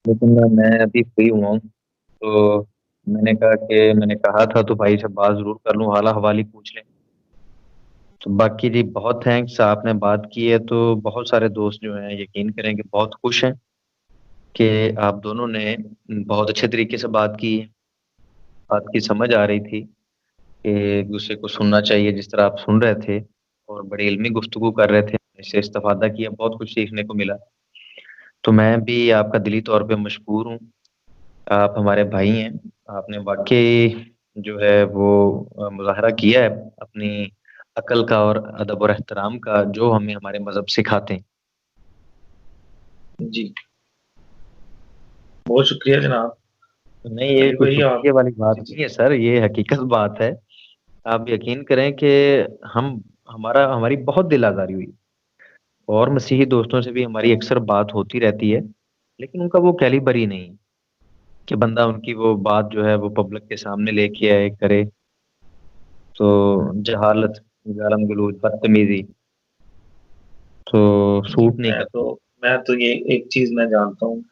लेकिन मैं अभी फ्री हुआ हूँ, तो मैंने कहा था तो भाई से बात ज़रूर कर लूँ, हाला-हवाली पूछ लें। तो बाकी जी बहुत थैंक्स आपने बात की है, तो बहुत सारे दोस्त जो हैं यकीन करें कि बहुत खुश हैं कि आप दोनों ने बहुत अच्छे तरीके से बात की है। बात की समझ आ रही थी कि एक-दूसरे को सुनना चाहिए जिस तरह आप सुन रहे थे और बड़ी इल्मी गुफ्तगू कर रहे थे, इससे इस्तिफ़ादा किया, बहुत कुछ सीखने को मिला। तो मैं भी आपका दिली तौर पे मशकूर हूँ। आप हमारे भाई हैं, आपने वाक़ई जो है वो मुज़ाहरा किया है अपनी अक्ल का और अदब और एहतराम का जो हमें हमारे मज़हब सिखाते हैं। जी, बहुत शुक्रिया जनाब। नहीं, ये अली कोई भाई आप शुक्रिया वाली बात जी, जी। नहीं है सर, ये हकीकत बात है। आप यकीन करें कि हम हमारी बहुत दिल आज़ारी हुई और मसीही दोस्तों से भी हमारी अक्सर बात होती रहती है, लेकिन उनका वो कैलिबर ही नहीं है कि बंदा उनकी वो बात जो है वो पब्लिक के सामने लेके आए, करे। तो जहालत, गालम-गलौज, बदतमीज़ी तो जी, सूट नहीं करती। मैं तो ये एक चीज़ मैं जानता हूँ।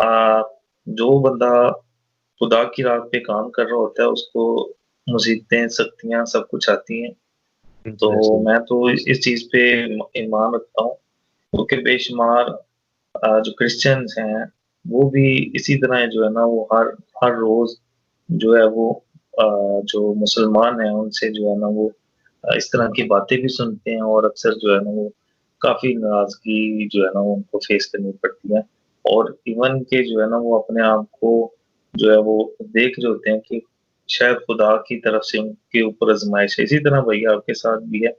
अ, जो बंदा खुदा की राह पे काम कर रहा होता है, उसको मुसीबतें, सख्तियाँ सब कुछ आती हैं। तो बिल्कुल ऐसे ही। मैं तो इस चीज़ पे ईमान रखता हूँ, क्योंकि बेशुमार जो क्रिश्चियंस हैं, वो भी इसी तरह जो है ना वो हर हर रोज़ जो है वो अ, जो मुसलमान हैं उनसे जो है ना वो इस तरह की बातें भी सुनते हैं और अक्सर जो है ना वो काफ़ी नाराज़गी जो है ना वो उनको फेस करनी पड़ती है। और इवन के जो है ना वो अपने आप को जो है वो देख रहे होते हैं कि शायद खुदा की तरफ से उनके ऊपर आज़माइश है। इसी तरह भई आपके साथ भी है।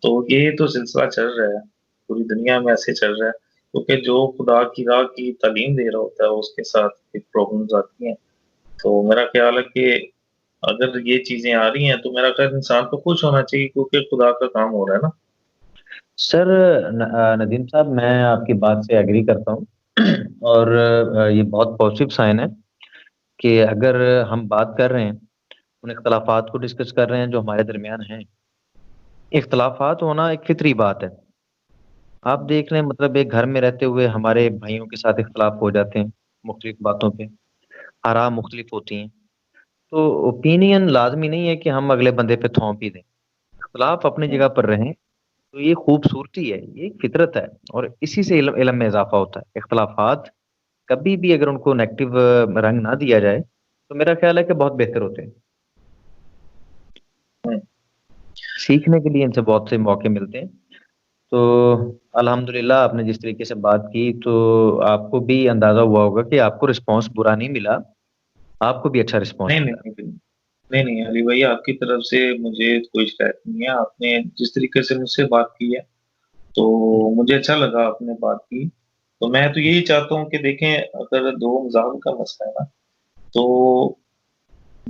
तो ये तो सिलसिला चल रहा है, पूरी दुनिया में ऐसे चल रहा है, क्योंकि जो खुदा की राह की तालीम दे रहा होता है, उसके साथ एक प्रॉब्लम्स आती हैं। तो मेरा ख़्याल है कि अगर ये चीज़ें आ रही हैं, तो मेरा ख़्याल इंसान को खुश होना चाहिए क्योंकि खुदा का काम हो रहा है ना। सर नदीम साहब मैं आपकी बात से एग्री करता हूँ और ये बहुत पॉज़िटिव साइन है कि अगर हम बात कर रहे हैं, उन इख्तिलाफ़ात को डिस्कस कर रहे हैं जो हमारे दरमियान हैं। इख्तिलाफ़ात होना एक फ़ितरी बात है। आप देख लें मतलब एक घर में रहते हुए हमारे भाइयों के साथ इख्तिलाफ़ हो जाते हैं, मुख्तलिफ़ बातों पे, आरा मुख्तलिफ़ होती हैं। तो ओपिनियन लाज़मी नहीं है कि हम अगले बंदे पे थोप ही दें। इख्तिलाफ़ अपनी हुँ, जगह पर रहें, तो ये खूबसूरती है, ये एक फ़ितरत है और इसी से इल्म में इज़ाफ़ा होता है। इख्तिलाफ़ात कभी भी अगर उनको नेगेटिव रंग ना दिया जाए, तो मेरा ख़्याल है कि बहुत बेहतर होते हैं। हुँ। सीखने के लिए इनसे बहुत से मौके मिलते हैं। तो अल्हम्दुलिल्लाह आपने जिस तरीके से बात की, तो आपको भी अंदाज़ा हुआ होगा कि आपको रिस्पॉन्स बुरा नहीं मिला, आपको भी अच्छा रिस्पॉन्स नहीं, नहीं, मिला। नहीं, नहीं। नहीं, नहीं, अली भाई आपकी तरफ से मुझे कोई शिकायत नहीं है। आपने जिस तरीके से मुझसे बात की है, तो मुझे अच्छा लगा आपने बात की। तो मैं तो यही चाहता हूँ कि देखें अगर 2 मज़ाहब का मसला है ना, तो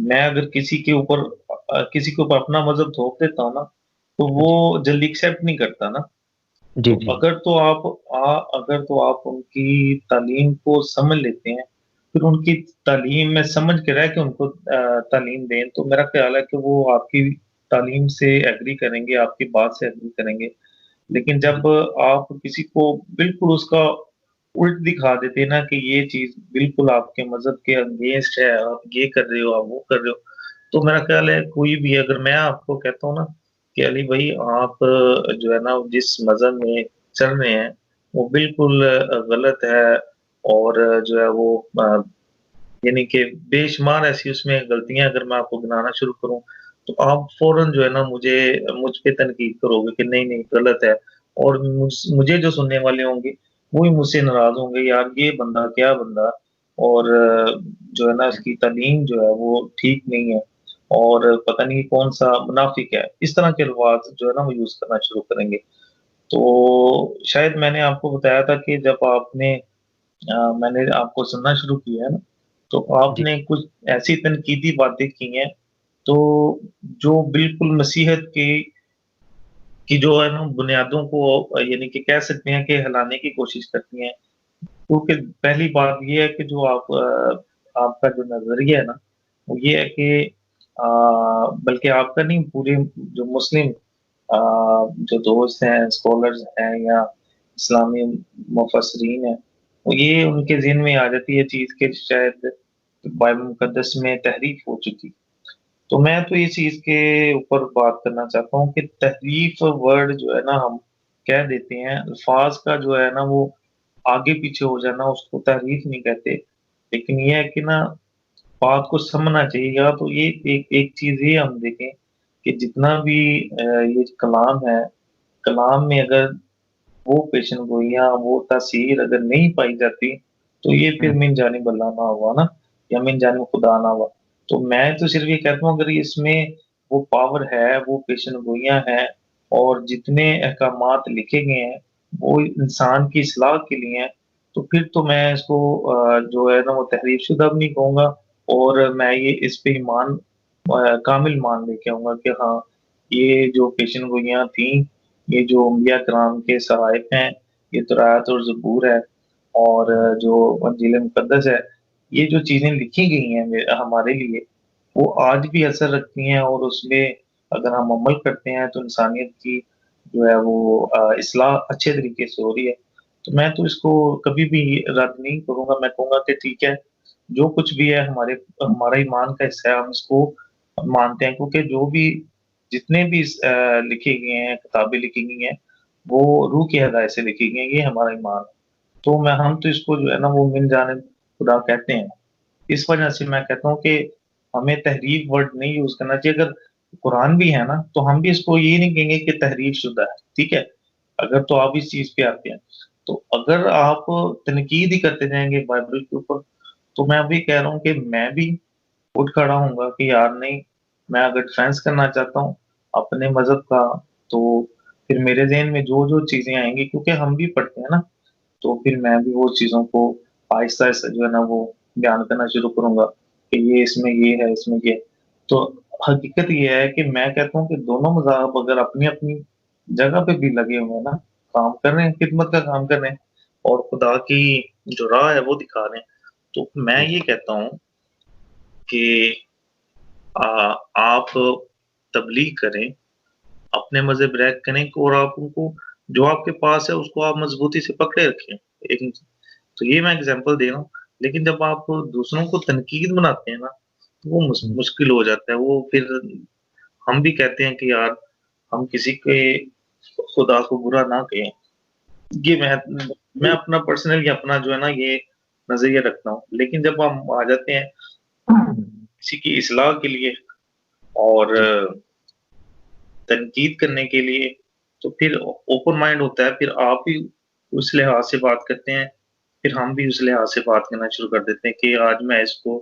मैं अगर किसी के ऊपर अपना मज़हब थोप देता हूँ ना, तो जी, वो जल्दी एक्सेप्ट नहीं करता ना। जी, तो जी। अगर तो आप उनकी तालीम को समझ लेते हैं, फिर उनकी तालीम में समझ के रह के उनको तालीम दें, तो मेरा ख़्याल है कि वो आपकी तालीम से एग्री करेंगे, आपकी बात से एग्री करेंगे। लेकिन जब आप किसी को बिल्कुल उसका उल्ट दिखा देते हैं ना कि ये चीज़ बिल्कुल आपके मज़हब के अगेंस्ट है, आप ये कर रहे हो, आप वो कर रहे हो, तो मेरा ख़्याल है कोई भी अगर मैं आपको कहता हूँ ना कि अली भाई आप जो है ना जिस मज़हब में चल रहे हैं, वो बिल्कुल गलत है और जो है वो यानी कि बेशुमार ऐसी उसमें गलतियाँ अगर मैं आपको गिनाना शुरू करूँ, तो आप फ़ौरन जो है ना मुझ पे तनकीद करोगे कि नहीं, नहीं गलत है और मुझे जो सुनने वाले होंगे, वो ही मुझसे नाराज़ होंगे, यार ये बंदा क्या बंदा और जो है ना इसकी तालीम जो है वो ठीक नहीं है और पता नहीं कौन-सा मुनाफ़िक है। इस तरह के अल्फ़ाज़ जो है ना वो यूज़ करना शुरू करेंगे। तो शायद मैंने आपको बताया था कि जब मैंने आपको सुनना शुरू किया है ना, तो जी, आपने कुछ ऐसी तनकीदी बातें की हैं, तो जो बिल्कुल मसीहत की जो है ना बुनियादों को यानी कि कह सकते हैं कि हिलाने की कोशिश करती हैं। क्योंकि पहली बात ये है कि जो आपका जो नज़रिया है ना, वो ये है कि बल्कि आपका नहीं पूरे जो मुस्लिम जो दोस्त हैं, स्कॉलर्स हैं या इस्लामी मुफस्सिरीन हैं, ये उनके ज़हन में आ जाती है चीज़ कि शायद बाइबल मुकद्दस में तहरीफ हो चुकी। तो मैं तो इस चीज़ के ऊपर बात करना चाहता हूँ कि तहरीफ वर्ड जो है ना हम कह देते हैं, अल्फ़ाज़ का जो है ना वो आगे-पीछे हो जाना उसको तहरीफ नहीं कहते। लेकिन ये है कि ना बात को समझना चाहिए, या तो ये एक एक चीज़ ये हम देखें कि जितना भी ये कलाम है, कलाम में अगर वो पेशन गोइयाँ, वो तासीर अगर नहीं पाई जाती, तो ये फिर हुँ, मिन जानिब अल्लाह ना हुआ ना, या मिन जानिब खुदा ना हुआ। तो मैं तो सिर्फ़ ये कहता हूँ अगर इसमें वो पावर है, वो पेशन गोइयाँ हैं और जितने अहकामात लिखे गए हैं, वो इंसान की इस्लाह के लिए हैं, तो फिर तो मैं इसको जो है ना वो तहरीफ शुदा भी नहीं कहूँगा, और मैं ये इस पे ईमान कामिल मान लेके आऊँगा कि हाँ, ये जो पेशन गोइयाँ थीं, ये जो अम्बिया किराम के सहाइफ़ हैं, ये तौरात और ज़बूर है, और जो इंजील मुक़द्दस है, ये जो चीज़ें लिखी गई हैं हमारे लिए, वो आज भी असर रखती हैं, और उसमें अगर हम अमल करते हैं तो इंसानियत की जो है वो इस्लाह अच्छे तरीके से हो रही है। तो मैं तो इसको कभी भी रद्द नहीं करूँगा, मैं कहूँगा कि ठीक है, जो कुछ भी है हमारा ईमान का हिस्सा है, हम इसको मानते हैं, क्योंकि जो भी जितने भी लिखे गए हैं, किताबें लिखी गई हैं, वो रूह की हदायत से लिखी गई हैं, ये हमारा ईमान है। तो हम तो इसको जो है ना वो मिन जानिब खुदा कहते हैं। इस वजह से मैं कहता हूँ कि हमें तहरीफ वर्ड नहीं यूज़ करना चाहिए। अगर कुरान भी है ना, तो हम भी इसको ये नहीं कहेंगे कि तहरीफ शुदा है, ठीक है? अगर तो आप इस चीज़ पे आते हैं, तो अगर आप तनकीद ही करते जाएँगे बाइबल के ऊपर, तो मैं अभी कह रहा हूँ कि मैं भी उठ खड़ा होऊँगा कि यार नहीं, मैं अगर डिफेंस करना चाहता हूँ अपने मज़हब का, तो फिर मेरे ज़हन में जो-जो चीज़ें आएँगी, क्योंकि हम भी पढ़ते हैं ना, तो फिर मैं भी वो चीज़ों को आहिस्ता-आहिस्ता जो है ना वो बयान करना शुरू करूँगा कि ये इसमें ये है, इसमें ये है। तो हकीकत ये है कि मैं कहता हूँ कि दोनों मज़ाहब अगर अपनी-अपनी जगह पे भी लगे हुए हैं ना, काम कर रहे हैं, खिदमत का काम कर रहे हैं और खुदा की जो राह है वो दिखा रहे हैं। तो मैं जी। ये कहता हूँ कि अ, आप तबलीग करें, अपने मज़हब रैग करें और आप उनको जो आपके पास है उसको आप मज़बूती से पकड़े रखें। एक तो ये मैं एग्ज़ाम्पल दे रहा हूँ, लेकिन जब आप दूसरों को तनकीद बनाते हैं ना, तो वो हुँ, मुश्किल हो जाता है। वो फिर हम भी कहते हैं कि यार हम किसी के खुदा को बुरा ना कहें। ये मैं जी। अपना पर्सनली अपना जो है ना ये नज़रिया रखता हूँ। लेकिन जब हम आ जाते हैं किसी की इस्लाह के लिए और जी। तनकीद करने के लिए, तो फिर ओपन माइंड होता है, फिर आप भी उस लिहाज़ से बात करते हैं, फिर हम भी उस लिहाज़ से बात करना शुरू कर देते हैं कि आज मैं इसको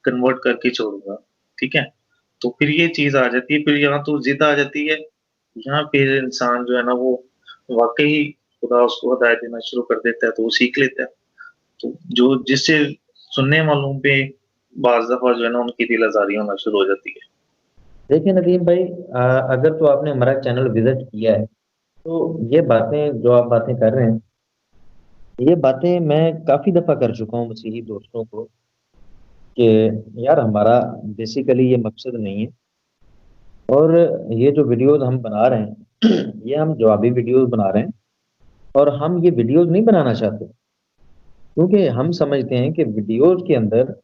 कन्वर्ट करके छोड़ूँगा, ठीक है? तो फिर ये चीज़ आ जाती है, फिर यहाँ तो ज़िद आ जाती है, यहाँ फिर इंसान जो है ना वो वाक़ई खुदा उसको हिदायत देना शुरू कर देता है, तो वो सीख लेता है। तो जो जिससे सुनने वालों पे बाज़ दफ़ा जो है ना उनकी दिल आज़ारी होना शुरू हो जाती है। देखिए नदीम भाई, अगर तो आपने हमारा चैनल विज़िट किया है, तो ये बातें जो आप बातें कर रहे हैं, ये बातें मैं काफ़ी दफ़ा कर चुका हूँ मसीही दोस्तों को कि यार हमारा बेसिकली ये मकसद नहीं है, और ये जो वीडियोज़ हम बना रहे हैं, ये हम जवाबी वीडियोज़ बना रहे हैं, और हम ये वीडियोज़ नहीं बनाना चाहते, क्योंकि हम समझते हैं कि वीडियोज़ के अंदर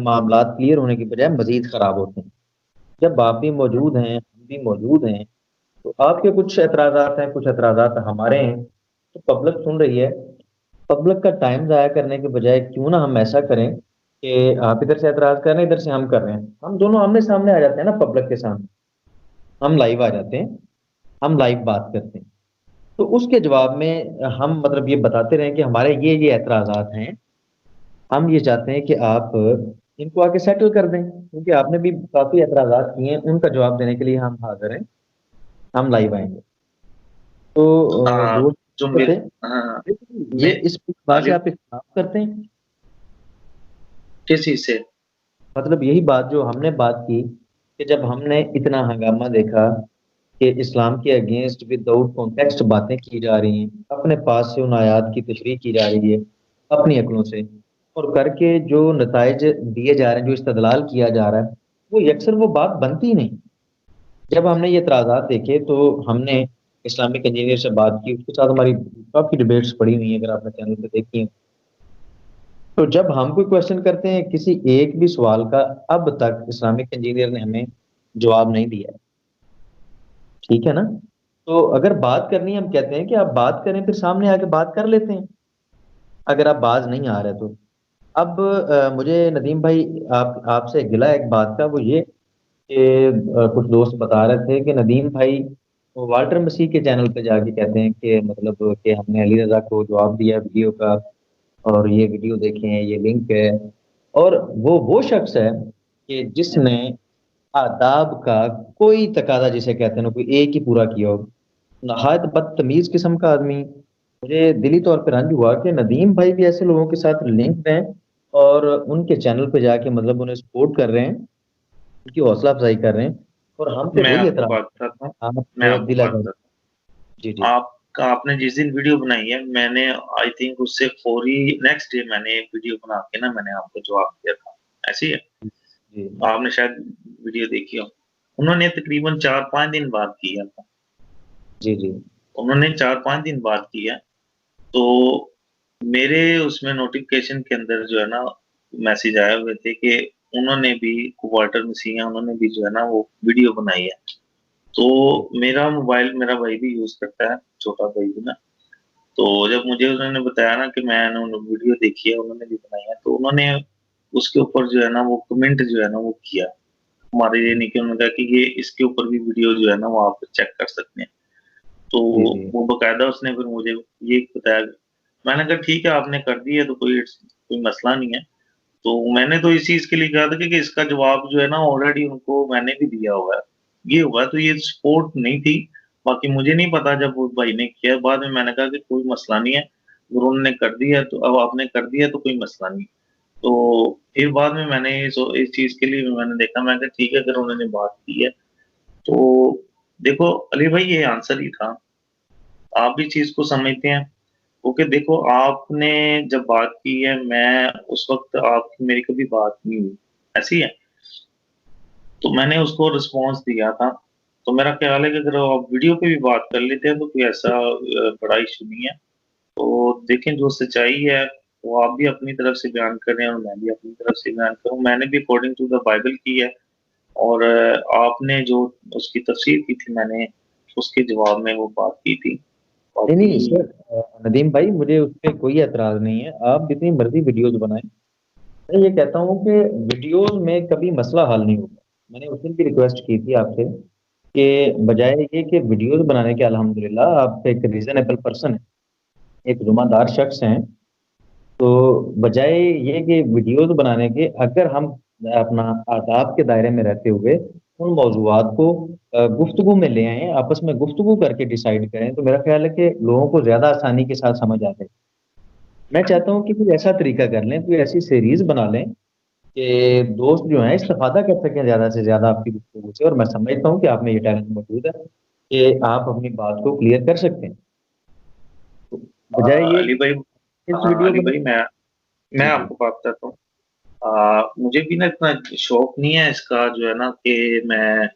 मामलात क्लियर होने की बजाय मज़ीद ख़राब होते हैं। जब आप भी मौजूद हैं, हम भी मौजूद हैं, तो आपके कुछ ऐतराज़ात हैं, कुछ ऐतराज़ात हमारे हैं, तो पब्लिक सुन रही है। पब्लिक का टाइम ज़ाया करने के बजाय क्यों ना हम ऐसा करें कि आप इधर से ऐतराज़ कर रहे हैं, इधर से हम कर रहे हैं। हम दोनों आमने-सामने आ जाते हैं ना पब्लिक के सामने। हम लाइव आ जाते हैं, हम लाइव बात करते हैं। तो उसके जवाब में हम मतलब ये बताते रहें कि हमारे ये ऐतराज़ात हैं। हम ये चाहते हैं कि आप इनको आके सेटल कर दें, क्योंकि आपने भी काफ़ी ऐतराज़ात किए हैं, उनका जवाब देने के लिए हम हाज़िर हैं, हम लाइव आएँगे। तो हाँ, जो जो थे, मेरे हाँ, ये मैं इस बात से आगे आप इख्तिलाफ़ करते हैं? किस चीज़ से? मतलब यही बात जो हमने बात की कि जब हमने इतना हंगामा देखा कि इस्लाम के अगेंस्ट विदाउट कॉन्टेक्स्ट बातें की जा रही हैं, अपने पास से उन आयात की तशरीह की जा रही है, अपनी अक़लों से, और करके जो नताइज दिए जा रहे हैं, जो इस्तदलाल किया जा रहा है, वो यकसर वो बात बनती ही नहीं। जब हमने ये एतराज़ात देखे तो हमने इस्लामिक इंजीनियर से बात की, उसके साथ हमारी काफ़ी डिबेट्स पड़ी हुई हैं, अगर आपने चैनल पे देखी हैं। तो जब हम कोई क्वेश्चन करते हैं किसी एक भी सवाल का, अब तक इस्लामिक इंजीनियर ने हमें जवाब नहीं दिया है, ठीक है ना? तो अगर बात करनी है, हम कहते हैं कि आप बात करें, फिर सामने आके बात कर लेते हैं, अगर आप बाज नहीं आ रहे तो। अब मुझे नदीम भाई आप आपसे गिला एक बात का, वो ये कि कुछ दोस्त बता रहे थे कि नदीम भाई वो वाल्टर मसीह के चैनल पे जाके कहते हैं कि मतलब कि हमने अली रजा को जवाब दिया वीडियो का, और ये वीडियो देखें, ये लिंक है। और वो शख्स है कि जिसने आदाब का कोई तकादा जिसे कहते हैं ना, कोई एक ही पूरा किया हो, नहायत बदतमीज किस्म का आदमी। मुझे दिली तौर पर रंज हुआ कि नदीम भाई भी ऐसे लोगों के साथ लिंक्ड हैं, और उनके चैनल पे जाके मतलब उन्हें सपोर्ट कर रहे हैं, उनकी हौसला अफजाई कर रहे हैं, और हम पे मैं वही आपको एतराज। बात बताता हूँ आप मैं आपको दिला बात कर। बताता जी हूँ। जी। आपने जिस दिन वीडियो बनाई है, मैंने आई थिंक उससे फौरी नेक्स्ट डे मैंने एक वीडियो बना के ना मैंने आपको जवाब दिया था, ऐसे ही है? जी आपने शायद वीडियो देखी हो। उन्होंने तकरीबन 4-5 दिन बाद किया था। जी। जी उन्होंने 4-5 दिन बाद किया। तो मेरे उसमें नोटिफिकेशन के अंदर जो है ना मैसेज आए हुए थे कि उन्होंने भी, वाल्टर मसीह हैं, उन्होंने भी जो है ना वो वीडियो बनाई है। तो जी। मेरा मोबाइल मेरा भाई भी यूज करता है, छोटा भाई भी ना। तो जब मुझे उन्होंने बताया ना कि मैंने वीडियो देखी है, उन्होंने भी बनाई है, तो उन्होंने उसके ऊपर जो है ना वो कमेंट जो है ना वो किया हमारे लिए, नहीं कि उन्होंने कहा कि ये इसके ऊपर भी वीडियो जो है ना वो आप चेक कर सकते हैं। तो जी जी। वो बकायदा उसने फिर मुझे ये बताया। मैंने कहा ठीक है, आपने कर दी है तो कोई मसला नहीं है। तो मैंने तो इस चीज के लिए कहा था कि इसका जवाब जो है ना ऑलरेडी उनको मैंने भी दिया हुआ है। ये हुआ तो ये सपोर्ट नहीं थी। बाकी मुझे नहीं पता, जब वो भाई ने किया बाद में मैंने कहा कि कोई मसला नहीं है, अगर उन्होंने कर दिया तो, अब आपने कर दिया तो कोई मसला नहीं। तो फिर बाद में मैंने इस चीज के लिए मैंने देखा, मैं कहा ठीक है, अगर उन्होंने बात की है तो देखो अली भाई, ये आंसर ही था। आप भी चीज को समझते हैं। ओके, देखो आपने जब बात की है, मैं उस वक्त आपकी मेरी कभी बात नहीं हुई, ऐसी है। तो मैंने उसको रिस्पॉन्स दिया था। तो मेरा ख्याल है कि अगर आप वीडियो पे भी बात कर लेते हैं तो कोई ऐसा बड़ा इशू नहीं है। तो देखें, जो सच्चाई है वो आप भी अपनी तरफ से बयान कर रहे हैं और मैं भी अपनी तरफ से बयान करूँ। मैंने भी अकॉर्डिंग टू द बाइबल की है, और आपने जो उसकी तफसीर की थी, मैंने उसके जवाब में वो बात की थी। नहीं नहीं बाकी सर, नदीम भाई मुझे उस पर कोई एतराज नहीं है, आप जितनी मर्जी वीडियोज बनाएं। मैं ये कहता हूँ कि वीडियोज में कभी मसला हल नहीं होगा। मैंने उस दिन भी रिक्वेस्ट की थी आपसे कि बजाय ये कि वीडियोज बनाने के, अल्हम्दुलिल्लाह आप एक रीजनेबल पर्सन है, एक जुम्मेदार शख्स हैं, तो बजाय ये कि वीडियोज बनाने के, अगर हम अपना आदाब के दायरे में रहते हुए उन मौजूआत को गुफ्तगू में ले आए, आपस में गुफ्तगू करके डिसाइड करें, तो मेरा ख्याल है कि लोगों को ज्यादा आसानी के साथ समझ आ जाए। मैं चाहता हूँ कि कोई ऐसा तरीका कर लें, कोई ऐसी सीरीज बना लें कि दोस्त जो हैं इस्तेफादा कर सकें ज्यादा से ज्यादा आपकी गुफ्तगू से। और मैं समझता हूँ कि आप में ये टैलेंट मौजूद है कि आप अपनी बात को क्लियर कर सकते हैं, तो बजाय ये अली भाई, इस हाँ वीडियो अली बना। भाई, मैं जी जी। आपको बात करता हूँ। मुझे भी ना इतना शौक नहीं है इसका, जो है ना कि मैं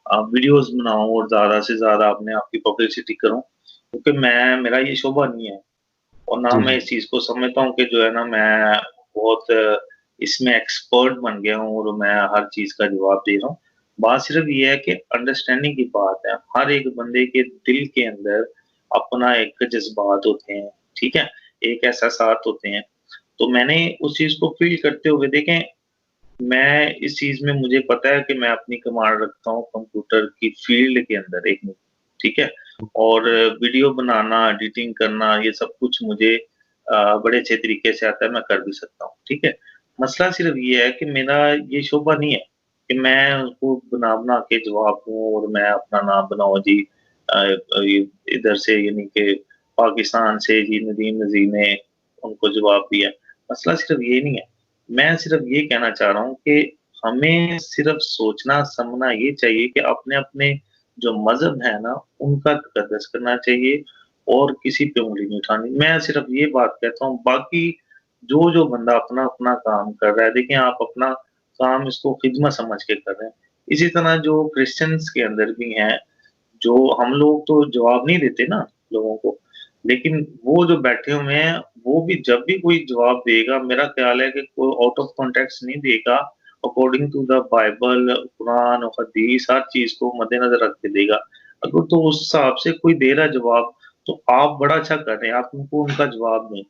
वीडियोस बनाऊं और ज्यादा से ज्यादा अपने आप की पब्लिसिटी करूं, क्योंकि मैं मेरा ये शोभा नहीं है। और ना जी मैं जी। इस चीज को समझता हूँ कि जो है ना मैं बहुत इसमें एक्सपर्ट बन गया हूँ और मैं हर चीज का जवाब दे रहा हूँ। बात सिर्फ ये है कि अंडरस्टैंडिंग की बात है। हर एक बंदे के दिल के अंदर अपना एक जज्बात होते हैं, ठीक है, एक एहसासात होते हैं। तो मैंने उस चीज को फील करते हुए देखें, मैं इस चीज में मुझे पता है कि मैं अपनी कमांड रखता हूँ कंप्यूटर की फील्ड के अंदर एक में, ठीक है। और वीडियो बनाना, एडिटिंग करना, ये सब कुछ मुझे बड़े अच्छे तरीके से आता है, मैं कर भी सकता हूँ, ठीक है। मसला सिर्फ ये है कि मेरा ये शोभा नहीं है कि मैं उसको बना बना के जवाब दूँ और मैं अपना नाम बनाऊँ जी। इधर से यानी कि पाकिस्तान से जी नदीम नजीर ने उनको जवाब दिया। मसला सिर्फ ये नहीं है। मैं सिर्फ ये कहना चाह रहा हूँ कि हमें सिर्फ सोचना समझना ये चाहिए कि अपने अपने जो मजहब है ना उनका तकद्दस करना चाहिए, और किसी पे उंगली नहीं उठानी। मैं सिर्फ ये बात कहता हूँ। बाकी जो जो बंदा अपना अपना काम कर रहा है, देखिए आप अपना काम इसको खिदमत समझ के कर रहे हैं। इसी तरह जो क्रिश्चियंस के अंदर भी हैं, जो हम लोग तो जवाब नहीं देते ना लोगों को। लेकिन वो जो बैठे हुए हैं, वो भी जब भी कोई जवाब देगा, मेरा ख्याल है कि कोई आउट ऑफ कॉन्टेक्स्ट नहीं देगा, according to the Bible, Quran और हदीस, हर चीज को मद्देनजर रख के देगा। अगर तो उस हिसाब से कोई दे रहा है जवाब, तो आप बड़ा अच्छा कर रहे हैं, आप उनको उनका जवाब दें।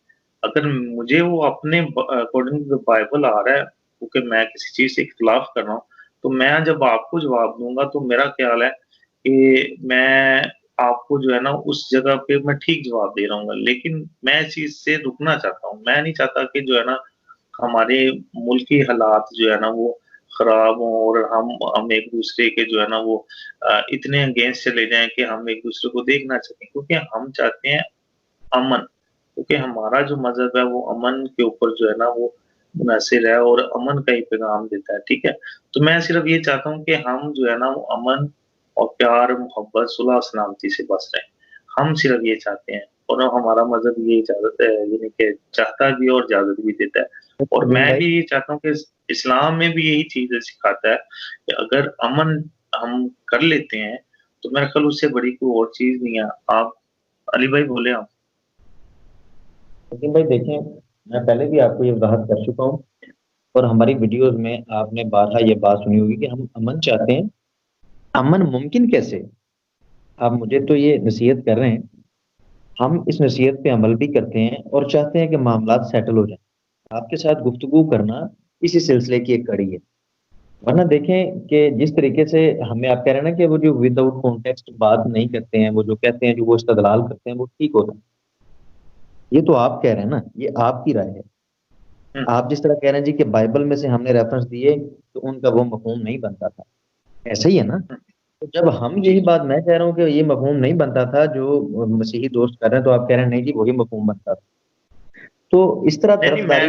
अगर मुझे वो अपने अकॉर्डिंग टू द बाइबल आ रहा है, क्योंकि मैं किसी चीज से इख्तलाफ कर रहा हूँ, तो मैं जब आपको जवाब दूंगा, तो मेरा ख्याल है कि मैं आपको जो है ना उस जगह पे मैं ठीक जवाब दे रहा हूँ। लेकिन मैं इस चीज से रुकना चाहता हूँ, मैं नहीं चाहता कि जो है ना हमारे मुल्क की हालात जो है ना वो खराब हों, और हम एक दूसरे के जो है ना वो इतने अगेंस्ट चले जाएं कि हम एक दूसरे को देख ना सकें, क्योंकि हम चाहते हैं अमन। क्योंकि हमारा जो मजहब है वो अमन के ऊपर जो है ना वो मुनहसर है, और अमन का ही पैगाम देता है। ठीक है, तो मैं सिर्फ ये चाहता हूँ कि हम जो है ना वो अमन और प्यार, मोहब्बत, सुलह सलामती से बस रहे। हम सिर्फ ये चाहते हैं, और हमारा मजहब ये इजाजत है, यानी कि चाहता भी है और इजाजत भी देता है। और तमीम मैं भाई, भी ये चाहता हूँ कि इस्लाम में भी यही चीज सिखाता है कि अगर अमन हम कर लेते हैं, तो मेरे ख्याल उससे बड़ी कोई और चीज नहीं है। आप अली भाई बोले आप। तमीम भाई देखें, मैं पहले भी आपको ये वजाहत कर चुका हूँ, और हमारी वीडियोस में आपने बारहा ये बात सुनी होगी कि हम अमन चाहते हैं। अमन मुमकिन कैसे? आप मुझे तो ये नसीहत कर रहे हैं, हम इस नसीहत पे अमल भी करते हैं और चाहते हैं कि मामलात सेटल हो जाए। आपके साथ गुफ्तगू करना इसी सिलसिले की एक कड़ी है। वरना देखें कि जिस तरीके से हमें आप कह रहे हैं ना कि वो जो विदाउट कॉन्टेक्स्ट बात नहीं करते हैं, वो जो कहते हैं, जो वो इस्तदलाल करते हैं, वो ठीक होता है। ये तो आप कह रहे हैं ना, ये आपकी राय है। हुँ, आप जिस तरह कह रहे हैं जी कि बाइबल में से हमने रेफरेंस दिए तो उनका वो मफहूम नहीं बनता था, ऐसा ही है ना? हुँ, तो जब हम जी, यही जी। बात मैं कह रहा हूँ कि ये मफहूम नहीं बनता था जो मसीही दोस्त कर रहे हैं, तो आप कह रहे हैं नहीं जी वही मफहूम बनता था। तो इस तरह नहीं, नहीं, तरफदारी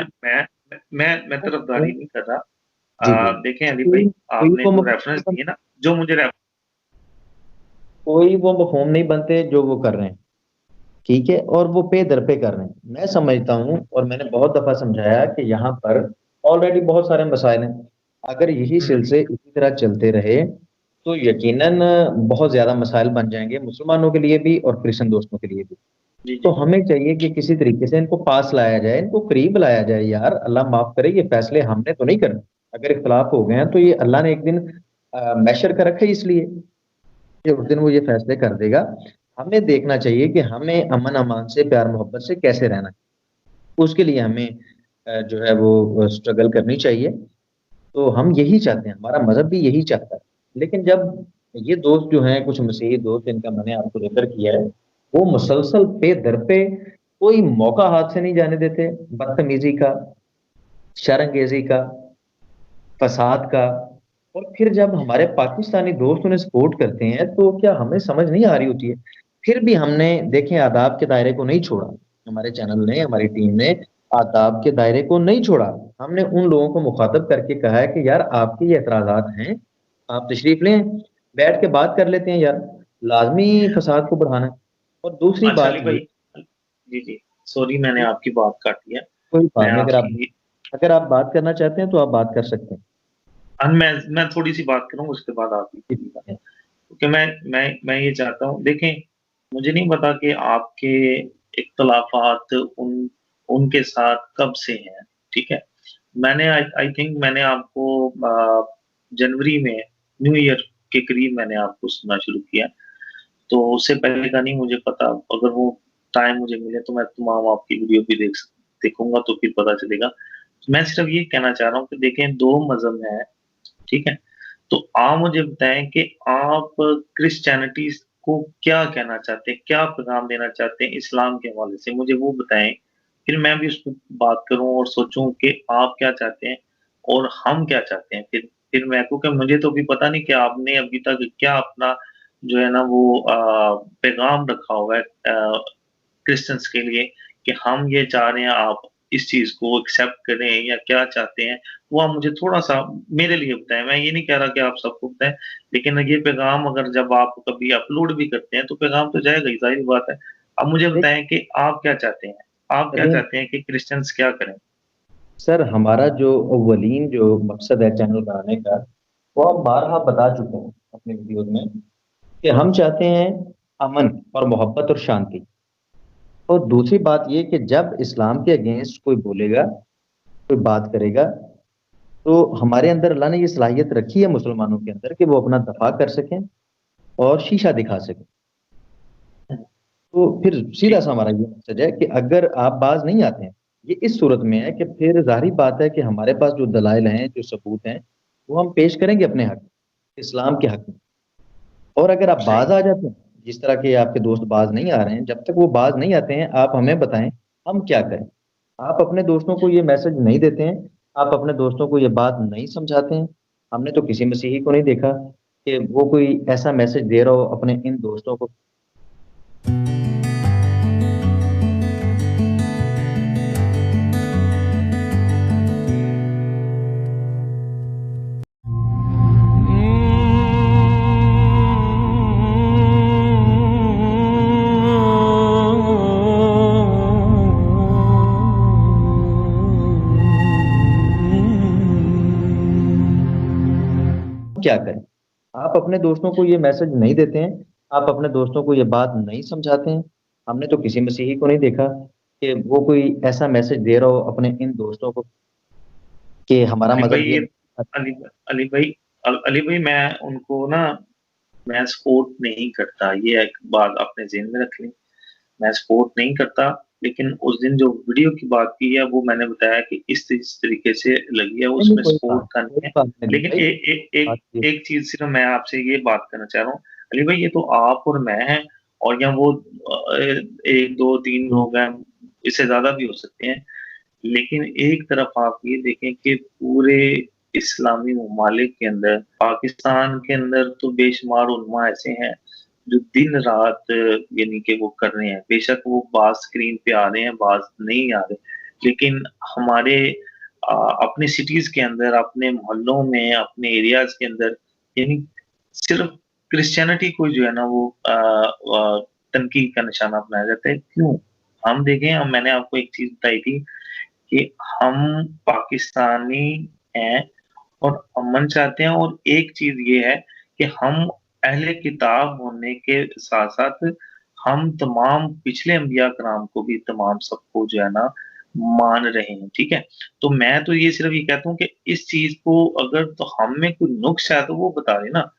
मैं तरफदारी नहीं कर रहा। जी जी, देखें अली भाई, कोई कोई आपने वो जो मफहूम नहीं रेफ़रेंस बनते, दिए ना, जो मुझे रेफ कोई वो मफहूम नहीं बनते जो वो कर रहे हैं। ठीक है, और वो पे दर पे कर रहे हैं, मैं समझता हूँ, और मैंने बहुत दफा समझाया कि यहाँ पर ऑलरेडी बहुत सारे मसाइल हैं। अगर यही हुँ, सिलसिले इसी तरह चलते रहे तो यकीनन बहुत ज्यादा मसाइल बन जाएंगे, मुसलमानों के लिए भी और क्रिश्चियन दोस्तों के लिए भी। जी, तो जी। हमें चाहिए कि किसी तरीके से इनको पास लाया जाए, इनको करीब लाया जाए। यार अल्लाह माफ करे, ये फैसले हमने तो नहीं करने। अगर इख्तलाफ हो गए हैं तो ये अल्लाह ने एक दिन मैशर कर रखा है, इसलिए कि उस दिन वो ये फैसले कर देगा। हमें देखना चाहिए कि हमें अमन अमान से, प्यार मोहब्बत से कैसे रहना है। उसके लिए हमें जो है वो स्ट्रगल करनी चाहिए। तो हम यही चाहते हैं, हमारा मजहब भी यही चाहता है। लेकिन जब ये दोस्त जो हैं, कुछ मसीही दोस्त जिनका मैंने आपको जिक्र किया है, वो मुसलसल पे दर पे कोई मौका हाथ से नहीं जाने देते, बदतमीजी का, शर्मंगेजी का, फसाद का। और फिर जब हमारे पाकिस्तानी दोस्त उन्हें सपोर्ट करते हैं तो क्या हमें समझ नहीं आ रही होती है? फिर भी हमने देखें आदाब के दायरे को नहीं छोड़ा, हमारे चैनल ने, हमारी टीम ने आदाब के दायरे को नहीं छोड़ा। हमने उन लोगों को मुखातब करके कहा है कि यार आपके ये एतराजात हैं, आप तशरीफ लें, बैठ के बात कर लेते हैं यार, लाजमी फसाद को बढ़ाना है। और दूसरी अच्छा बात अली ये, भाई, जी, जी, सॉरी मैंने आपकी बात काटी है। कोई मैं बात नहीं, आपकी अगर आप बात करना चाहते हैं तो आप बात कर सकते हैं। मैं थोड़ी-सी बात करूँगा, उसके बाद आप भी करिएगा। क्योंकि मैं ये चाहता हूँ, देखें, मुझे नहीं पता कि आपके इख्तलाफ़ात उनके साथ कब से हैं, ठीक है? मैंने आई आई थिंक मैंने आपको जनवरी में न्यू ईयर के करीब मैंने आपको सुनना शुरू किया। तो उससे पहले का नहीं मुझे पता, अगर वो टाइम मुझे मिले तो मैं तमाम आपकी वीडियो भी देखूँगा, तो फिर पता चलेगा। मैं सिर्फ़ ये कहना चाह रहा हूँ कि देखें 2 मज़हब हैं, ठीक है? तो आप मुझे बताएँ कि आप क्रिश्चियनिटी को क्या कहना चाहते हैं? क्या पैगाम देना चाहते हैं इस्लाम के हवाले से? मुझे वो बताएँ, फिर मैं भी उस पे बात करूँ और सोचूँ कि आप क्या चाहते हैं और हम क्या चाहते हैं। फिर मैं, क्योंकि मुझे तो अभी पता नहीं कि आपने अभी तक क्या अपना जो है ना वो पैगाम रखा हुआ है क्रिश्चियंस के लिए, कि हम ये चाह रहे हैं, आप इस चीज़ को एक्सेप्ट करें या क्या चाहते हैं, वो आप मुझे थोड़ा-सा मेरे लिए बताएँ। मैं ये नहीं कह रहा कि आप सबको बताएँ, लेकिन ये पैगाम अगर जब आप कभी अपलोड भी करते हैं, तो पैगाम तो जाएगा ही, ज़ाहिर-सी बात है। अब मुझे बताएँ कि आप क्या चाहते हैं? आप क्या देखें चाहते हैं कि क्रिश्चियंस क्या करें? सर, हमारा जो अव्वलीन जो मकसद है चैनल बनाने का, वो हम बारहा बता चुके हैं अपने वीडियोज में कि हम चाहते हैं अमन और मोहब्बत और शांति। और दूसरी बात ये कि जब इस्लाम के अगेंस्ट कोई बोलेगा, कोई बात करेगा, तो हमारे अंदर अल्लाह ने ये सलाहियत रखी है मुसलमानों के अंदर कि वो अपना दफा कर सकें और शीशा दिखा सकें। तो फिर सीधा जी सा हमारा ये मैसेज है कि अगर आप बाज नहीं आते हैं, ये इस सूरत में है कि फिर ज़ाहिर बात है कि हमारे पास जो दलाइल हैं, जो सबूत हैं, वो हम पेश करेंगे अपने हक में, इस्लाम के हक में। और अगर आप बाज सही। आ जाते हैं, जिस तरह के आपके दोस्त बाज नहीं आ रहे हैं, जब तक वो बाज नहीं आते हैं, आप हमें बताएं हम क्या करें। आप अपने दोस्तों को ये मैसेज नहीं देते हैं, आप अपने दोस्तों को ये बात नहीं समझाते हैं। हमने तो किसी मसीही को नहीं देखा कि वो कोई ऐसा मैसेज दे रहा हो अपने इन दोस्तों को। क्या करें। आप अपने दोस्तों को ये मैसेज नहीं देते हैं, आप अपने दोस्तों को ये बात नहीं समझाते हैं। हमने तो किसी मसीही को नहीं देखा कि वो कोई ऐसा मैसेज दे रहा हो अपने इन दोस्तों को कि हमारा अली भाई मजहब ये ये नहीं। अली अली भाई अली भाई मैं उनको ना, मैं सपोर्ट नहीं करता, ये एक बात आपने ज़हन में रख ली। मैं सपोर्ट नहीं करता, लेकिन उस दिन जो वीडियो की बात की है वो मैंने बताया कि इस तरीके से लगी है, नहीं नहीं, उसमें सपोर्ट का नहीं कोई है। बात नहीं लेकिन भाई। एक बात ये एक चीज सिर्फ मैं आपसे ये बात करना चाह रहा हूँ, अली भाई ये तो आप और मैं हैं, और या वो एक दो तीन लोग हैं, इससे ज्यादा भी हो सकते हैं। लेकिन एक तरफ आप ये देखें कि पूरे इस्लामी ममालिक के अंदर, पाकिस्तान के अंदर तो बेशुमार उलमा ऐसे हैं जो दिन रात यानी कि वो कर रहे हैं। बेशक वो बाज स्क्रीन पे आ रहे हैं, बाज नहीं आ रहे, लेकिन हमारे अपने सिटीज के अंदर, अपने मोहल्लों में, अपने एरियाज के अंदर, यानी सिर्फ क्रिश्चियनिटी को जो है ना वो तनकीद का निशाना बनाया जाता है। क्यों? हम देखें, हम मैंने आपको एक चीज बताई थी कि हम पाकिस्तानी हैं और अमन चाहते हैं, और एक चीज ये है कि हम अहले किताब होने के साथ साथ हम तमाम पिछले अंबिया कराम को भी, तमाम सबको जो है ना मान रहे हैं। ठीक है, तो मैं तो ये सिर्फ ये कहता हूँ कि इस चीज को अगर तो हम में कोई नुक्स है तो वो बता देना।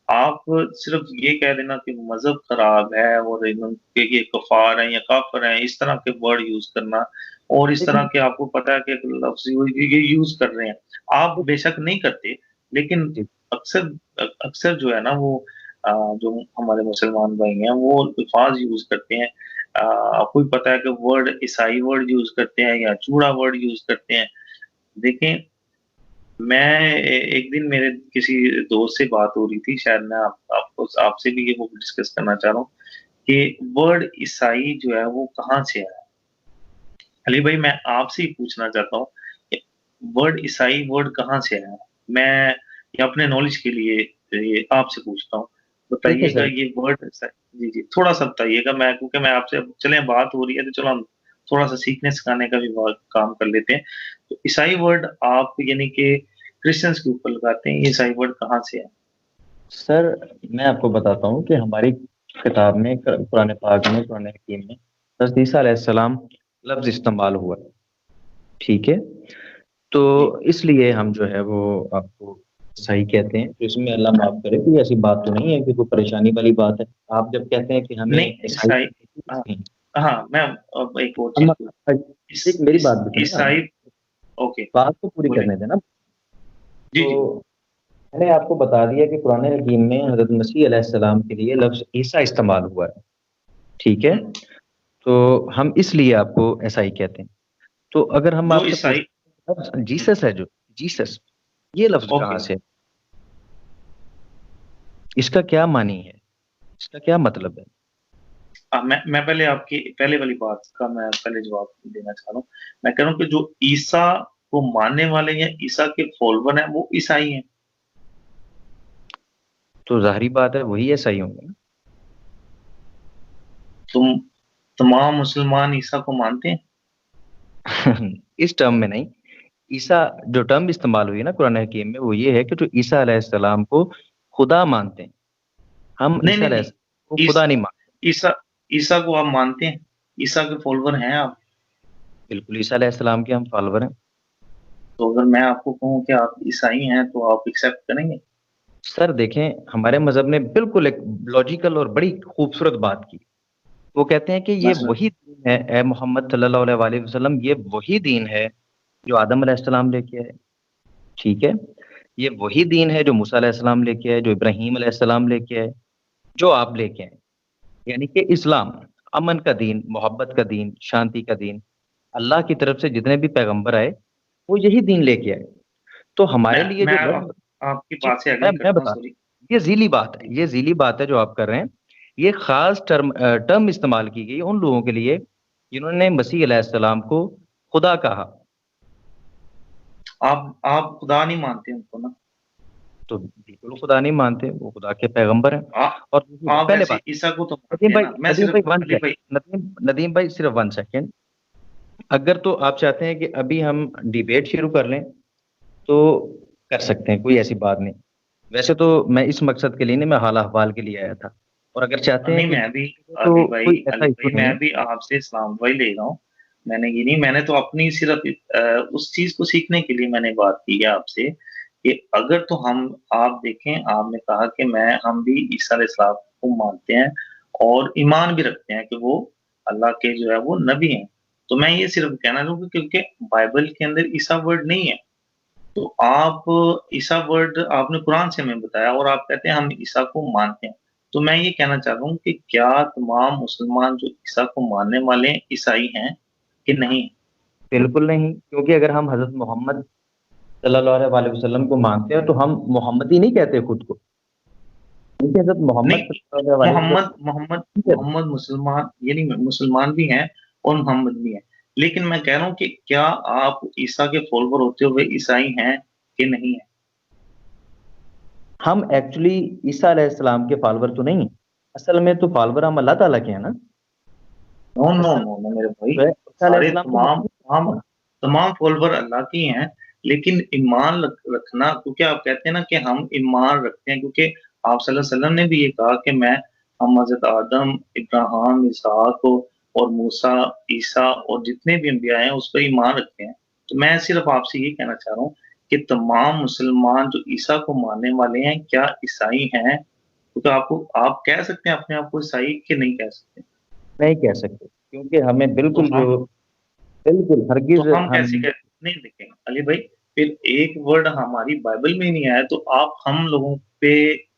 आप सिर्फ ये कह देना कि मजहब खराब है और ये कफार है या काफर है, इस तरह के वर्ड यूज करना, और इस तरह लेकिन के आपको पता है कि लफ्ज ये यूज कर रहे हैं, आप बेशक नहीं करते, लेकिन जी, अक्सर अक्सर जो है ना वो जो हमारे मुसलमान भाई हैं वो अल्फाज यूज करते हैं। आपको भी पता है कि वर्ड, ईसाई वर्ड यूज करते हैं या चूड़ा वर्ड यूज करते हैं। देखें, मैं एक दिन मेरे किसी दोस्त से बात हो रही थी, शायद मैं आपको आपसे भी ये वो डिस्कस करना चाह रहा हूँ कि वर्ड ईसाई जो है वो कहाँ से आया। अली भाई मैं आपसे ही पूछना चाहता हूँ कि वर्ड ईसाई वर्ड कहाँ से आया। मैं ये अपने नॉलेज के लिए ये आपसे पूछता हूँ, ठीक है बताइएगा सर। ये वर्ड। जी जी, थोड़ा सा बताइएगा, मैं क्योंकि मैं आपसे, चले बात हो रही है तो चलो हम थोड़ा सा सीखने सिखाने का भी काम कर लेते हैं। तो ईसाई वर्ड आप यानी कि क्रिश्चियंस के ऊपर लगाते हैं, ये ईसाई वर्ड कहाँ से है? सर मैं आपको बताता हूँ कि हमारी किताब में, कुरान पाक में, कुरान हकीम में हज़रत ईसा अलैहिस्सलाम लफ्ज इस्तेमाल हुआ है। ठीक है, तो जी इसलिए हम जो है वो आपको सही कहते हैं। तो इसमें अल्लाह माफ करे, कोई ऐसी बात तो नहीं है कि कोई परेशानी वाली बात है। आप जब कहते हैं कि हमें नहीं, ईसाई ईसाई, हाँ नहीं, हाँ, मैं अब एक और हम चीज पूछ, एक मेरी इस बात भी सुनिए आप, ईसाई, ओके, बात तो पूरी बोले। करने देना। जी तो जी। मैंने आपको बता दिया कि कुरान हकीम में हज़रत मसीह अलैहिस्सलाम के लिए लफ्ज ईसा इस्तेमाल हुआ है। ठीक है, हम्म, तो हम इसलिए आपको ऐसा ही कहते हैं। तो अगर हम जो आपसे ईसाई, पूछते हैं लफ्ज जीसस है, जो जीसस, ये लफ्ज कहाँ ओके, से है, इसका क्या मानी है, इसका क्या मतलब है। मैं पहले आपकी पहले वाली बात का मैं पहले जवाब देना चाह रहा हूँ। मैं कह रहा हूँ कि जो ईसा को मानने वाले हैं, ईसा के फॉलोवर हैं, वो ईसाई हैं। तो जाहिर बात है वही ऐसा ही होंगे तुम तमाम मुसलमान ईसा को मानते हैं? ना। इस टर्म में नहीं, ईसा जो टर्म इस्तेमाल हुई है ना कुरान हकीम में, वो ये है कि जो ईसा अलैहिस्सलाम को खुदा मानते हैं। हम नहीं ईसा नहीं नहीं, अलैहिस्सलाम को ईस खुदा नहीं मानते। ईसा ईसा को आप मानते हैं? ईसा के फॉलोवर हैं आप? बिल्कुल ईसा अलैहिस्सलाम के हम फॉलोवर हैं। तो अगर मैं आपको कहूँ कि आप ईसाई हैं, तो आप एक्सेप्ट करेंगे? सर देखें, हमारे मज़हब ने बिल्कुल एक लॉजिकल और बड़ी खूबसूरत बात की। वो कहते हैं कि ये मतलब वही दीन है, ए मोहम्मद सल्लल्लाहु अलैहि वसल्लम, ये वही दीन है जो आदम अलैहिस्सलाम लेके आए, ठीक है? ये वही दीन है जो मूसा अलैहिस्सलाम लेके आए, जो इब्राहीम अलैहिस्सलाम लेके आए, जो आप लेके आए। यानी कि इस्लाम, अमन का दीन, मोहब्बत का दीन, शांति का दीन, अल्लाह की तरफ से जितने भी पैगंबर आए, वो यही दीन लेके आए। तो हमारे लिए मैं जो वर्ड आपकी जी, बात से मैं एग्री मैं करता हूँ, बता सॉरी। ये ज़ीली बात है, ये ज़ीली बात है जो आप कर रहे हैं। ये ख़ास टर्म इस्तेमाल की गई उन लोगों के लिए, जिन्होंने मसीह अलैहिस्सलाम को खुदा कहा। आप खुदा नहीं मानते उनको ना? तो बिल्कुल खुदा नहीं मानते, वो खुदा के पैगंबर हैं। आ, और दूसरी बात आप पहले वैसे बात, ईसा को तो मानते नदीम हैं भाई ना? मैं नदीम सिर्फ भाई 1 अली सेकंड, भाई। नदीम भाई सिर्फ 1 सेकंड। अगर तो आप चाहते हैं कि अभी हम डिबेट शुरू कर लें, तो कर सकते हैं, कोई ऐसी बात नहीं। वैसे तो मैं इस मकसद के लिए नहीं, मैं हाल-अहवाल के लिए आया था। और अगर चाहते हैं नहीं, कि तो कोई ऐसा अली इश्यू भाई, नहीं है। मैं भी आपसे इस्लाम वही ले रहा हूँ। मैंने ये नहीं, मैंने तो अपनी सिर्फ उस चीज को सीखने के लिए मैंने बात की है आपसे कि अगर तो हम, आप देखें, आपने कहा कि हम भी ईसा अलैहिस्सलाम को मानते हैं और ईमान भी रखते हैं कि वो अल्लाह के जो है वो नबी हैं। तो मैं ये सिर्फ कहना चाहूंगा क्योंकि बाइबल के अंदर ईसा वर्ड नहीं है। तो आप ईसा वर्ड आपने कुरान से हमें बताया और आप कहते हैं हम ईसा को मानते हैं। तो मैं ये कहना चाह रहा हूँ कि क्या तमाम मुसलमान जो ईसा को मानने वाले हैं ईसाई हैं कि नहीं? बिल्कुल नहीं, क्योंकि अगर हम हज़रत मोहम्मद सल्लल्लाहु अलैहि वसल्लम को मानते हैं, तो हम मोहम्मदी नहीं कहते खुद को। क्योंकि हज़रत मोहम्मद नहीं, सल्लल्लाहु अलैहि मोहम्मद वसल्लम मोहम्मद ठीक है, मोहम्मद मुसलमान, ये नहीं, मुसलमान भी हैं और मोहम्मद भी हैं। लेकिन मैं कह रहा हूँ कि क्या आप ईसा के फॉलोवर होते हुए ईसाई हैं कि नहीं है? हम एक्चुअली ईसा अलैहिस्सलाम के फॉलोवर तो नहीं हैं। असल में तो फॉलोवर हम अल्लाह ताला के हैं ना। नो नो असल नो नो में मेरे भाई, जो है ईसा सारे अलैहिस्सलाम तो तमाम तमाम मोहम्मद तमाम फॉलोवर अल्लाह के ही हैं। लेकिन ईमान रखना, क्योंकि आप कहते हैं ना कि हम ईमान रखते हैं, क्योंकि आप सल्लल्लाहु अलैहि वसल्लम ने भी ये कहा कि हम हजरत आदम, इब्राहिम, इसहाक और मूसा, ईसा और जितने भी अंबिया हैं उस पर ईमान रखते हैं। तो मैं सिर्फ आपसे ये कहना चाह रहा हूँ कि तमाम मुसलमान जो ईसा को मानने वाले हैं, क्या ईसाई हैं? क्योंकि आपको, आप कह सकते हैं अपने आप को ईसाई कि नहीं कह सकते? नहीं कह सकते, क्योंकि हमें तो बिल्कुल हम जो बिल्कुल तो हरगिज़ हम हम कैसे कह, नहीं देखेंगे अली भाई, फिर एक वर्ड हमारी बाइबल में ही नहीं आया तो आप हम लोगों पे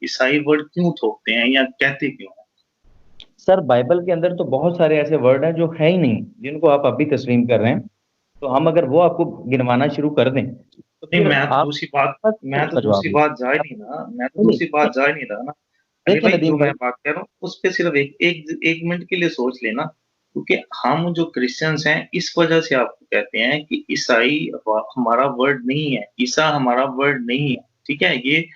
ईसाई वर्ड क्यों थोपते हैं या कहते क्यों हैं? सर बाइबल के अंदर तो बहुत सारे ऐसे वर्ड हैं जो है ही नहीं, जिनको आप अभी तस्लीम कर रहे हैं। तो हम अगर वो आपको गिनवाना शुरू कर दें, तो नहीं, फिर आप मैं तो उसका जवाब दूसरी दें। बात जा ही आप नहीं रहा, मैं तो नहीं, दूसरी नहीं, बात जा ही नहीं रहा ना। अली देखिए भाई, जो नदीम मैं भाई बात कह रहा हूँ उस पे सिर्फ एक मिनट के लिए सोच लेना, क्योंकि हम जो क्रिश्चियंस हैं इस वजह से आपको कहते हैं कि ईसाई हमारा वर्ड नहीं है, ईसा हमारा वर्ड नहीं है। ठीक है, ये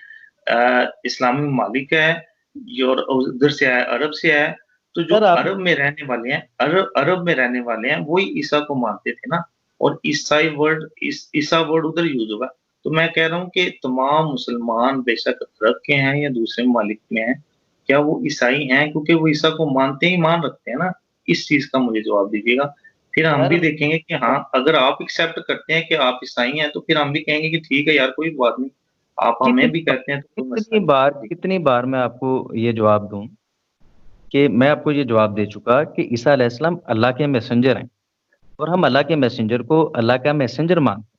इस्लामी ममालिक है, ये और उधर से आया, अरब से आया है। तो जो सर आप अरब में रहने वाले हैं, अरब में रहने वाले हैं, वही ईसा को मानते थे ना। और ईसा वर्ड उधर यूज होगा। तो मैं कह रहा हूँ कि तमाम मुसलमान बेशक अरब के हैं या दूसरे ममालिक में हैं, क्या वो ईसाई हैं? क्योंकि वो ईसा को मानते ही मान रखते हैं ना। इस चीज का मुझे जवाब दीजिएगा। फिर हम सर भी देखेंगे कि हाँ, अगर आप एक्सेप्ट करते हैं कि आप ईसाई हैं, तो फिर हम भी कहेंगे कि ठीक है यार, कोई बात नहीं। आप कितनी हमें भी बार कहते हैं तो कोई कितनी मसला नहीं। बार जी। कितनी बार मैं आपको ये जवाब दूँ कि मैं आपको ये जवाब दे चुका कि ईसा अलैहिस्सलाम अल्लाह के मैसेंजर हैं, और हम अल्लाह के मैसेंजर को अल्लाह का मैसेंजर मानते हैं,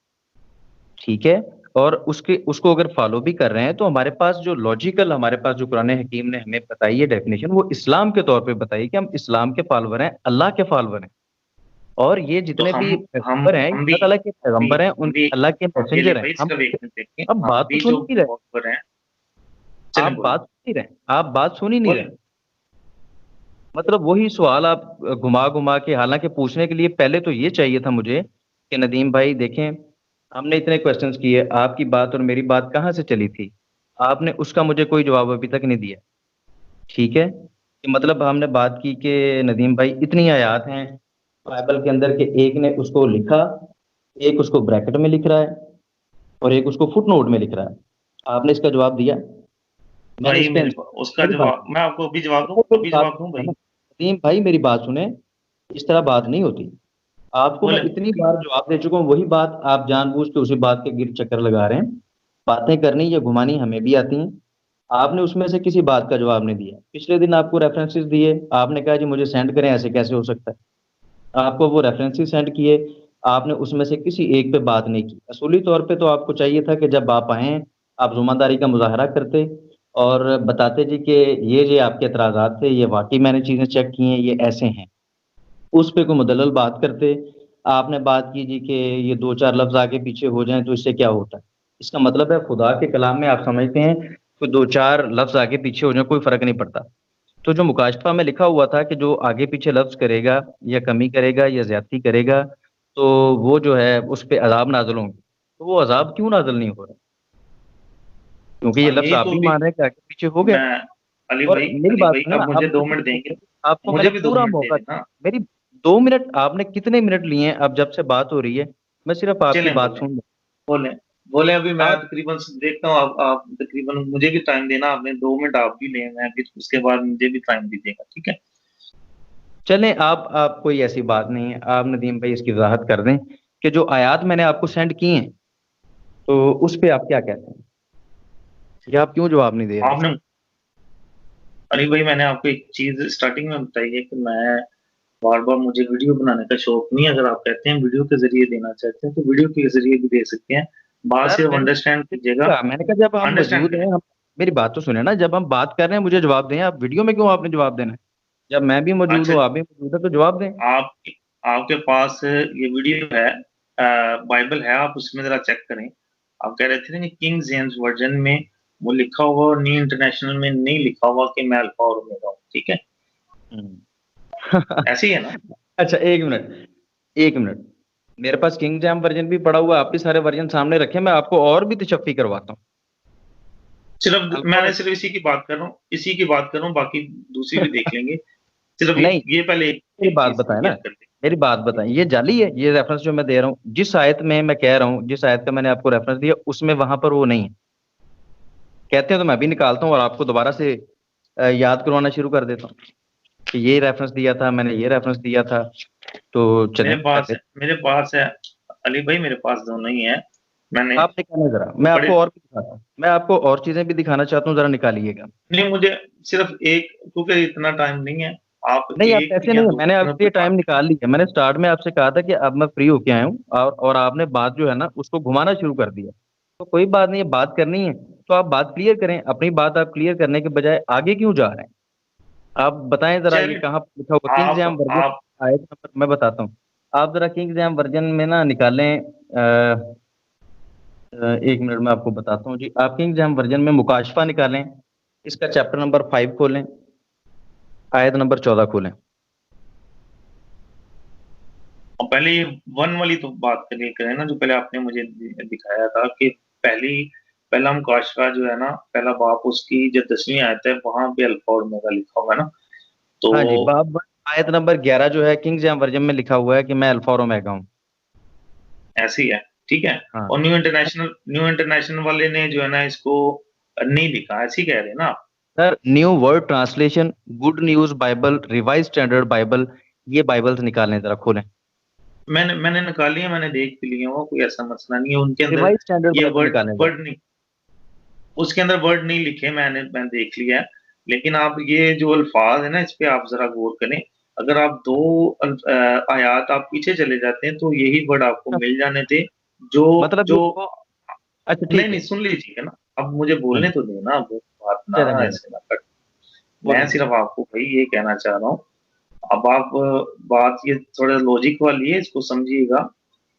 ठीक है? और उसको अगर फ़ॉलो भी कर रहे हैं, तो हमारे पास जो लॉजिकल, हमारे पास जो कुरान हकीम ने हमें बताई है डेफ़िनिशन, वो इस्लाम के तौर पे बताई कि हम इस्लाम के फ़ॉलोवर हैं, अल्लाह के फ़ॉलोवर हैं। और ये तो जितने भी हम पैगंबर हैं, ये हम भी अल्लाह ताला के पैगंबर हैं, हम उन भी अल्लाह के हम भी अली मैसेंजर हैं। भाई हम सिर्फ एक मिनट देखिए, अब हम बात तो भी सुन जो ही नहीं रहे, फॉलोवर हैं। चलें, बोलें, आप बात सुन ही नहीं रहे। बोलें। मतलब वही सवाल आप घुमा-घुमा के, हालाँकि पूछने के लिए पहले तो ये चाहिए था मुझे कि नदीम भाई देखें, हमने इतने क्वेश्चन्स किए, आपकी बात और मेरी बात कहाँ से चली थी? आपने उसका मुझे कोई जवाब अभी तक नहीं दिया, ठीक है? कि मतलब हमने बात की कि नदीम भाई इतनी आयत हैं बाइबल के अंदर कि एक ने उसको लिखा, एक उसको ब्रैकेट में लिख रहा है और एक उसको फुटनोट में लिख रहा है। आपने इसका जवाब दिया? मैंने भाई इस पे उसका मेरी बात जवाब मैं आपको अभी जवाब दूँ, मेरी अभी बात जवाब दूँ है भाई? ना, नदीम भाई मेरी बात सुने। इस तरह बात नहीं होती। आपको मैं बोले इतनी बार जवाब दे चुका हूँ, वही बात आप जानबूझ के उसी बात के गिर चक्कर लगा रहे हैं। बातें करनी या घुमानी हमें भी आती हैं। आपने उसमें से किसी बात का जवाब नहीं दिया। पिछले दिन आपको रेफरेंसेस दिए, आपने कहा जी मुझे सेंड करें, ऐसे कैसे हो सकता है। आपको वो रेफरेंसेस सेंड किए, आपने उसमें से किसी एक पे बात नहीं की। असूली तौर पे तो आपको चाहिए था कि जब आप आए, आप जुम्मेदारी का मुजाहरा करते और बताते जी कि ये आपके एतराज़ात थे, ये वाकई मैंने चीज़ें चेक की हैं, ये ऐसे हैं। उस पे कोई मुदल्लल बात करते। आपने बात की जी कि ये 2-4 लफ्ज़ आगे पीछे हो जाएँ तो इससे क्या होता है? इसका मतलब है खुदा के कलाम में आप समझते हैं कि 2-4 लफ्ज़ आगे पीछे हो जाएँ कोई फ़र्क नहीं पड़ता। तो जो मुकाशफा में लिखा हुआ था कि जो आगे पीछे लफ्ज़ करेगा या कमी करेगा या ज़्यादती करेगा, तो वो जो है उस पे अज़ाब नाज़िल होंगे। तो वो अज़ाब क्यों नाज़िल नहीं हो रहा? क्योंकि ये हाँ, लफ्ज़ यही आप तो भी भी मान रहे हैं कि आगे पीछे हो गया। मैं और मेरी अली बात भाई सुनिए ना, अब मुझे अब 2 मिनट देंगे? आपको मैंने मुझे भी 2 पूरा मिनट दे मौका देना। दिया। मेरी 2 मिनट, आपने कितने मिनट लिए हैं अब जब से बात हो रही है, मैं सिर्फ़ आपकी चलें बात बोलें, सुन रहा बोलें, बोलें अभी हूँ। मैं आप तकरीबन देखता हूँ आप तकरीबन मुझे भी टाइम देना आपने 2 मिनट आप भी लें, मैं भी उसके बाद मुझे भी टाइम दीजिएगा, ठीक है? चलें, आप कोई ऐसी बात नहीं है, आप नदीम भाई इसकी वज़ाहत कर दें कि जो आयात मैंने आपको सेंड की हैं, तो उस पे आप क्या कहते हैं? या आप क्यों जवाब नहीं दे रहे? आपने अली भाई मैंने आपको एक चीज़ स्टार्टिंग में बताई है कि मैं बार-बार मुझे वीडियो बनाने का शौक नहीं है, अगर आप कहते हैं वीडियो के ज़रिए देना चाहते हैं, तो वीडियो के ज़रिए भी दे सकते हैं। बात सर सिर्फ़ मैंने अंडरस्टैंड कीजिएगा, मैंने कहा जब हम अंडरस्टैंड मौजूद करें। हैं, हम मेरी बात तो सुने ना, जब हम बात कर रहे हैं मुझे जवाब दें, आप वीडियो में क्यों आपने जवाब देना है? जब मैं भी मौजूद अच्छा, हूँ, आप भी मौजूद हैं, तो जवाब दें। आप आपके पास ये वीडियो है बाइबल है, आप उसमें ज़रा चेक करें। आप कह रहे थे ना कि किंग जेम्स वर्ज़न में वो लिखा हुआ और न्यू इंटरनेशनल में नहीं लिखा हुआ कि मैं अल्फ़ा और ओमेगा हूँ, ठीक है? हुँ। ऐसे ही है ना? अच्छा 1 मिनट, 1 मिनट। मेरे पास किंग जेम वर्ज़न भी पड़ा हुआ है, आप भी सारे वर्ज़न सामने रखें, मैं आपको और भी तशफ़ी करवाता हूँ। अल्फ़ा मैंने और सिर्फ़ इसी की बात कर रहा हूँ इसी की बात कर रहा हूँ, बाकी दूसरी भी देख लेंगे। सिर्फ़ नहीं, ये पहले एक मेरी एक बात चीज़ बताएँ ना, क्लियर कर दें। मेरी बात जी, बताएँ, ये जाली है, ये रेफ़रेंस जो मैं दे रहा हूँ, जिस आयत में मैं कह रहा हूँ, जिस आयत का मैंने आपको रेफ़रेंस दिया, उसमें वहाँ पर वो नहीं है। कहते हैं तो मैं भी निकालता हूँ और आपको दोबारा से याद करवाना शुरू कर देता हूँ, कि ये रेफ़रेंस दिया था, मैंने ये रेफ़रेंस दिया था, तो चलें कर लेते हैं। मेरे पास है अली भाई मेरे पास दोनों ही हैं। मैंने आप निकालें ज़रा, मैं बड़े आपको और भी दिखाता हूँ। मैं आपको और चीज़ें भी दिखाना चाहता हूँ, ज़रा निकालिएगा। नहीं मुझे सिर्फ़ एक क्योंकि इतना टाइम नहीं है, आप नहीं, आप 1 ऐसे या नहीं, 2 मैंने मिनट आपके में लिए टाइम बात कीजिए। निकाल लिया। मैंने स्टार्ट में आपसे कहा था कि अब मैं फ्री होके आया हूँ और आपने बात जो है ना उसको घुमाना शुरू कर दिया। तो कोई बात नहीं है, बात करनी है, तो आप बात क्लियर करें। अपनी बात आप क्लियर करने के बजाय आगे क्यों जा रहे हैं? आप बताएँ ज़रा ये चलिए कहाँ पे लिखा हुआ किंग जैम वर्ज़न आप आयत नंबर मैं बताता हूँ। आप ज़रा किंग जैम वर्ज़न में ना निकालें 1 मिनट में आपको बताता हूँ जी। आप किंग जैम वर्ज़न में मुकाशफ़ा निकालें, इसका चैप्टर नंबर 5 खोलें, आयत नंबर 14 खोलें। पहले ये 1 वाली तो बात करिए करें ना जो पहले आपने मुझे दिखाया था कि पहला मुकाशफ़ा जो है ना, पहला बाप उसकी जो 10वीं आयत है वहाँ पे अल्फ़ा और ओमेगा लिखा हुआ है ना। तो हाँ जी, बाब आयत नंबर 11 जो है किंग जेम वर्ज़न में लिखा हुआ है कि मैं अल्फ़ा और ओमेगा हूँ। ऐसे ही है, ठीक है? हाँ। और न्यू इंटरनेशनल वाले ने जो है ना इसको नहीं लिखा, ऐसे ही कह रहे हैं ना आप? Sir new world translation, good news Bible, revise standard Bible, ये बाइबल्स निकालें ज़रा खोलें। मैंने मैंने निकाली है, मैंने देख भी ली है वो, कोई ऐसा मसला नहीं है, उनके अंदर रिवाइज़ स्टैंडर्ड ये बाइबल निकालें ज़रा। वर्ड नहीं उसके अंदर वर्ड नहीं लिखे मैंने देख लिया है। लेकिन आप ये जो अल्फ़ाज़ है ना, इस पे आप ज़रा गौर करें। अगर आप 2 आयात आप पीछे चले जाते हैं, तो यही वर्ड आपको मिल जाने थे, जो मतलब ये जो अच्छा नहीं, ठीक नहीं, है। सुन लीजिए ना, अब मुझे हुँ, बोलने तो दें ना, वो बात ना चलें, चलें। ऐसे ना कट मैं बोलें। सिर्फ़ आपको भई ये कहना चाह रहा हूँ, अब आप बात ये थोड़ा लॉजिक वाली है, इसको समझिएगा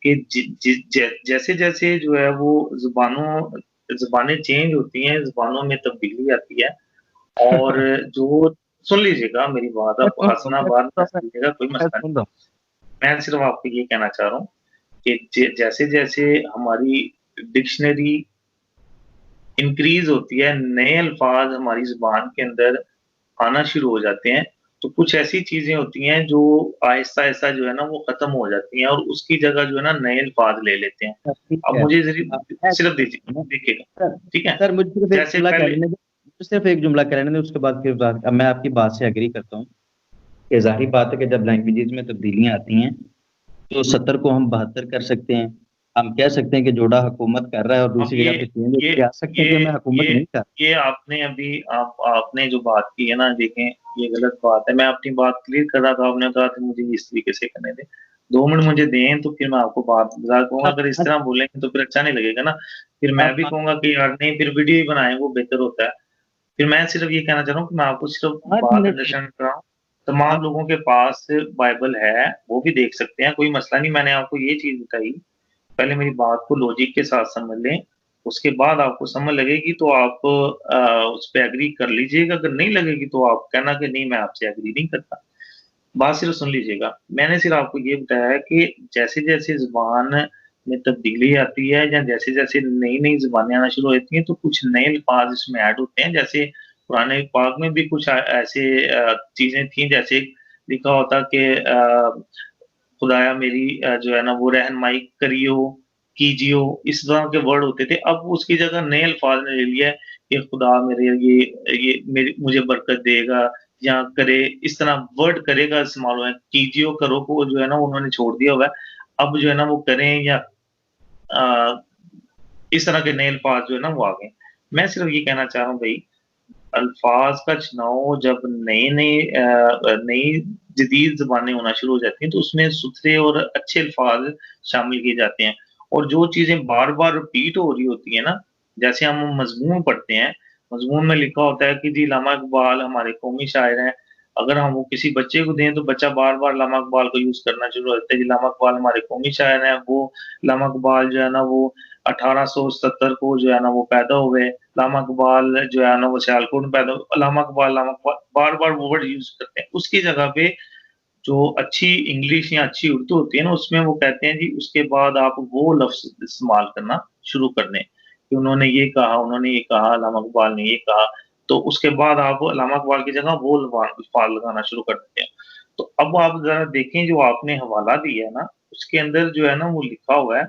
कि जि जि जै जैसे-जैसे जो है वो ज़ुबानें चेंज होती हैं, ज़ुबानों में तब्दीली आती है और जो सुन लीजिएगा मेरी बात, मैं आप सुन रहा हूँ, हँसना बाद में हँस लीजिएगा, कोई मैं मसला नहीं। सुन रहा हूँ। मैं सिर्फ़ आपको ये कहना चाह रहा हूँ कि जैसे-जैसे हमारी डिक्शनरी इंक्रीज़ होती है, नए अल्फ़ाज़ हमारी ज़ुबान के अंदर आना शुरू हो जाते हैं, तो कुछ ऐसी चीज़ें होती हैं जो आहिस्ता-आहिस्ता जो है ना वो ख़त्म हो जाती हैं और उसकी जगह जो है ना नए अल्फ़ाज़ ले लेते हैं। ठीक अब है। मुझे मैं सिर्फ़ मैं देखिएगा, सर ठीक है? सर मुझे सिर्फ़ एक जैसे जुमला कह पहले लेने दें, मुझे सिर्फ़ एक जुमला कह लेने दें, उसके बाद फिर बात अब मैं आपकी बात से एग्री करता हूँ। कि ज़ाहिर बात है कि जब लैंग्वेजेज़ में तब्दीलियाँ आती हैं, तो 70 को हम 72 कर सकते हैं। हम कह सकते हैं कि जोड़ा हुकूमत कर रहा है और अब दूसरी जगह पे चेंज होके आ सकते हैं ये कि मैं हुकूमत ये नहीं कर ये आपने अभी आपने जो बात की है ना, देखें ये गलत बात है। मैं अपनी बात क्लियर कर रहा था, आपने कहा था मुझे इस तरीके से करने दें। 2 मिनट मुझे दें तो फिर मैं आपको बात बता कहूँगा, आप अगर इस आप तरह बोलेंगे तो फिर अच्छा नहीं लगेगा ना। फिर मैं आप भी कहूँगा कि यार नहीं, फिर वीडियो ही बनाएँ, वो बेहतर होता है। फिर मैं सिर्फ ये कहना चाह रहा हूँ कि मैं आपको सिर्फ 5 बात मिनट अंडरस्टैंड कर रहा हूँ। तमाम आप लोगों के पास बाइबल है, वो भी देख सकते हैं, कोई मसला नहीं। मैंने आपको ये चीज़ बताई, पहले मेरी बात को लॉजिक के साथ समझ लें, उसके बाद आपको समझ लगेगी तो आप उस पे एग्री कर लीजिएगा, अगर नहीं लगेगी तो आप कहना कि नहीं मैं आपसे एग्री नहीं करता। बात सिर्फ सुन लीजिएगा। मैंने सिर्फ आपको ये बताया है कि जैसे-जैसे ज़ुबान में तब्दीली आती है या जैसे-जैसे नई-नई ज़ुबानें आना शुरू होती हैं, तो कुछ नए अल्फ़ाज़ इसमें ऐड होते हैं। जैसे कुरान पाक में भी कुछ ऐसे चीज़ें थी, जैसे लिखा होता कि खुदाया मेरी जो है ना वो रहनुमाई करियो, कीजियो, इस तरह के वर्ड होते थे। अब उसकी जगह नए अल्फ़ाज़ ने ले लिया है कि खुदा मेरे ये मेरी मुझे बरकत देगा या करे, इस तरह वर्ड करेगा इस्तेमाल हुआ है। कीजियो, करो को जो है ना उन्होंने छोड़ दिया हुआ है। अब जो है ना वो करें या अ, इस तरह के नए अल्फ़ाज़ जो है ना वो आ गए। मैं सिर्फ़ ये कहना चाह रहा हूँ भई, अल्फ़ाज़ का चुनाव जब नई जदीद ज़ुबानें होना शुरू हो जाती हैं, तो उसमें सुथरे और अच्छे अल्फ़ाज़ शामिल किए जाते हैं। और जो चीज़ें बार-बार रिपीट हो रही होती हैं ना, जैसे हम मज़मून पढ़ते हैं, मज़मून में लिखा होता है कि जी अल्लामा इक़बाल हमारे कौमी शायर हैं। अगर हम वो किसी बच्चे को दें, तो बच्चा बार-बार अल्लामा इक़बाल को यूज़ करना शुरू हो जाता है, जी अल्लामा इक़बाल हमारे कौमी शायर हैं। वो अल्लामा इक़बाल जो है ना वो 1870 को जो है ना वो पैदा हुए। अल्लामा इक़बाल जो है ना वो सियालकोट में पैदा हुए। अल्लामा इक़बाल बार-बार वो वर्ड यूज़ करते हैं। उसकी जगह पे जो अच्छी इंग्लिश या अच्छी उर्दू होती है ना, उसमें वो कहते हैं जी उसके बाद आप वो लफ़्ज़ इस्तेमाल करना शुरू कर दें, कि उन्होंने ये कहा, अल्लामा इक़बाल ने ये कहा, तो उसके बाद आप अल्लामा इक़बाल की जगह वो अल्फ़ाज़ लगाना शुरू कर देते हैं। तो अब आप ज़रा देखें, जो आपने हवाला दिया है ना, उसके अंदर जो है ना वो लिखा हुआ है।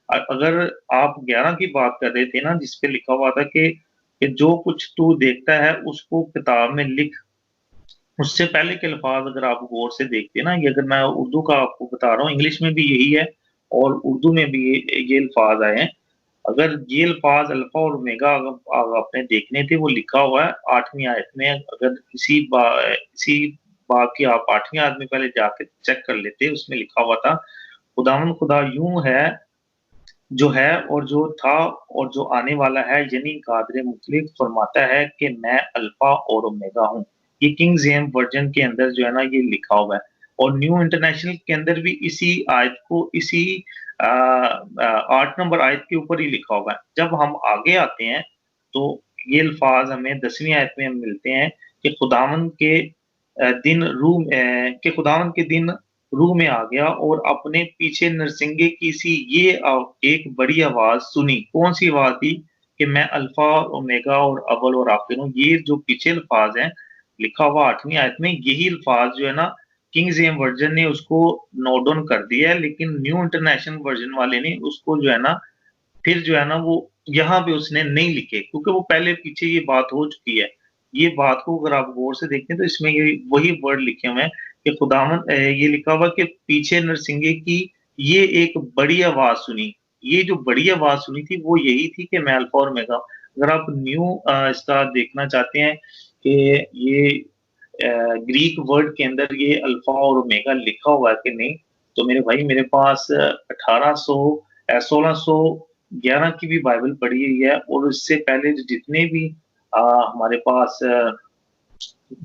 अगर आप 11 की बात कर रहे थे ना, जिस पे लिखा हुआ था कि जो कुछ तू देखता है उसको किताब में लिख। उससे पहले के अल्फ़ाज़ अगर आप गौर से देखते ना, ये अगर मैं उर्दू का आपको बता रहा हूँ, इंग्लिश में भी यही है और उर्दू में भी ये अल्फ़ाज़ आए हैं। अगर ये अल्फ़ाज़ अल्फ़ा और ओमेगा आपने देखने थे, वो लिखा हुआ है 8वीं आयत में। अगर इसी बाब की आप 8वीं आयत में पहले जाके चेक कर लेते, उसमें लिखा हुआ था, खुदावंद खुदा यूँ है, जो है और जो था और जो आने वाला है, यानी कादिर मुतलक फरमाता है कि मैं अल्फ़ा और ओमेगा हूँ। ये किंग जेम्स वर्ज़न के अंदर जो है ना ये लिखा हुआ है, और न्यू इंटरनेशनल के अंदर भी इसी आयत को इसी 8 नंबर आयत के ऊपर ही लिखा हुआ है। जब हम आगे आते हैं, तो ये अल्फ़ाज़ हमें 10वीं आयत में मिलते हैं कि खुदावंद के कि खुदावंद के दिन रूह में आ गया और अपने पीछे नरसिंगे की सी ये एक बड़ी आवाज़ सुनी। कौन-सी आवाज़ थी? कि मैं अल्फ़ा, ओमेगा और अव्वल और आखिर हूँ। ये जो पीछे अल्फ़ाज़ हैं, लिखा हुआ 8वीं आयत में, यही अल्फ़ाज़ जो है ना, किंग जेम्स वर्ज़न ने उसको नोट डाउन कर दिया है, लेकिन न्यू इंटरनेशनल वर्ज़न वाले ने उसको जो है ना, फिर जो है ना वो यहाँ पे उसने नहीं लिखे, क्योंकि वो पहले पीछे ये बात हो चुकी है। ये बात को अगर आप गौर से देखें, तो इसमें ये वही वर्ड लिखे हुए हैं कि ये लिखा हुआ कि पीछे नरसिंगे की ये एक बड़ी आवाज़ सुनी। ये जो बड़ी आवाज़ सुनी थी, वो यही थी कि मैं अल्फ़ा और ओमेगा। अगर आप न्यू इसका देखना चाहते हैं कि ये ग्रीक वर्ड के अंदर ये अल्फ़ा और ओमेगा लिखा हुआ है कि नहीं, तो मेरे भाई मेरे पास 1611 की भी बाइबल पढ़ी हुई है, और उससे पहले जितने भी हमारे पास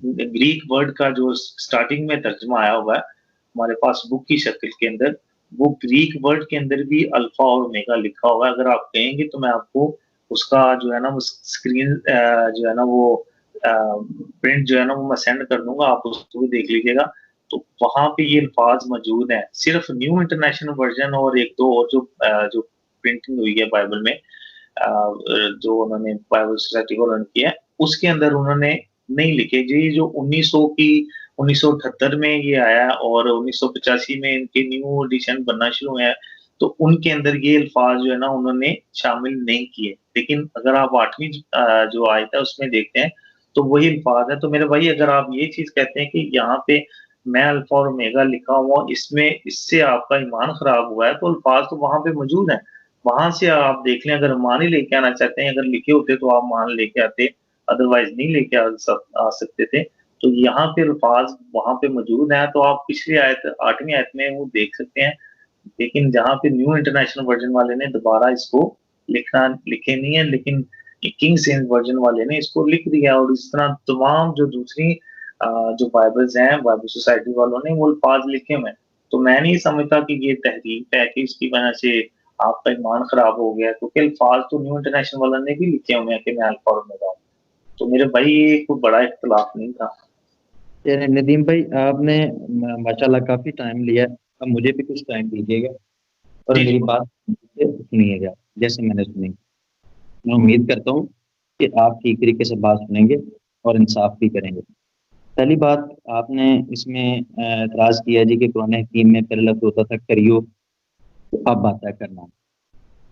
ग्रीक वर्ड का जो स्टार्टिंग में तर्जुमा आया हुआ है, हमारे पास बुक की शक्ल के अंदर, वो ग्रीक वर्ड के अंदर भी अल्फ़ा और ओमेगा लिखा हुआ है। अगर आप कहेंगे तो मैं आपको उसका जो है ना वो स्क्रीन जो है ना वो प्रिंट जो है ना वो मैं सेंड कर दूँगा, आप उसको भी देख लीजिएगा। तो वहाँ पे ये अल्फ़ाज़ मौजूद हैं। सिर्फ़ न्यू इंटरनेशनल वर्ज़न और 1-2 और जो प्रिंटिंग हुई है बाइबल में, जो उन्होंने बाइबल सोसाइटी को रन किया है, उसके अंदर उन्होंने नहीं लिखे। जी, जो 1978 में ये आया और 1985 में इनके न्यू एडिशन बनना शुरू हुए हैं, तो उनके अंदर ये अल्फ़ाज़ जो है ना उन्होंने शामिल नहीं किए। लेकिन अगर आप 8वीं जो आयत है उसमें देखते हैं, तो वही अल्फ़ाज़ है। तो मेरे भाई, अगर आप ये चीज़ कहते हैं कि यहाँ पे मैं अल्फा और ओमेगा लिखा हुआ हूँ, इसमें इससे आपका ईमान खराब हुआ है, तो अल्फाज तो वहां पे मौजूद हैं। वहां से आप देख लें, अगर मान ही लेके आना चाहते हैं, अगर लिखे होते तो आप मान लेके आते, अदरवाइज नहीं लेके आ सकते थे। तो यहाँ पे अल्फाज वहां पे मौजूद हैं, तो आप पिछली आयत 8वीं आयत में वो देख सकते हैं। लेकिन जहाँ पे न्यू इंटरनेशनल वर्जन वाले ने दोबारा इसको लिखे नहीं है, लेकिन किंग जेम्स वर्जन वाले ने इसको लिख दिया, और इस तरह तमाम जो दूसरी जो बाइबल्स हैं, बाइबल सोसाइटी वालों ने वो अल्फाज लिखे हुए हैं। तो मैं नहीं समझता कि ये तहरीफ है कि इसकी वजह से आपका ईमान खराब हो गया, क्योंकि अल्फाज तो न्यू इंटरनेशनल वालों ने भी लिखे हुए हैं कि मैं अल्फा और ओमेगा हूं। तो मेरे भाई ये कोई बड़ा इख्तलाफ नहीं था। यार नदीम भाई, आपने माशाल्लाह काफी टाइम लिया है। अब मुझे भी कुछ टाइम दीजिएगा और जी जी। मेरी बात सुनिएगा जैसे मैंने सुनी। मैं उम्मीद करता हूँ कि आप ठीक तरीके से बात सुनेंगे और इंसाफ भी करेंगे। पहली बात, आपने इसमें एतराज किया जी कि कुरान हकीम में पहले लफ्ज होता था करियो, तो अब आता है करना।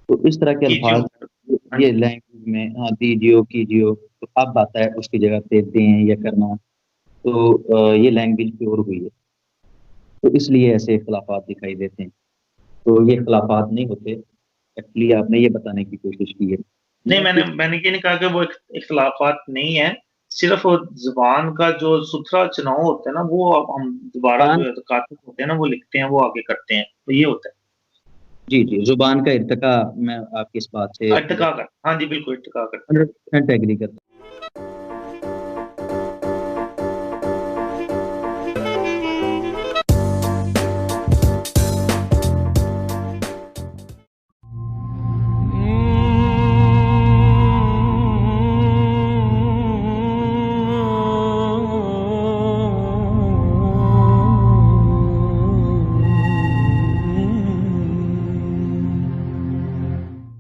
तो इस तरह के कीजियो। अल्फाज हाँ ये जी। लैंग्वेज में, हाँ दीजियो कीजियो, तो अब आता है उसकी जगह पे दें या करना। तो ये लैंग्वेज प्योर हुई है, तो इसलिए ऐसे इख्तलाफात दिखाई देते हैं। तो ये इख्तलाफात नहीं होते, एक्चुअली आपने ये बताने की कोशिश की है। नहीं, मैं मैंने कुछ मैंने ये नहीं कहा कि वो इख्तलाफात नहीं है। सिर्फ वो जुबान का जो सुथरा चुनाव होता है ना, वो अब हम दोबारा ज़ुबान, जो है कातिब होते हैं ना, वो लिखते हैं, वो आगे करते हैं, तो ये होता है। जी, जी, ज़ुबान का इर्तिका, मैं आपकी इस बात से इत्तेका कर, हाँ जी, बिल्कुल इत्तेका करते हैं। 100% एग्री करता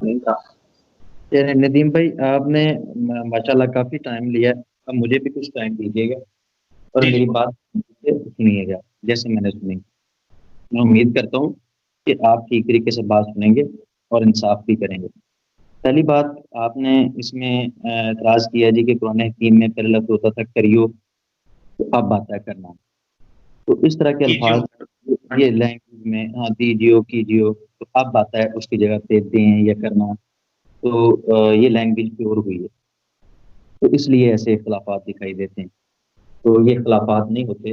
नहीं था। हूँ। यार नदीम भाई, आपने माशाल्लाह काफ़ी टाइम लिया है। अब मुझे भी कुछ टाइम दीजिएगा और जी जी। मेरी बात सुनिएगा जैसे मैंने सुनी। मैं उम्मीद करता हूँ कि आप ठीक तरीके से बात सुनेंगे और इंसाफ भी करेंगे। पहली बात, आपने इसमें एतराज़ किया जी कि कुरान हकीम में पहले लफ्ज़ होता था करियो, तो अब आता है करना। तो इस तरह के कीजियो। अल्फाज हाँ ये जी। लैंग्वेज में, हाँ दीजियो कीजियो, तो अब आता है उसकी जगह पे दें या करना। तो ये लैंग्वेज प्योर हुई है, तो इसलिए ऐसे इख्तलाफात दिखाई देते हैं। तो ये इख्तलाफात नहीं होते,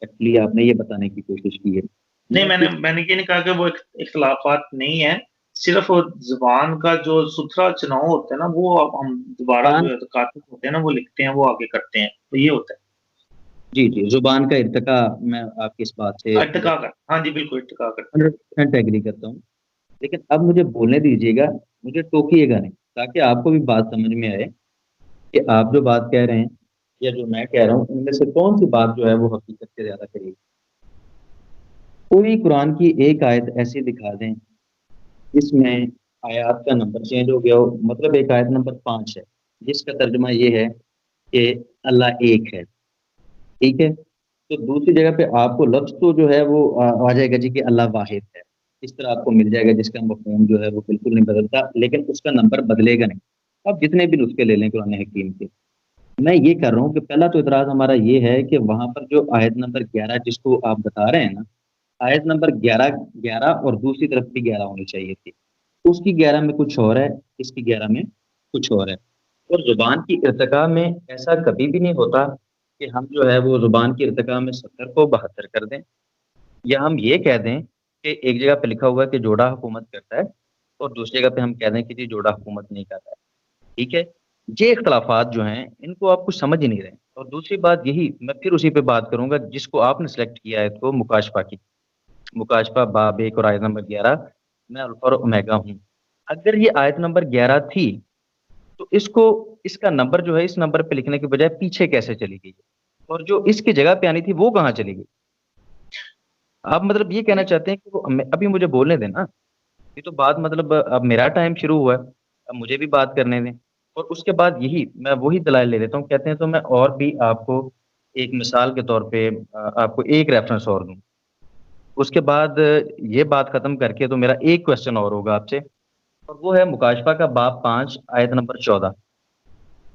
एक्चुअली आपने ये बताने की कोशिश की है। नहीं, मैं मैंने कुछ मैंने ये नहीं कहा कि वो इख्तलाफात नहीं है। सिर्फ वो जुबान का जो सुथरा चुनाव होता है ना, वो अब हम दोबारा ज़ुबान, जो है कातिब होते हैं ना, वो लिखते हैं, वो आगे करते हैं, तो ये होता है। जी, जी, ज़ुबान का इर्तिका, मैं आपकी इस बात से इत्तेका कर, हाँ जी, बिल्कुल इत्तेका करते हैं। 100% एग्री करता हूँ। लेकिन अब मुझे बोलने दीजिएगा, मुझे टोकिएगा नहीं, ताकि आपको भी बात समझ में आए कि आप जो बात कह रहे हैं या जो मैं कह रहा हूँ, इनमें से कौन-सी बात जो है वो हकीकत से ज़्यादा करीब। कोई कुरान की एक आयत ऐसी दिखा दें, इसमें आयात का नंबर चेंज हो गया हो, मतलब एक आयत नंबर 5 है, जिसका तर्जुमा ये है कि अल्लाह एक है, ठीक है? तो दूसरी जगह पे आपको लफ्ज़ तो जो है वो आ जाएगा जी कि अल्लाह वाहिद है। इस तरह आपको मिल जाएगा जिसका मफ़हूम जो है वो बिल्कुल नहीं बदलता, लेकिन उसका नंबर बदलेगा नहीं। आप जितने भी नुस्खे ले लें कुरान हकीम के। मैं ये कर रहा हूँ कि पहला तो इतराज़ हमारा ये है कि वहाँ पर जो आयत नंबर 11 जिसको आप बता रहे हैं ना, आयत नंबर 11 11 और दूसरी तरफ भी 11 होनी चाहिए थी। उसकी 11 में कुछ और है, इसकी 11 में कुछ और है। और ज़ुबान की इर्तिका में ऐसा कभी भी नहीं होता कि हम जो है वो ज़ुबान की इर्तिका में 70 को 72 कर दें, या हम ये कह दें कि एक जगह पे लिखा हुआ है कि जोड़ा हुकूमत करता है और दूसरी जगह पे हम कह दें कि जी जोड़ा हुकूमत नहीं कर रहा है, ठीक है? ये इख्तलाफात जो हैं, इनको आप कुछ समझ ही नहीं रहे। और दूसरी बात यही, मैं फिर उसी पे बात करूँगा जिसको आपने सेलेक्ट किया है, तो मुकाशफा की। मुकाशफा बाब 1 और आयत नंबर 11, मैं अल्फ़ा और ओमेगा हूँ। अगर ये आयत नंबर 11 थी, तो इसको, इसका नंबर जो है इस नंबर पे लिखने के बजाय पीछे कैसे चली गई? और जो इसकी जगह पे आनी थी वो कहाँ चली गई? आप मतलब ये कहना चाहते हैं कि वो अभी मुझे बोलने दें ना। ये तो बात मतलब अब मेरा टाइम शुरू हुआ है, अब मुझे भी बात करने दें। और उसके बाद यही मैं वही दलाइल ले लेता हूँ, कहते हैं तो मैं और भी आपको एक मिसाल के तौर पे आपको एक रेफ़रेंस और दूँ। उसके बाद ये बात खत्म करके तो मेरा एक क्वेश्चन और होगा आपसे, और वो है मुकाशफा का बाब 5 आयत नंबर 14।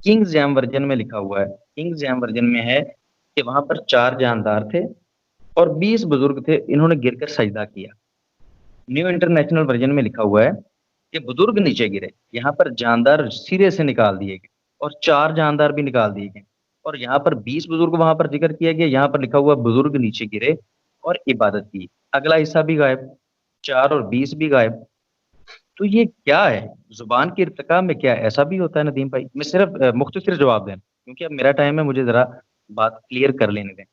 किंग जेम वर्जन में लिखा हुआ है, किंग जेम वर्जन में है कि वहाँ पर 4 जानदार थे, और 20 बुजुर्ग थे, इन्होंने गिरकर सजदा किया। न्यू इंटरनेशनल वर्जन में लिखा हुआ है कि बुजुर्ग नीचे गिरे, यहाँ पर जानदार सिरे से निकाल दिए गए और 4 जानदार भी निकाल दिए गए। और यहाँ पर 20 बुजुर्ग वहां पर जिक्र किया गया, यहाँ पर लिखा हुआ बुजुर्ग नीचे गिरे और इबादत की। अगला हिस्सा भी गायब, 4 और 20 भी गायब। तो ये क्या है? जुबान की इर्तिका में क्या ऐसा भी होता है नदीम भाई? मैं सिर्फ मुख्तसर जवाब दें, क्योंकि अब मेरा टाइम है, मुझे जरा बात क्लियर कर लेने दें।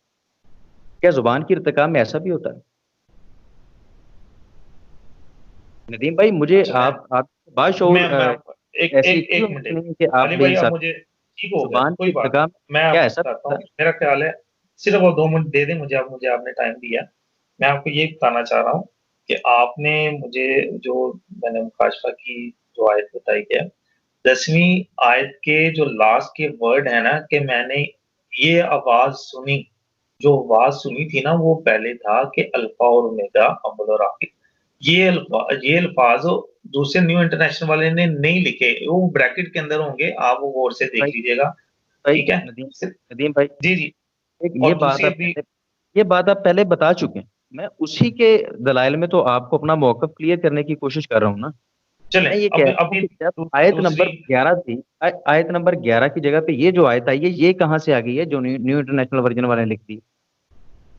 क्या जुबान की इर्तिका में ऐसा भी होता है? नदीम भाई, मुझे अच्छा आप बाशऊर मैं आपको एक ऐसी एक इतनी एक मिनट उम्मीद नहीं है कि आप अली भी भाई आप इंसाफ। मुझे ठीक हो गया जुबान की कोई बात इर्तिका में नहीं मैं क्या आपको ऐसा बताता भी हूँ होता है? मेरा ख्याल है सिर्फ वो 2 मिनट दे दें मुझे आप मुझे आपने टाइम दिया मैं आपको ये बताना चाह रहा हूँ कि आपने मुझे जो मैंने मुकाशफा की जो आयत बताई है 10वीं आयत के जो लास्ट के वर्ड है ना कि मैंने ये आवाज सुनी जो आवाज सुनी थी ना वो पहले था कि अल्फा और ओमेगा अव्वल और आखिर ये अल्फाज दूसरे न्यू इंटरनेशनल वाले ने नहीं लिखे वो ब्रैकेट के अंदर होंगे आप वो गौर से देख भाई लीजिएगा भाई ठीक है नदीम नदीम भाई, जी जी एक और दूसरी अभी ये बात आप पहले बता चुके हैं। मैं उसी के दलाइल में तो आपको अपना मौकफ क्लियर करने की कोशिश कर रहा हूँ ना। चलें मैं ये कह अभी रहा हूँ अभी कि जब आयत दूसरी नंबर 11 थी, आयत नंबर 11 की जगह पे ये जो आयत आई है, ये कहाँ से आ गई है जो न्यू इंटरनेशनल वर्जन वाले ने लिख दी?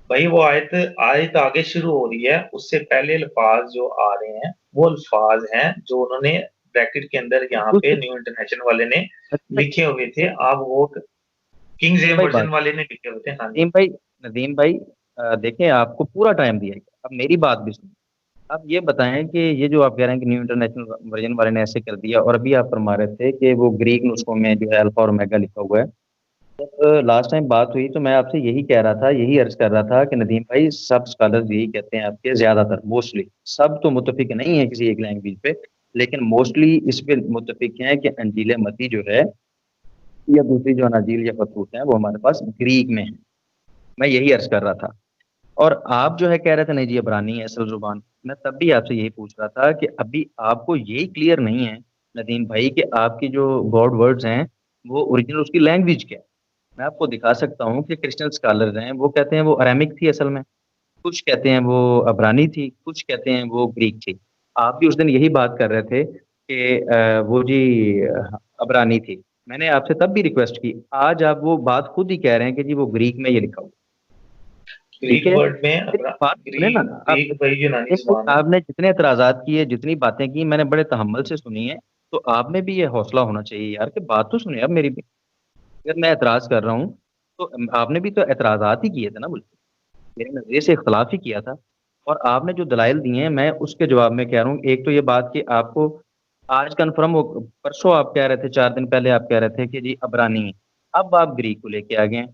भाई वो आयत आयत आगे शुरू हो रही है उससे पहले अल्फाज जो आ रहे हैं वो अल्फाज हैं जो उन्होंने ब्रैकेट के अंदर यहाँ उस पे न्यू इंटरनेशनल वाले ने नदीम लिखे हुए थे आप वो किंग जेम भाई वर्जन बात वाले ने लिखे हुए थे हाँ जी नदीम भाई नदीम भाई, देखें, आपको पूरा टाइम दिया गया, अब मेरी बात भी सुनिए। आप ये बताएं कि ये जो आप कह रहे हैं कि न्यू इंटरनेशनल वर्जन वाले ने ऐसे कर दिया, और अभी आप फरमा रहे थे कि वो ग्रीक नुस्खों में जो है अल्फा और ओमेगा लिखा हुआ है। जब लास्ट टाइम बात हुई तो मैं आपसे यही कह रहा था, यही अर्ज कर रहा था कि नदीम भाई, सब स्कॉलर्स यही कहते हैं आपके, ज्यादातर, मोस्टली, सब तो मुतफिक नहीं है किसी एक लैंग्वेज पे, लेकिन मोस्टली इस पे मुतफिक हैं कि अंजील मती जो है या दूसरी जो अनाजील या खतूत है वो हमारे पास ग्रीक में है। मैं यही अर्ज कर रहा था। और आप जो है कह रहे थे नहीं जी अबरानी है असल जुबान। मैं तब भी आपसे यही पूछ रहा था कि अभी आपको यही क्लियर नहीं है नदीम भाई कि आपकी जो गॉड वर्ड्स हैं वो ओरिजिनल उसकी लैंग्वेज क्या है। मैं आपको दिखा सकता हूँ कि क्रिश्चियन स्कॉलर हैं, वो कहते हैं वो अरामिक थी असल में, कुछ कहते हैं वो अबरानी थी, कुछ कहते हैं वो ग्रीक थी। आप भी उस दिन यही बात कर रहे थे कि वो जी अबरानी थी। मैंने आपसे तब भी रिक्वेस्ट की, आज आप वो बात खुद ही कह रहे हैं कि जी वो ग्रीक में ये लिखा हुआ। ठीक ग्रीक है, वर्ड में मेरी बात सुने ना। आप ग्रीक भाई यूनानी एक जुबान है आपने जितने एतराजात किए, जितनी बातें की, मैंने बड़े तहम्मुल से सुनी है। तो आप में भी ये हौसला होना चाहिए यार कि बात तो सुने अब मेरी भी। अगर मैं एतराज कर रहा हूँ तो आपने भी तो एतराजात ही किए थे ना, मुझे मेरे नजरिए से इख्तलाफ ही किया था। और आपने जो दलाइल दिए हैं, मैं उसके जवाब में कह रहा हूँ। एक तो ये बात कि आपको आज कन्फर्म हो, परसों आप कह रहे थे, 4 दिन पहले आप कह रहे थे कि जी अबरानी है, अब आप ग्रीक को लेके आ गए हैं।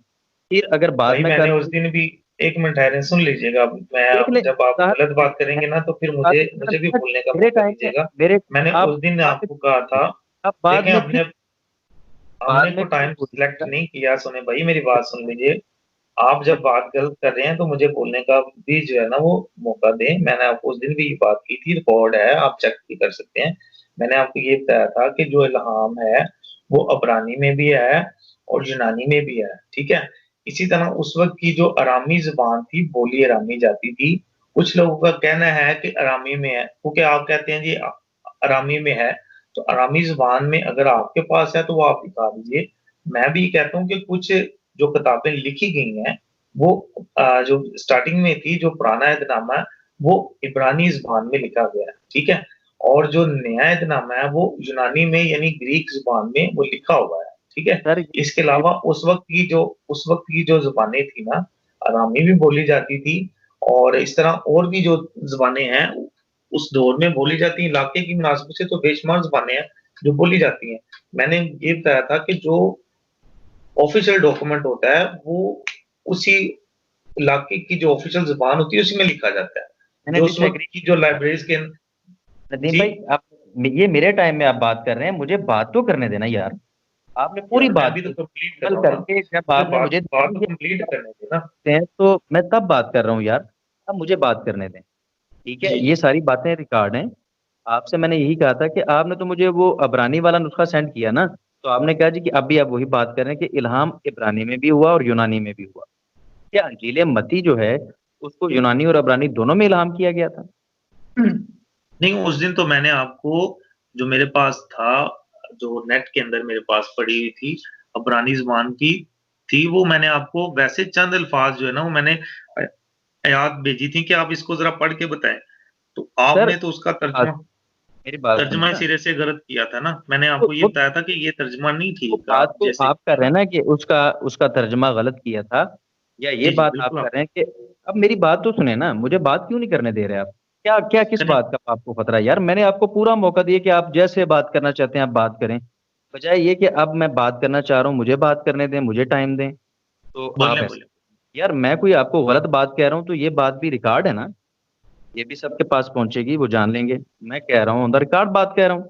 फिर अगर बाद भाई में मैंने कर उस दिन भी एक मिनट ठहरे सुन लीजिएगा मैं देख ले जब आप साहब, गलत बात करेंगे ना तो फिर मुझे भी बोलने का मेरे मौका टाइम में दीजिएगा मेरे मैंने आप उस दिन बाद आपको कहा था आप बाद देखें में हमने फिर हमने बाद में को फिर टाइम सिलेक्ट बोलिएगा। नहीं किया सुने भाई मेरी बात सुन लीजिए आप जब बात गलत कर रहे हैं तो मुझे बोलने का भी जो है ना वो मौका दें मैंने आपको उस दिन भी ये बात की थी रिकॉर्ड है आप चेक भी कर सकते हैं मैंने आपको ये बताया था कि जो इल्हाम है वो अबरानी में भी है और यूनानी में भी है ठीक है इसी तरह उस वक्त की जो अरामी जुबान थी बोली अरामी जाती थी कुछ लोगों का कहना है कि अरामी में है क्योंकि आप कहते हैं जी अरामी में है तो अरामी जुबान में अगर आपके पास है तो वो आप दिखा दीजिए मैं भी कहता हूँ कि कुछ जो किताबें लिखी गई हैं वो जो स्टार्टिंग में थी जो पुराना ऐतनामा है वो इब्रानी जुबान में लिखा गया है ठीक है और जो नया ऐतनामा है वो यूनानी में यानी ग्रीक जुबान में वो लिखा हुआ है ठीक है सर इसके ये अलावा उस वक्त की जो जुबानें थी ना अरामी भी बोली जाती थी और इस तरह और भी जो जुबानें हैं उस दौर में बोली जाती हैं इलाके की मुनासिबत से तो बेशुमार जुबानें हैं जो बोली जाती हैं मैंने ये बताया था कि जो ऑफिशियल डॉक्यूमेंट होता है वो उसी इलाके की जो ऑफिशियल जुबान होती है उसी में लिखा जाता है मैंने जो उस वक्त डिसएग्री की जो लाइब्रेरीज के नदीम जी भाई, आप ये मेरे टाइम में आप बात कर रहे हैं, मुझे बात तो करने देना यार। आपने पूरी यार मैं बात भी तो की, कंप्लीट कर कल रहा हूँ ना करके जब मुझे आपने बात मुझे बात दिखाई तो ये कंप्लीट करने दे ना हैं, तो मैं तब बात कर रहा हूँ यार। अब मुझे बात करने दें, ठीक है? जी ये सारी बातें रिकॉर्ड हैं। आपसे मैंने यही कहा था कि आपने तो मुझे वो अबरानी वाला नुस्खा सेंड किया ना, तो आपने कहा जी कि अब भी आप वही बात कर रहे हैं कि इल्हाम इब्रानी में भी हुआ और यूनानी में भी हुआ। क्या अंजील मती जो है उसको यूनानी और अब्रानी दोनों में इल्हाम किया गया था। नहीं, उस दिन तो मैंने आपको जो मेरे पास था, जो नेट के अंदर मेरे पास पड़ी हुई थी, अब्रानी ज़ुबान की थी, वो मैंने आपको वैसे चंद अल्फ़ाज़ जो है ना वो मैंने आयत भेजी थी कि आप इसको ज़रा पढ़ के बताएँ। तो सर आपने तो उसका मेरी बात सुनिए तर्जुमा ना। सिरे से गलत किया था ना। मैंने वो आपको ये वो बताया था कि ये तर्जुमा नहीं वो ठीक बात आप तो जैसे आप कर है रहे हैं ना? ना कि उसका उसका तर्जमा गलत किया था, या ये जी, जी, बात आप बिल्कुल कर आप रहे हैं कि अब मेरी बात तो सुने ना, मुझे बात क्यों नहीं करने दे रहे आप? क्या क्या किस करें। बात का आपको खतरा है यार? मैंने आपको पूरा मौका दिया कि आप जैसे बात करना चाहते हैं आप बात करें, बजाय ये कि अब मैं बात करना चाह रहा हूँ, मुझे बात करने दें, मुझे टाइम दें। तो आप बोलें, ऐसे, बोलें। यार मैं कोई आपको गलत बात कह रहा हूँ तो ये बात भी रिकॉर्ड है ना, ये भी सबके पास पहुंचेगी, वो जान लेंगे। मैं कह रहा हूँ ऑन द रिकॉर्ड बात कह रहा हूँ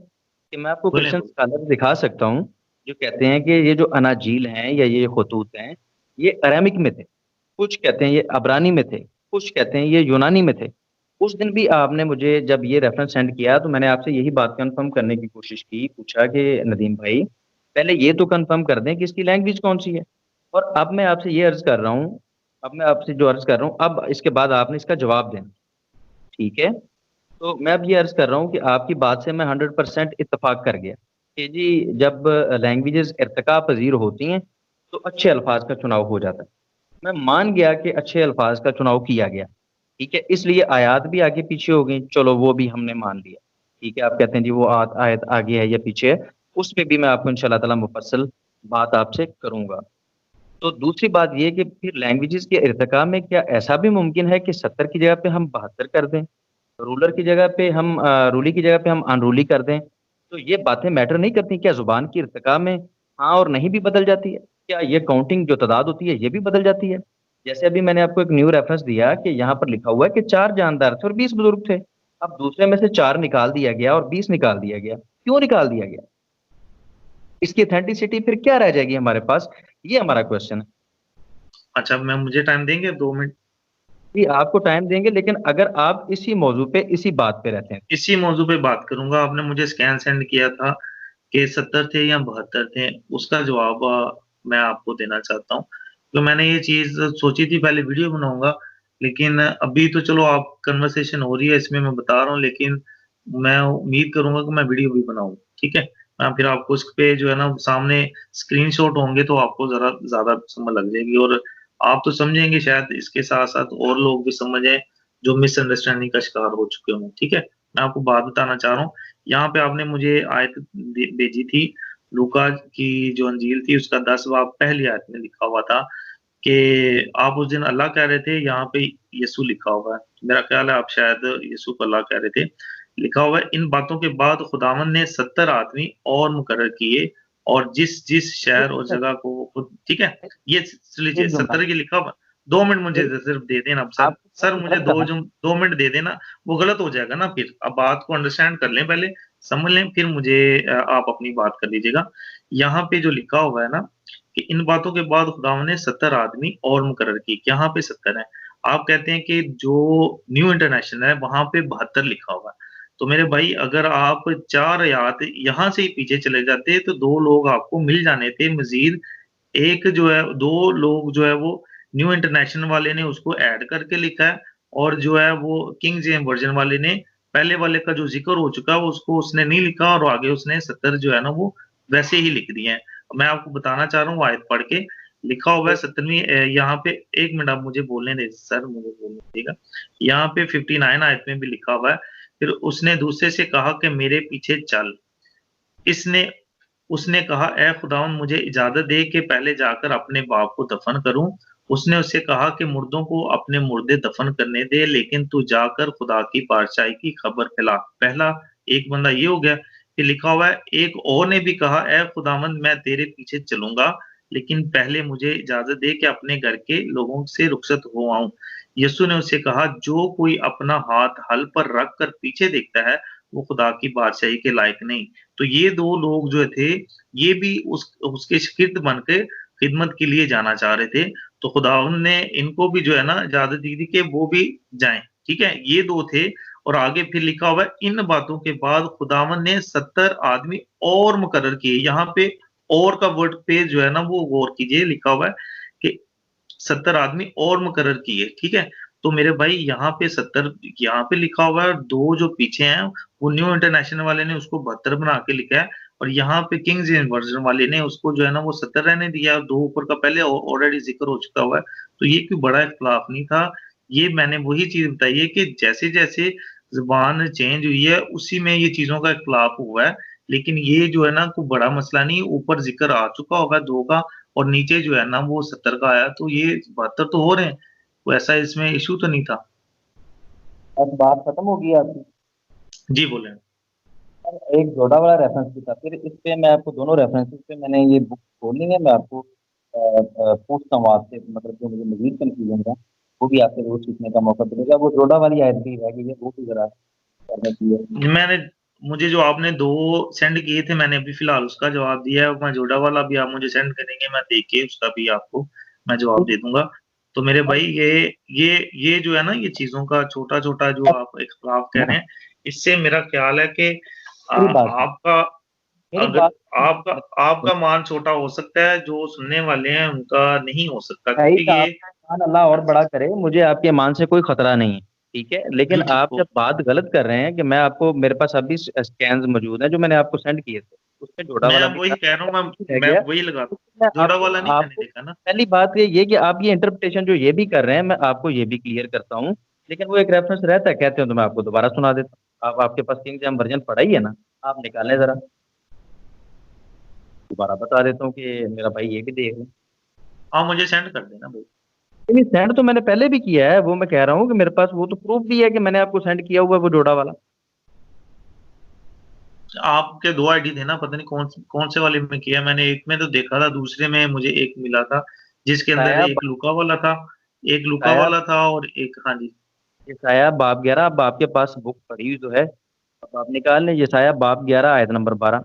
कि मैं आपको बोलें, क्रिश्चियन बोलें। स्कॉलर दिखा सकता हूँ जो कहते हैं कि ये जो अनाजील हैं या ये खतूत हैं, ये अरामिक में थे, कुछ कहते हैं ये अब्रानी में थे, कुछ कहते हैं ये यूनानी में थे। उस दिन भी आपने मुझे जब ये रेफरेंस सेंड किया तो मैंने आपसे यही बात कंफर्म करने की कोशिश की, पूछा कि नदीम भाई पहले ये तो कंफर्म कर दें कि इसकी लैंग्वेज कौन सी है। और अब मैं आपसे ये अर्ज कर रहा हूँ, अब मैं आपसे जो अर्ज कर रहा हूँ, अब इसके बाद आपने इसका जवाब देना, ठीक है? तो मैं अब ये अर्ज कर रहा हूँ कि आपकी बात से मैं 100% इत्तेफाक कर गया कि जी जब लैंग्वेजेस इर्तिका पजीर होती हैं तो अच्छे अल्फाज का चुनाव हो जाता है। मैं मान गया कि अच्छे अल्फाज का चुनाव किया गया, ठीक है, इसलिए आयत भी आगे पीछे हो गई, चलो वो भी हमने मान लिया। ठीक है, आप कहते हैं जी वो आयत आगे है या पीछे है, उस पे भी मैं आपको इंशाल्लाह ताला मुफस्सल बात आपसे करूंगा। तो दूसरी बात ये कि फिर लैंग्वेजेस के इर्तिका में क्या ऐसा भी मुमकिन है कि 70 की जगह पे हम 72 कर दें, रूलर की जगह पे हम रूली की जगह पे हम अनरूली कर दें? तो ये बातें मैटर नहीं करती क्या? जुबान की इर्तिका में हाँ और नहीं भी बदल जाती है? क्या ये काउंटिंग जो तादाद होती है ये भी बदल जाती है? जैसे अभी मैंने आपको एक न्यू रेफरेंस दिया कि यहाँ पर लिखा हुआ है कि 4 जानदार थे और 20 बुजुर्ग थे। अब दूसरे में से 4 निकाल दिया गया और 20 निकाल दिया गया। क्यों निकाल दिया गया? इसकी ऑथेंटिसिटी फिर क्या रह जाएगी हमारे पास? ये हमारा क्वेश्चन है। अच्छा, मैं मुझे टाइम देंगे 2 मिनट? जी, आपको टाइम देंगे, लेकिन अगर आप इसी मौजू पे, इसी बात पे रहते हैं। इसी मौजू पे बात करूँगा। आपने मुझे स्कैन सेंड किया था कि 70 थे या 72 थे, उसका जवाब मैं आपको देना चाहता हूँ। तो मैंने ये चीज़ सोची थी पहले वीडियो बनाऊँगा, लेकिन अभी तो चलो आप कन्वर्सेशन हो रही है इसमें मैं बता रहा हूँ, लेकिन मैं उम्मीद करूँगा कि मैं वीडियो भी बनाऊँ, ठीक है? मैं फिर आपको उस पे जो है ना सामने स्क्रीनशॉट होंगे तो आपको ज़रा ज़्यादा समझ लग जाएगी और आप तो समझेंगे शायद इसके साथ-साथ और लोग भी समझें जो मिसअंडरस्टैंडिंग का शिकार हो चुके हों, ठीक है? मैं आपको बात बताना चाह रहा हूँ, यहाँ पे आपने मुझे आयत भेजी थी, लूका की जो अंजील थी उसका 10 बाब पहली आयत में लिखा हुआ था कि आप उस दिन अल्लाह कह रहे थे, यहाँ पे यीशु लिखा हुआ है। मेरा ख़्याल है आप शायद यीशु को अल्लाह कह रहे थे। लिखा हुआ है, इन बातों के बाद खुदावंद ने 70 आदमी और मुकर्रर किए और जिस-जिस शहर और जगह को वो खुद ठीक है? ये सुन लीजिए एक जुमला, 70 की लिखा हुआ 2 मिनट मुझे एक सिर्फ दे देना सर। आपको सर मैंने मुझे अर्ज 2 करना, 2 मिनट दे देना, वो गलत हो जाएगा ना फिर। आप बात को अंडरस्टैंड कर लें पहले, समझ लें, फिर मुझे आप अपनी बात कर लीजिएगा। यहाँ पे जो लिखा हुआ है ना कि इन बातों के बाद खुदावंद ने 70 आदमी और मुकर्रर किए। यहाँ पे 70 है। आप कहते हैं कि जो न्यू इंटरनेशनल है वहाँ पे 72 लिखा हुआ है। तो मेरे भाई अगर आप 4 आयत यहाँ से ही पीछे चले जाते तो 2 लोग आपको मिल जाने थे मज़ीद। एक जो है 2 लोग जो है वो न्यू इंटरनेशनल वाले ने उसको ऐड करके लिखा है और जो है वो किंग जेम्स वर्ज़न वाले ने पहले वाले का जो ज़िक्र हो चुका है उसको उसने नहीं लिखा और आगे उसने 70 जो है ना वो वैसे ही लिख दिए हैं। मैं आपको बताना चाह रहा हूँ वो आयत पढ़ के लिखा हुआ है 70वीं यहाँ पे 1 मिनट आप मुझे बोलने दें सर, मुझे बोलने दीजिएगा। यहाँ पे 59 आयत में भी लिखा हुआ है, फिर उसने दूसरे से कहा कि मेरे पीछे चल। इसने उसने कहा, "ऐ खुदावंद मुझे इजाज़त दे कि पहले जाकर अपने बाप को दफ़न करूँ।" उसने उससे कहा कि मुर्दों को अपने मुर्दे दफ़न करने दे, लेकिन तू जाकर खुदा की बादशाही की खबर फैला। पहला एक बंदा ये हो गया, फिर लिखा हुआ है, एक और ने भी कहा, "ऐ खुदावंद मैं तेरे पीछे चलूँगा, लेकिन पहले मुझे इजाज़त दे कि अपने घर के लोगों से रुखसत हो आऊँ।" यीशु ने उससे कहा, "जो कोई अपना हाथ हल पर रख कर पीछे देखता है, वो खुदा की बादशाही के लायक नहीं।" तो ये 2 लोग जो थे, ये भी उसके शागिर्द बन के खिदमत के लिए जाना चाह रहे थे। तो खुदावंद ने इनको भी जो है ना इजाज़त दी थी कि वो भी जाएँ, ठीक है? ये 2 थे और आगे फिर लिखा हुआ है, इन बातों के बाद खुदावंद ने 70 आदमी और मुकर्रर किए। यहाँ पे और का वर्ड पे जो है ना वो गौर कीजिए, लिखा हुआ है कि 70 आदमी और मुकर्रर किए, ठीक है? तो मेरे भाई यहाँ पे 70 यहाँ पे लिखा हुआ है, और 2 जो पीछे हैं वो न्यू इंटरनेशनल वाले ने उसको 72 बना के लिखा है, और यहाँ पे किंग्स जेम्स वर्जन वाले ने उसको जो है ना वो 70 रहने दिया, और 2 ऊपर का पहले ऑलरेडी जिक्र हो चुका हुआ है। तो ये कोई बड़ा इख्तिलाफ नहीं था। ये मैंने वही चीज़ बताई है कि जैसे-जैसे ज़ुबान चेंज हुई है, उसी में ये चीज़ों का इख्तिलाफ हुआ है। लेकिन ये जो है ना कोई बड़ा मसला नहीं, ऊपर ज़िक्र आ चुका होगा 2 का, और नीचे जो है ना वो 70 का आया, तो ये 72 तो हो रहे हैं। कोई ऐसा इसमें इश्यू तो नहीं था। अब बात खत्म हो गई आपकी। जी, बोलें। सर, एक जोड़ा वाला रेफरेंस भी था, फिर इस पे मैं आपको दोनों रेफरेंसेस पे मैंने ये बुक खोलनी है, मैं आपको पूछता हूँ आपसे, मतलब जो मुझे मजीद कंफ्यूजन है वो भी आपसे रोज सीखने का मौका मिलेगा। वो जोड़ा वाली आयत भी रह गई है, वो भी जरा करना चाहिए। मैंने मुझे जो आपने 2 सेंड किए थे, मैंने अभी फ़िलहाल उसका जवाब दिया है। मैं जोड़ा वाला भी आप मुझे सेंड करेंगे, मैं देख के उसका भी आपको मैं जवाब दे दूँगा। तो मेरे भाई ये जो है ना, ये चीज़ों का छोटा-छोटा जो आप इख्तिलाफ कह रहे हैं, इससे मेरा ख़्याल है कि मेरी बात आपका मेरी अगर बात आपका आपका मान छोटा हो सकता है, जो सुनने वाले हैं उनका नहीं हो सकता, सही क्योंकि कहा ये आपने, ईमान अल्लाह और बड़ा करे, मुझे आपके ईमान से कोई खतरा नहीं है, ठीक है, लेकिन जी, आप जब बात गलत कर रहे हैं कि मैं आपको, मेरे पास अभी स्कैन्स मौजूद हैं जो मैंने आपको सेंड किए थे, उसमें जोड़ा मैं वाला भी वही था, कह रहा हूँ, रह मैं गया। वही लगा तो मैं जोड़ा आपको वाला नहीं मैंने आपको देखा ना। पहली बात ये कि आप ये इंटरप्रिटेशन जो ये भी कर रहे हैं, मैं आपको ये भी क्लियर करता हूँ, लेकिन वो एक रेफरेंस रहता है, कहते हो तो मैं आपको दोबारा सुना देता हूँ। आप, आपके पास किंग जेम वर्जन पड़ा ही है ना, आप निकालें जरा, दोबारा बता देता हूँ कि मेरा भाई ये भी देख ले। हाँ, मुझे सेंड कर देना भाई। नहीं, सेंड तो मैंने पहले भी किया है, वो मैं कह रहा हूँ कि मेरे पास वो तो प्रूफ भी है कि मैंने आपको सेंड किया हुआ है वो जोड़ा वाला। आपके 2 आईडी थे ना, पता नहीं कौन से वाले में किया मैंने। एक में तो देखा था, दूसरे में मुझे एक मिला था जिसके अंदर साया एक लुका वाला था, एक लुका साया वाला था और एक, हाँ जी। ये साया बाप 11, अब आपके पास बुक पड़ी हुई तो है, अब आप निकाल लें, ये साया बाप 11 आयत नंबर 12।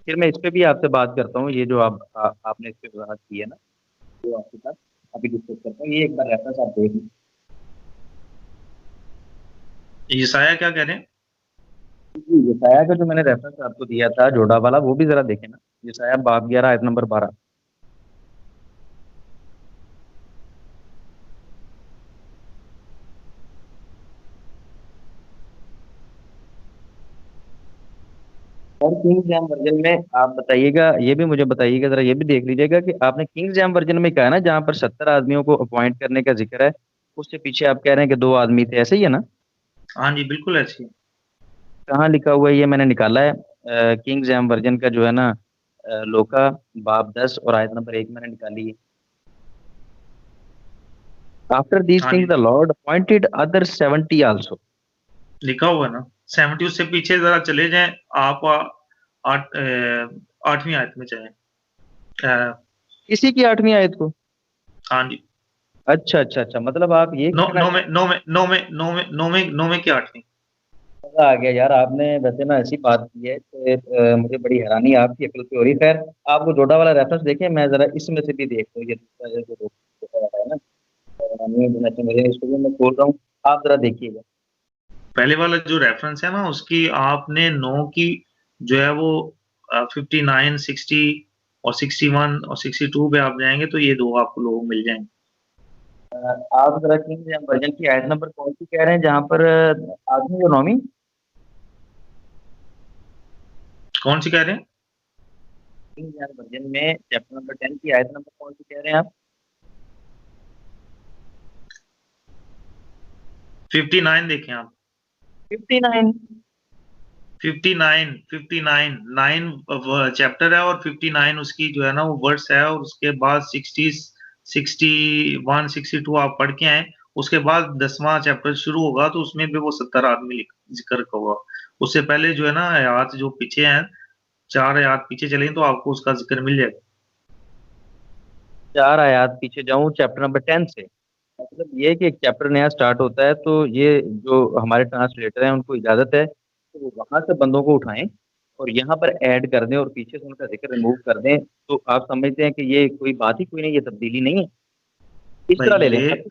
फिर मैं इस पे भी आपसे बात करता हूँ, ये जो आपने इस पे वजाहत की है ना, वो आपके साथ अभी डिस्कस करता हूँ, ये एक बार रेफरेंस आप देख लें। ईसाया क्या कह रहे हैं? जी, ये साया का जो मैंने रेफरेंस आपको दिया था जोड़ा वाला, वो भी जरा देखें ना, ये साया बाप 11 आयत नंबर 12। और किंग जैम वर्जन में आप बताइएगा, ये भी मुझे बताइएगा जरा, ये भी देख लीजिएगा कि आपने किंग जैम वर्जन में कहा है ना, जहाँ पर 70 आदमियों को अपॉइंट करने का जिक्र है, उससे पीछे आप कह रहे हैं कि 2 आदमी थे, ऐसे ही है ना? हाँ जी, बिल्कुल ऐसे ही। कहाँ लिखा हुआ है, ये मैंने निकाला है, किंग जैम वर्जन का जो है ना, लोका बाब 10 और आयत नंबर 1 मैंने निकाली है। आफ्टर दीज हाँ थिंग्स जी, the Lord appointed other 70 also. लिखा हुआ है ना 70। उससे पीछे जरा चले जाएं आप, 8वीं आयत में जाएं। इसी की 8वीं आयत को? हाँ जी, अच्छा अच्छा अच्छा, मतलब आप ये नौ कहना नौ चाह में नौ में नौ में नौ में नौ में नौ में की 8वीं। मजा आ गया यार, आपने वैसे ना ऐसी बात की है कि मुझे बड़ी हैरानी है आपकी अकल पे हो रही। खैर, आप वो जोड़ा वाला रेफरेंस देखें, मैं जरा इसमें से भी देखता हूँ, ये दूसरा जो जोड़ा वाला है ना, न्यू इंटरनेशनल वर्जन, इसको भी मैं खोल रहा हूँ, आप जरा देखिएगा। पहले वाला जो रेफरेंस है ना, उसकी आपने 9 की जो है वो 59, 60 और 61 और 62 पे आप जाएंगे तो ये 2 आपको लोग मिल जाएंगे। आप जरा किंग जेम वर्जन की आयत नंबर कौन सी कह रहे हैं जहाँ पर आदमी और नौमी? कौन सी कह रहे हैं? किंग जेम वर्जन में चैप्टर नंबर 10 की आयत नंबर कौन सी कह रहे हैं आप? 59 देखें आप। 59? 59, 59 9 चैप्टर है, और 59 उसकी जो है ना वो वर्ड्स है, और उसके बाद 60, 61, 62 आप पढ़ के आए। उसके बाद 10वां चैप्टर शुरू होगा, तो उसमें भी वो 70 आदमी जिक्र होगा। उससे पहले जो है ना आयात जो पीछे हैं, 4 आयात पीछे चलें तो आपको उसका जिक्र मिल जाएगा। 4 आयत पीछे जाऊं चैप्टर नंबर 10 से? मतलब ये कि एक चैप्टर नया स्टार्ट होता है, तो ये जो हमारे ट्रांसलेटर हैं उनको इजाजत है कि वो वहां से बंदों को उठाएं और यहाँ पर ऐड कर दें और पीछे से उनका जिक्र रिमूव कर दें, तो आप समझते हैं कि ये कोई बात ही कोई नहीं, ये तब्दीली नहीं है, इस भाई तरह ले लें मेरे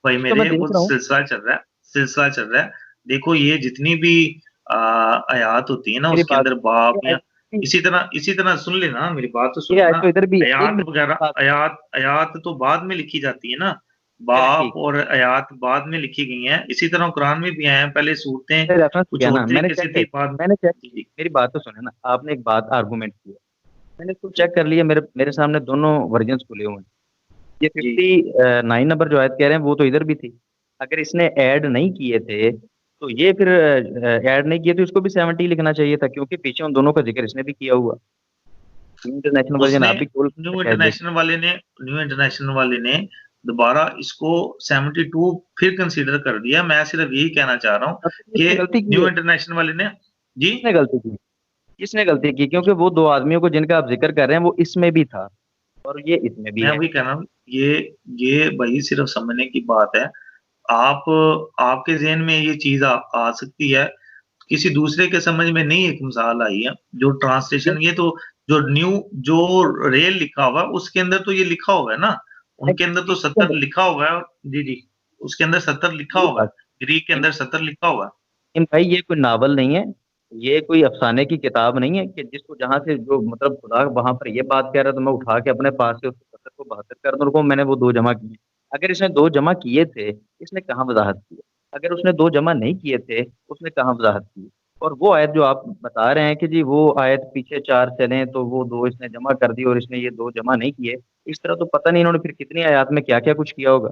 भाई तो मैं मेरे वो देख रहा हूँ। सिलसिला चल रहा है, सिलसिला चल रहा है। देखो, ये जितनी भी आयात होती है ना, मेरी उसके बात, अंदर बाप ये या आयत इसी तरह सुन लेना, मेरी बात तो ये सुनो आयत ना। तो इधर भी है, एक आयात मिनट वगैरह, बात। आयात आयात तो बाद में लिखी जाती है ना। बाप और आयात बाद में लिखी गई हैं, इसी तरह कुरान में भी आए हैं, पहले सूरतें रेफरेंस कुछ किया और ना, मैंने तरीके चेक से कर थी बाद। मैंने चेक जी, जी, मेरी बात तो सुने ना, आपने एक बात आर्गुमेंट किया, मैंने इसको चेक कर लिया, मेरे मेरे सामने दोनों वर्जन्स खुले हुए हैं। ये जी। 59 नंबर जो आयत कह रहे हैं वो तो इधर भी थी। अगर इसने ऐड नहीं किए थे तो ये फिर ऐड नहीं किए तो इसको भी 70 लिखना चाहिए था, क्योंकि पीछे उन दोनों का जिक्र इसने भी किया हुआ। इंटरनेशनल वर्जन उसने आप भी खोल न्यू शायद देख। इंटरनेशनल वाले ने न्यू इंटरनेशनल वाले ने दोबारा इसको 72 फिर कंसीडर कर दिया। मैं सिर्फ यही कहना चाह रहा हूँ कि किसने गलती की न्यू है? इंटरनेशनल वाले ने। जी, किसने गलती की? किसने गलती की? क्योंकि वो दो आदमियों को जिनका आप जिक्र कर रहे हैं वो इसमें भी था और ये इसमें भी मैं है। वही कह रहा हूँ, ये भाई सिर्फ समझने की बात है। आप आपके ज़हन में ये चीज़ आ सकती है, किसी दूसरे के समझ में नहीं एक मिसाल आई है, जो ये ट्रांसलेशन ये तो जो न्यू जो रेल लिखा हुआ है, उसके अंदर तो ये लिखा हुआ है ना, उनके अंदर तो 70 लिखा हुआ है। जी, जी, उसके अंदर 70 लिखा ये हुआ है, बात ग्रीक के अंदर 70 लिखा हुआ है। लेकिन भाई ये कोई नावल नहीं है, ये कोई अफसाने की किताब नहीं है कि जिसको जहाँ से जो मतलब खुदा वहां पर ये बात कह रहा है तो मैं उठा के अपने पास से उसको 70 को 72 कर दूं, रुको मैंने वो दो जमा किए। अगर इसने दो जमा किए थे इसने कहाँ वजाहत की? अगर उसने दो जमा नहीं किए थे उसने कहाँ वजाहत की? और वो आयत जो आप बता रहे हैं कि जी वो आयत पीछे चार चले तो वो दो इसने जमा कर दी और इसने ये दो जमा नहीं किए, इस तरह तो पता नहीं इन्होंने फिर कितनी आयत में क्या क्या कुछ किया होगा।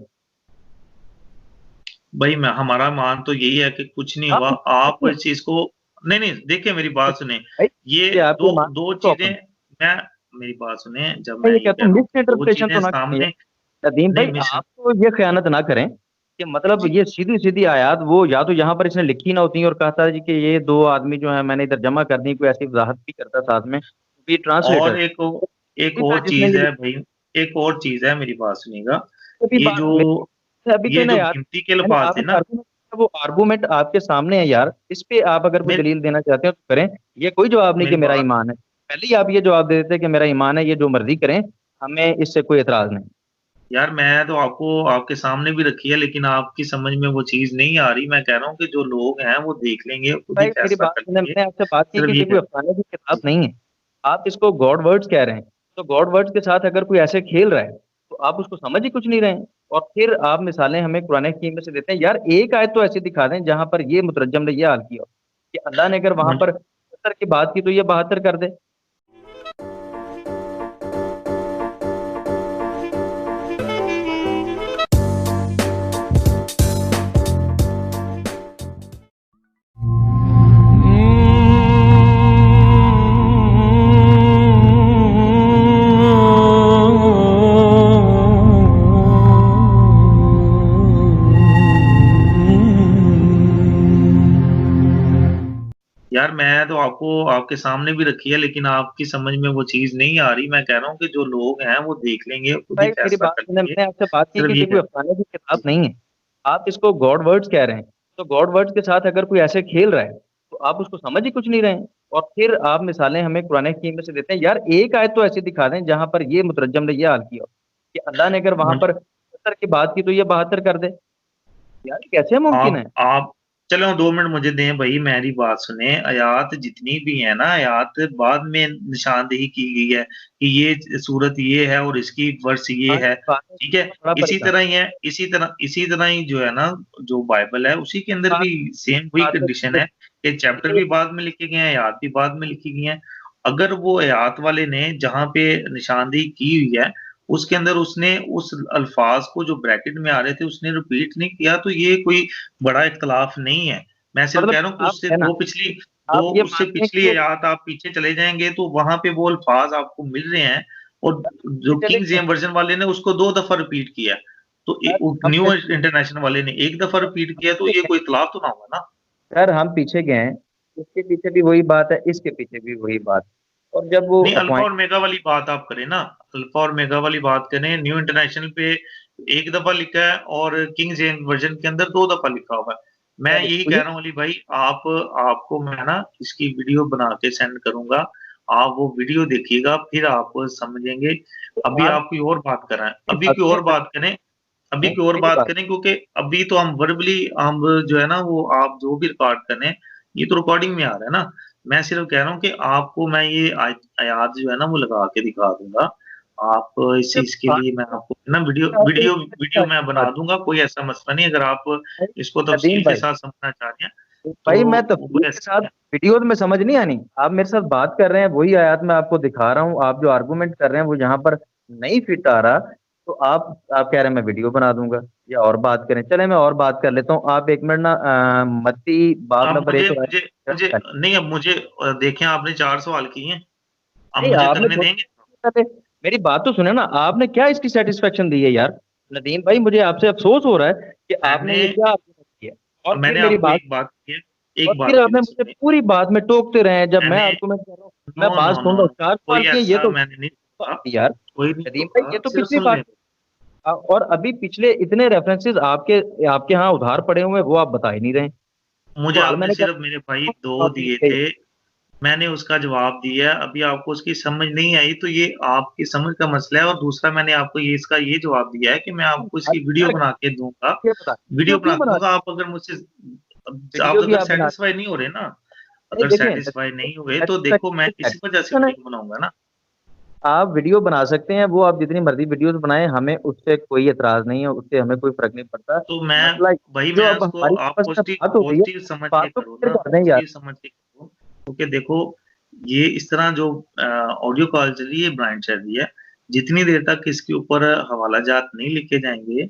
भाई मैं हमारा मान तो यही है कि कुछ नहीं आप हुआ। आप देखिए इस चीज़ को नहीं, नहीं, देखिए मेरी बात सुनें। भाई, ये ये आपके 2 ईमान 2 तो चीज़ें अपन, मैं मेरी बात सुनें, जब मैं मैं ये ये कहता कह हूँ रहा हूँ मिस कि 2 इंटरप्रिटेशन तो चीज़ें ना करें सामने नदीम भाई, नहीं मिस आप तो ये ख़यानत ना करें कि मतलब जी, ये सीधी सीधी आयत वो या तो यहाँ पर इसने लिखी ना होती और कहता है जी कि ये दो आदमी जो है मैंने इधर जमा कर दी, कोई ऐसी वजाहत भी करता साथ में, क्योंकि ये ट्रांसलेटर और एक नहीं था और जिसने चीज़ ये है भाई, एक और चीज़ है, मेरी बात सुनिएगा। अभी ये बात जो अभी तो ये ना जो यार, गिनती के मैंने अल्फ़ाज़ थे आपने ना, आर्गूमेंट, वो आर्गूमेंट आपके सामने है यार, इस पे आप अगर कोई मेरे दलील देना चाहते हो तो करें। ये कोई जवाब नहीं कि मेरी मेरा बात ईमान है, पहले ही आप ये जवाब दे देते कि मेरा ईमान है, ये जो मर्जी करें, हमें इससे कोई एतराज नहीं। यार मैं तो आपको आपके सामने भी रखी है, लेकिन आपकी समझ में वो चीज़ नहीं आ रही। मैं कह रहा हूँ कि जो लोग हैं वो देख लेंगे, खुद ही भाई मेरी फैसला बात कर सुने, लेंगे। मैंने आपसे बात की कि सिर्फ ये ये कोई कहना अफसाने की किताब नहीं है। आप इसको गॉड वर्ड्स कह रहे हैं, तो गॉड वर्ड्स के साथ अगर कोई ऐसे खेल रहा है तो आप उसको समझ ही कुछ नहीं रहे हैं। और फिर आप मिसालें हमें कुरान हकीम में से देते हैं, यार एक आयत तो ऐसी दिखा दें जहां पर ये मुतरज्जम ने ये हाल किया हो कि अल्लाह ने अगर वहां मुझे पर 70 की बात की तो ये 72 कर दे। यार मैं तो आपको आपके सामने भी रखी है, लेकिन आपकी समझ में वो चीज़ नहीं आ रही। मैं कह रहा हूँ कि जो लोग हैं वो देख लेंगे, खुद ही भाई मेरी फैसला बात कर सुने, लेंगे। मैंने आपसे बात की सिर्फ कि ये ये कोई कहना अफसाने की किताब जी, नहीं है। आप इसको गॉड वर्ड्स कह रहे हैं, तो गॉड वर्ड्स के साथ अगर कोई ऐसे खेल रहा है तो आप उसको समझ ही कुछ नहीं रहे हैं। और फिर आप मिसालें हमें कुरान हकीम में से देते हैं, यार एक आयत तो ऐसी दिखा दें जहां पर ये मुतरज्जम ने ये हाल किया हो कि अल्लाह ने अगर वहां मुझे पर 70 की बात की तो ये 72 कर दे। यार ये कैसे मुमकिन है? आप चलो 2 मिनट मुझे दें भाई, मेरी बात सुने। आयात जितनी भी है ना, आयात बाद में निशानदेही की गई है कि ये सूरत ये है और इसकी वर्ष ये हाँ, है, बात में ठीक है? बड़ा इसी परेशान। तरह ही है, इसी तरह ही जो है ना, जो बाइबल है उसी के अंदर बात भी सेम वही बात कंडीशन में है कि चैप्टर भी बाद में लिखे गए हैं, आयात भी बाद में लिखी गई हैं। अगर वो आयात वाले ने जहाँ पे निशानदेही की हुई है, उसके अंदर उसने उस अल्फाज को जो ब्रैकेट में आ रहे थे उसने रिपीट नहीं किया, तो ये कोई बड़ा इख्तलाफ नहीं है। मैं सिर्फ मतलब कह रहा हूँ कि आप उससे है ना, 2 आप ये उससे मानते हैं पिछली कि आयत आप पीछे चले जाएँगे तो वहाँ पे वो अल्फाज आपको मिल रहे हैं, और जो चले किंग गए जेम्स वर्ज़न वाले ने उसको 2 दफ़ा रिपीट किया है। तो सर, हम न्यू इंटरनेशनल वाले ने 1 दफ़ा रिपीट किया, तो ये पीछे कोई इख्तलाफ तो ना हुआ ना? सर हम पीछे गए हैं, इसके पीछे भी वही बात है, इसके पीछे भी वही बात। और जब वो नहीं, अल्फा अपॉइंट, और मेगा वाली बात आप करें ना, अल्फा और मेगा वाली बात करें। न्यू इंटरनेशनल पे 1 दफ़ा लिखा है और किंग जेम्स वर्ज़न के अंदर 2 दफ़ा लिखा हुआ है। मैं सर यही कह वही रहा हूँ अली भाई, आप आपको मैं ना इसकी वीडियो बना के सेंड करूँगा। आप वो वीडियो देखिएगा, फिर आप समझेंगे। अभी आप आप कोई और बात कर रहे हैं, मेरी बात सुनिए, अभी नहीं कोई और मेरी बात बात, करें, क्योंकि अभी तो हम वर्बली हम जो है ना वो आप जो भी रिकॉर्ड कर रहे हैं, ये तो रिकॉर्डिंग में आ रहा है ना। मैं सिर्फ कह रहा हूँ कि आपको मैं ये आयत जो है ना वो लगा के दिखा दूँगा। आप इस चीज़ के लिए मैं आपको ना वीडियो वीडियो वीडियो मैं बना दूँगा, कोई ऐसा मसला नहीं। अगर आप इसको नदीम तफ़सील के भाई, साथ समझना चाह रहे हैं, भाई तो मैं वो तफसील के ऐसे साथ ही है। वीडियोस में समझ नहीं आनी। आप मेरे साथ बात कर रहे हैं, वही आयत मैं आपको दिखा रहा हूँ, आप जो आर्गुमेंट कर रहे हैं वो जहाँ पर नहीं फिट आ रहा, तो आप कह रहे हैं मैं वीडियो बना दूंगा या और बात करें। चले मैं और बात कर लेता हूँ। आप एक मिनट ना मत्ती बाब अब नंबर मुझे एक मुझे मुझे नहीं, अब मुझे देखें आपने 4 सवाल किए हैं, अब नहीं मुझे आपने करने देंगे? पहले मेरी बात तो सुने ना। आपने क्या इसकी सेटिस्फेक्शन दी है यार? नदीम भाई मुझे आपसे अफसोस हो रहा है कि आपने मैंने ये क्या argument किया। और फिर मैंने मेरी आपको बात, एक बात की है, और एक फिर बात आपने मेरी मुझे सुनिए। पूरी बात में टोकते रहे हैं जब मैं मैंने आर्गुमेंट कर रहा हूँ। मैं नो, बात नो, सुन नो, रहा हूँ, नो, 4 सवाल कोई किए ये ऐसा तो मैंने नहीं टोका, यार। कोई नहीं नदीम भाई टोका, ये तो सिर्फ पिछली सुन बात लें। और अभी पिछले इतने रेफरेंसेस आपके यहाँ उधार पड़े हुए हैं, वो आप बता ही नहीं रहे। मुझे सवाल आपने मैंने सिर्फ मेरे भाई 2 दिए कहा थे, मैंने उसका जवाब दिया, अभी आपको उसकी समझ नहीं आई तो ये आपकी समझ का मसला है। और दूसरा मैंने आपको ये इसका ये जवाब दिया है कि मैं आपको इसकी वीडियो यार बना के दूँगा, ये बता वीडियो वीडियो बना क्यों के बना दूँगा। आप अगर मुझसे आप वीडियो भी अगर आप बना सैटिस्फाई नहीं हो रहे ना, नहीं अगर देखें सैटिस्फाई नहीं हुए तो देखो मैं इसी वजह से satisfaction है। वीडियो बनाऊँगा ना। आप वीडियो बना सकते हैं, वो आप जितनी मर्जी वीडियोस बनाएं, हमें उससे कोई एतराज नहीं है, उससे हमें कोई फर्क नहीं पड़ता। तो मैं मसला वही जो मैं अब उसको हमारी आप आपस में पॉज़िटिव बात हो रही है, पॉज़िटिव समझ के बात तो करो क्लियर ना, कर दें यार। पॉज़िटिव समझ के करो। क्योंकि देखो, ये इस तरह जो ऑडियो कॉल चल रही है, ब्लाइंड चल रही है। जितनी देर तक इसके ऊपर हवाला जात नहीं लिखे जाएँगे,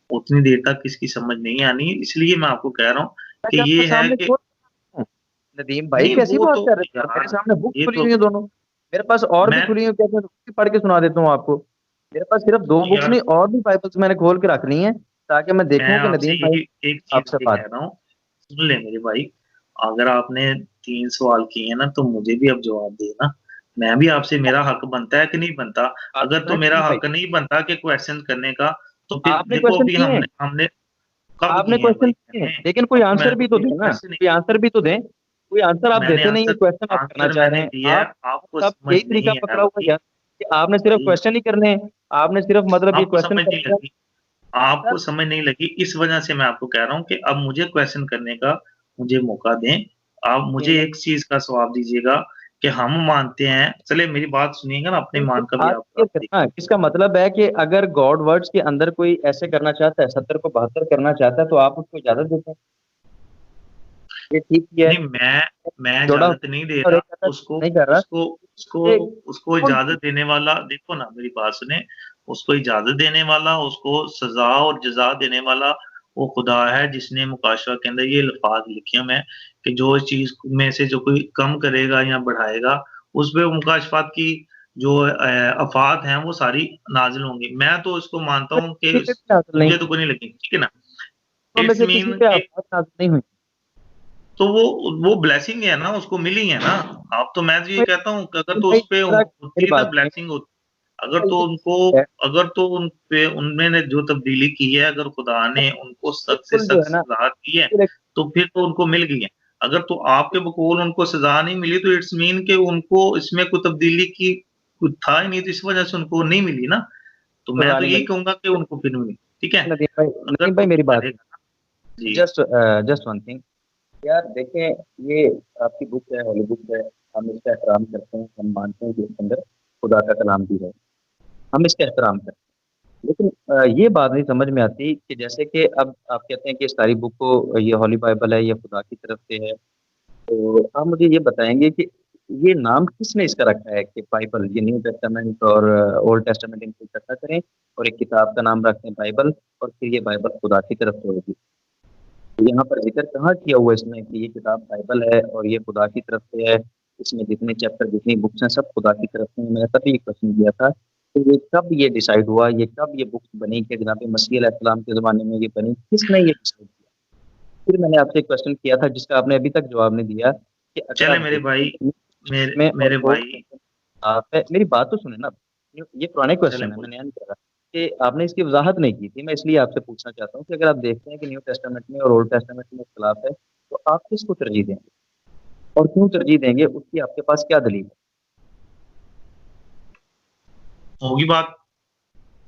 उतनी देर तक इसकी समझ नहीं आनी। इसलिए मैं आपको कह रहा हूँ मैं कि क्या आपके ये है सामने कि छोड़ सकता हूँ? नदीम भाई नहीं कैसी वो बात तो कर रहे हैं यार? मेरे यार, सामने बुक ये खुली तो हुई है दोनों। मेरे पास और भी मैं खुली हुई है, कैसे मैं उसकी पढ़ के सुना देता हूँ आपको। मेरे पास सिर्फ 2 बुक्स यार नहीं, और भी बाइबल्स मैंने खोल के रख ली हैं, ताकि मैं मैं देखूँ कि आपसे नदीम भाई यही एक चीज़ आपसे ये बात। कह रहा हूँ, सुन ले मेरे भाई, अगर आपने 3 सवाल किए हैं ना, तो मुझे भी अब जवाब देना। मैं भी आपसे मेरा हक बनता है कि नहीं बनता? बात अगर सुना तो है मेरा नदीम भाई, हक नहीं बनता कि क्वेश्चन करने का, तो फिर आपने देखो क्वेश्चन अभी किए हैं, हमने हमने कब आपने किए हैं क्वेश्चन भाई किए हैं, मैंने? लेकिन कोई अभी आंसर मैंने तो भी तो कोई दें ना, वैसे नहीं कोई आंसर भी तो दें। कोई आंसर आप मैंने देते नहीं है, आंसर क्वेश्चन आप करना आंसर चाह रहे मैंने हैं। दिया है, आपको आप समझ यही तरीका नहीं है पकड़ा हुआ है आपकी। यार, कि आपने सिर्फ भाई क्वेश्चन ही करने हैं। आपने सिर्फ मतलब ये आपको क्वेश्चन समझ नहीं करने लगी, का आपको सर। समझ नहीं लगी, इस वजह से मैं आपको कह रहा हूँ कि अब मुझे क्वेश्चन करने का मुझे मौका दें। आप नहीं मुझे नहीं, एक चीज़ का जवाब दीजिएगा कि हम मानते हैं, चलिए मेरी बात सुनिएगा ना, अपने ईमान का भी बात आप क्लियर देखिए। करना, इसका मतलब है कि अगर गॉड वर्ड्स के अंदर कोई ऐसे करना चाहता है, 70 को 72 करना चाहता है, तो आप उसको इजाजत देते हैं? ये ठीक ही है। नहीं, मैं जोड़ा इजाज़त नहीं दे और रहा, एक कहता है उसको नहीं कर रहा। उसको उसको ये उसको कौन सी इजाज़त देने वाला देखो ना, मेरी बात सुनें, उसको इजाज़त देने वाला, उसको सज़ा और जज़ा देने वाला वो खुदा है, जिसने मुकाशवा के अंदर ये अल्फ़ाज़ लिखे हुए हैं कि जो इस चीज़ में से जो कोई कम करेगा या बढ़ाएगा, उसपे मुकाशफ़ात की जो आफ़ात हैं, वो सारी नाज़िल होंगी। मैं तो इसको मानता हूँ कि किसी पे भी नाज़िल नहीं मुझे तो हुई, कोई नहीं लगी, ठीक है ना? तो में इट्स से किसी मीन पे कि आवाज़ नाज़िल नहीं हुई। तो वो ब्लेसिंग है ना, उसको मिली है ना। अब तो मैं तो ये भाई कहता हूँ कि अगर तो भाई उसपे मेरी होती बात तो सुनिए। ब्लेसिंग होती। अगर भाई तो ये उनको है, अगर तो उनपे उन्होंने जो तब्दीली की है, अगर खुदा ने उनको सख्त से बिल्कुल जो सख्त है ना, सज़ा दी है, फिर तो फिर तो उनको मिल गई है। अगर तो आपके बकौल उनको सज़ा नहीं मिली, तो इट्स मीन कि उनको इसमें कोई तब्दीली की कुछ था ही नहीं, तो इस वजह से उनको नहीं मिली ना। तो मैं सज़ा तो नहीं यही मिली। कहूँगा कि उनको फिर मिली, ठीक है? अगर नदीम तो भाई मेरी बात करेगा ना जी। जस्ट जस्ट वन थिंग यार, देखें ये आपकी बुक है, हॉली बुक है, हम इसका एहतराम करते हैं, हम मानते हैं कि इसके अंदर खुदा का कलाम भी है, हम इसका एहतराम करते हैं। लेकिन ये बात नहीं समझ में आती कि जैसे कि अब आप कहते हैं कि इस सारी बुक को ये हॉली बाइबल है, ये खुदा की तरफ से है, तो आप मुझे ये बताएंगे कि ये नाम किसने इसका रखा है कि बाइबल, ये न्यू टेस्टामेंट और ओल्ड टेस्टामेंट इनको इकट्ठा करें और एक किताब का नाम रखते हैं बाइबल, और फिर ये बाइबल खुदा की तरफ से होगी। तो यहाँ पर जिक्र कहाँ किया हुआ है इसमें कि ये किताब बाइबल है और ये खुदा की तरफ से है, इसमें जितने चैप्टर जितनी बुक्स हैं सब खुदा की तरफ से हैं? मैंने तभी ये क्वेश्चन किया था, तो ये कब ये डिसाइड हुआ, ये कब ये बुक्स बनी कि जनाब मसीह अलैहिस्सलाम के ज़माने में ये बनी, किसने ये डिसाइड किया? फिर मैंने आपसे एक क्वेश्चन किया था जिसका आपने अभी तक जवाब नहीं दिया, कि अगर चलें आप मेरे देखें भाई कि मेरे में और मेरे ओल्ड भाई आप मेरी बात तो सुने ना। ये पुराने चलें क्वेश्चन है, बोलिए। मैं नया नहीं कह रहा। कि आपने इसकी वजाहत नहीं की थी, मैं इसलिए आपसे पूछना चाहता हूँ कि अगर आप देखते हैं कि न्यू टेस्टामेंट में और ओल्ड टेस्टामेंट में इख्तिलाफ है, तो आप किसको तरजीह देंगे और क्यों तरजीह देंगे, उसकी आपके पास क्या दलील है? होगी बात।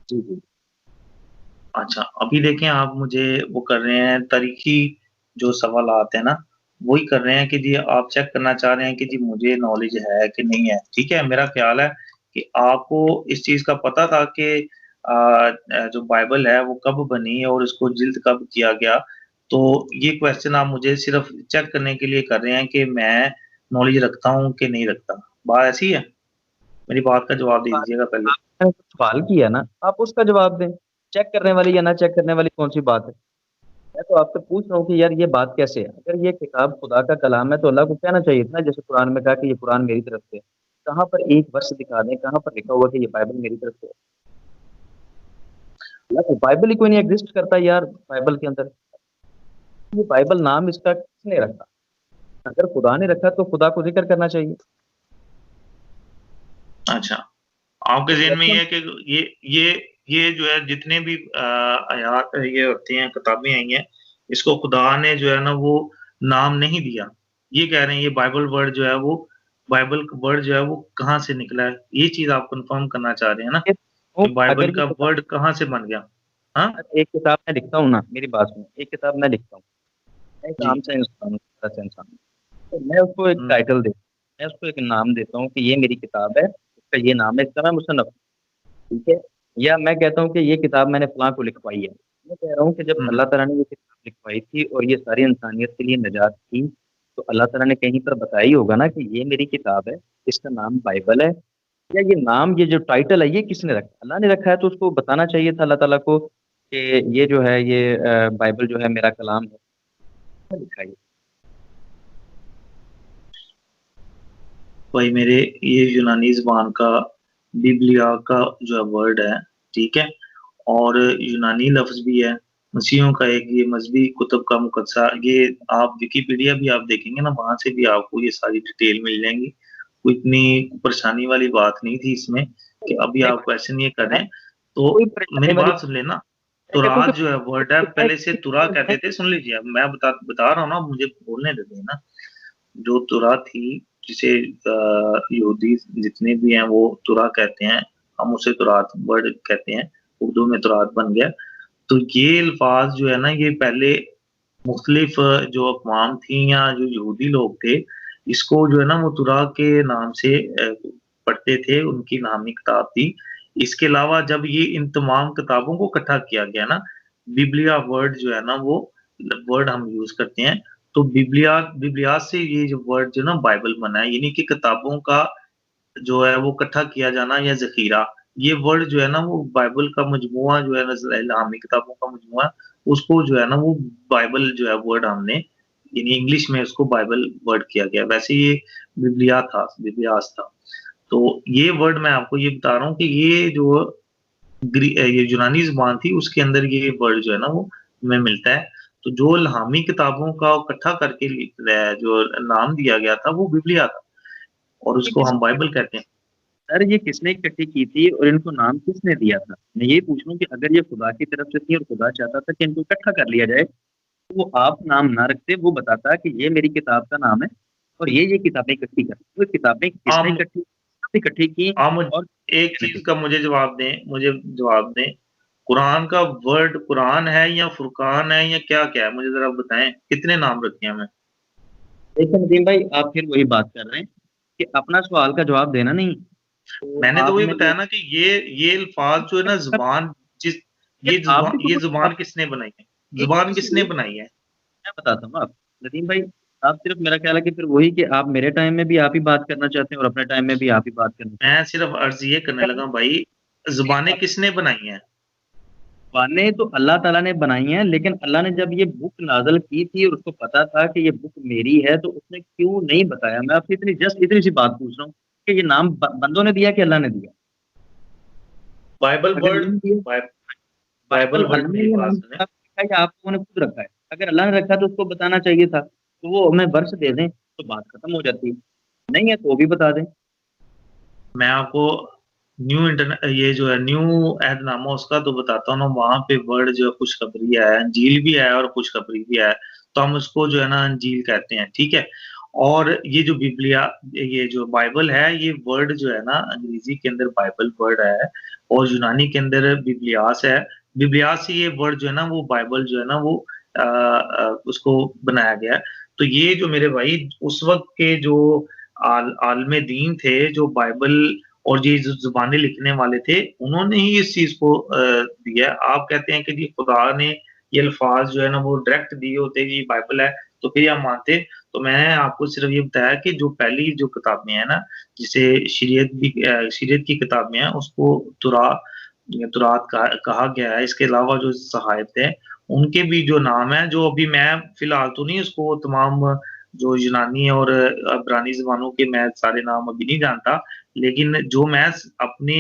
जी जी। अच्छा, अभी देखें आप मुझे वो कर रहे हैं तारीखी जो सवालात हैं ना, वही कर रहे हैं कि जी आप चेक करना चाह रहे हैं कि जी मुझे नॉलेज है कि नहीं है, ठीक है? मेरा ख़्याल है कि आपको इस चीज़ का पता था कि जो बाइबल है वो कब बनी और इसको जिल्द कब किया गया? तो ये क्वेश्चन आप मुझे सिर्फ़ चेक करने के लिए कर रहे हैं कि मैं नॉलेज रखता हूँ कि नहीं रखता। बात ऐसी है? मेरी बात का जवाब दे दीजिएगा पहले। आपने सवाल किया ना, आप उसका जवाब दें। चेक करने वाली या ना चेक करने वाली कौन-सी बात है? मैं तो आपसे पूछ रहा हूँ कि यार ये बात कैसे है? अगर ये किताब खुदा का कलाम है तो अल्लाह को कहना चाहिए था ना, जैसे कुरान में कहा कि ये कुरान मेरी तरफ से है। कहाँ पर एक वर्ष दिखा दें, कहाँ पर लिखा हुआ है कि ये बाइबल मेरी तरफ से है? या तो बाइबल ही कोई नहीं एग्ज़िस्ट करता यार बाइबल के अंदर। ये बाइबल नाम इसका किसने रखा? अगर खुदा ने रखा तो खुदा को ज़िक्र करना चाहिए। अच्छा, आपके ज़हन में ये मतलब है कि ये जो है जितने भी आयात ये होती हैं, किताबें आई हैं, इसको खुदा ने जो है ना वो नाम नहीं दिया। ये कह रहे हैं ये बाइबल वर्ड जो है वो बाइबल वर्ड जो है वो कहाँ से निकला है? ये चीज़ आप कन्फर्म करना चाह रहे हैं ना? ये तो कि बाइबल अगर ये का किताब वर्ड कहाँ से बन गया? हाँ? एक किताब मैं लिखता हूँ ना, मेरी बात सुनो, एक किताब मैं लिखता हूँ। मैं एक आम जी। सा इंसान हूँ, छोटा सा इंसान हूँ। तो मैं उसको एक हुँ, टाइटल देता हूँ, मैं उसको एक नाम देता हूँ कि ये मेरी किताब है, इसका ये नाम है, इसका मैं मुसन्नफ़ हूँ, ठीक है? या मैं कहता हूँ कि ये किताब मैंने फलाँ को लिखवाई है। मैं कह रहा हूँ कि जब हुँ, अल्लाह ताला ने ये किताब लिखवाई थी और ये सारी इंसानियत के लिए निजात थी, तो अल्लाह ताला ने कहीं पर बताया ही होगा ना कि ये मेरी किताब है, इसका नाम बाइबल है। या ये नाम, ये जो टाइटल है, ये किसने रखा? अल्लाह ने रखा है तो उसको बताना चाहिए था अल्लाह ताला को कि ये जो है ये बाइबल जो है मेरा कलाम है। किसने लिखा है ये? भाई मेरे ये यूनानी ज़ुबान का बिब्लिया का जो है वर्ड है, ठीक है? और यूनानी लफ्ज़ भी है, मसीहियों का एक ये मज़हबी कुतुब का मुक़द्दसा ये आप विकिपीडिया भी आप देखेंगे ना, वहाँ से भी आपको ये सारी डिटेल मिल जाएँगी। कोई इतनी परेशानी वाली बात नहीं थी इसमें कि अभी नहीं, आप क्वेश्चन ये कर मैं रहे हैं। तो कोई परेशानी मेरी वाली बात सुन लेना, मैं कहता हूँ तुरात कि जो है वर्ड है, मैं पहले से तुरा कहते थे, सुन लीजिए अब मैं बता रहा हूँ ना, मुझे बोलने दे दें ना। जो तुरा थी, जिसे यहूदी जितने भी हैं वो तुरा कहते हैं, हम उसे तुरात वर्ड कहते हैं, उर्दू में तुरात बन गया। तो ये अल्फ़ाज़ जो है ना ये पहले मुख़्तलिफ़ जो अक़वाम थी या जो यहूदी लोग थे, इसको जो है ना वो तुरा के नाम से पढ़ते थे, उनकी नामी किताब थी। इसके अलावा जब ये इन तमाम किताबों को इकट्ठा किया गया ना, बिब्लिया वर्ड जो है ना वो वर्ड हम यूज़ करते हैं। तो बिब्लिया से ये जो वर्ड जो है ना बाइबल बना है, यानी कि किताबों का जो है वो इकट्ठा किया जाना या ज़ख़ीरा, ये वर्ड जो है ना वो बाइबल का मजमूआ जो है ना इस्लामी किताबों का मजमूआ, उसको जो है ना वो बाइबल जो है वर्ड हमने यानी इंग्लिश में उसको बाइबल वर्ड किया गया। वैसे ये बिब्लियास था। तो ये वर्ड मैं आपको ये बता रहा हूँ कि ये जो ये यूनानी ज़ुबान थी उसके अंदर ये वर्ड जो है ना वो हमें मिलता है। तो जो इल्हामी किताबों का इकट्ठा करके जो नाम दिया गया था वो बिब्लिया था और ये उसको हम किसने बाइबल कहते हैं। सर ये किसने इकट्ठी की थी और इनको नाम किसने दिया था? मैं यही पूछ रहा हूँ कि अगर ये खुदा की तरफ से थी और खुदा चाहता था कि इनको इकट्ठा कर लिया जाए, तो वो आप नाम ना रखते, वो बताता कि ये मेरी किताब का नाम है और ये किताबें इकट्ठी कर। वो किताबें किसने आप इकट्ठी कब इकट्ठी की आप मुझ और एक किसने चीज़ इकट्ठी का मुझे जवाब दें। कुरान का वर्ड कुरान है या फुरकान है या क्या-क्या है? मुझे ज़रा बताएँ, कितने नाम रखे हैं हमें? देखिए नदीम भाई, आप फिर वही बात कर रहे हैं कि अपना सवाल का जवाब देना नहीं, तो मैंने तो वही आपने बताया ना कि ये अल्फ़ाज़ जो है ना ज़ुबान जिस आप भी तो ये कुछ ज़ुबान किसने बनाई है? एक ज़ुबान चीज़ किसने सुनिए, बनाई है? मैं बताता हूँ आपको। नदीम भाई, आप सिर्फ़ मेरा ख़्याल है कि फिर वही कि आप मेरे टाइम में भी आप ही बात करना चाहते हैं और अपने टाइम में भी आप ही बात करना चाहते मैं सिर्फ़ अर्ज़ ये करने लगा भाई, ज़ुबानें हैं। किसने बनाई हैं? ज़ुबानें तो अल्लाह ताला ने बनाई हैं, लेकिन अल्लाह ने जब ये बुक नाज़िल की थी और उसको पता था कि ये बुक मेरी है, तो उसने क्यों नहीं बताया? मैं आपसे इतनी सी बात पूछ रहा हूँ कि ये नाम ब बंदों ने दिया कि अल्लाह ने दिया? बाइबल अगर वर्ड अल्लाह ने दिया, बाइ बाइबल बाइबल वर्ड अल्लाह ने मेरी ये बात नाम सुनें। लिखा है या आप लोगों ने खुद रखा है? अगर अल्लाह ने रखा है तो उसको बताना चाहिए था, तो वो हमें वर्ष दे दें, तो बात खत्म हो जाती है। नहीं है तो वो भी बता दें। मैं आपको ये जो है न्यू अहदनामा उसका तो बताता हूँ ना, वहाँ पे वर्ड जो है खुशखबरी है, अंजील भी है और खुशखबरी भी है, तो हम उसको जो है ना अंजील कहते हैं, ठीक है? और ये जो बिब्लिया ये जो बाइबल है, ये वर्ड जो है ना अंग्रेज़ी के अंदर बाइबल वर्ड है और यूनानी के अंदर बिब्लियास है। बिब्लियास से ये वर्ड जो है ना वो बाइबल जो है ना वो उसको बनाया गया है। तो ये जो मेरे भाई उस वक़्त के जो आलिम दीन थे, जो बाइबल और ये जो ज़ुबानी लिखने वाले थे, उन्होंने ही इस चीज़ को दिया है। आप कहते हैं कि जी खुदा ने ये अल्फ़ाज़ जो है ना वो डायरेक्ट दिए होते, ये बाइबल है, तो फिर आप मानते। तो मैंने आपको सिर्फ़ ये बताया कि जो पहली जो किताबें हैं ना, जिसे शरीयत की किताबें हैं, उसको तुरात कहा गया है। इसके अलावा जो सहायत है, उनके भी जो नाम हैं, जो अभी मैं फ़िलहाल तो नहीं उसको तमाम जो यूनानी और इब्रानी ज़बानों के मैं सारे नाम अभी नहीं जानता, लेकिन जो मैं स अपने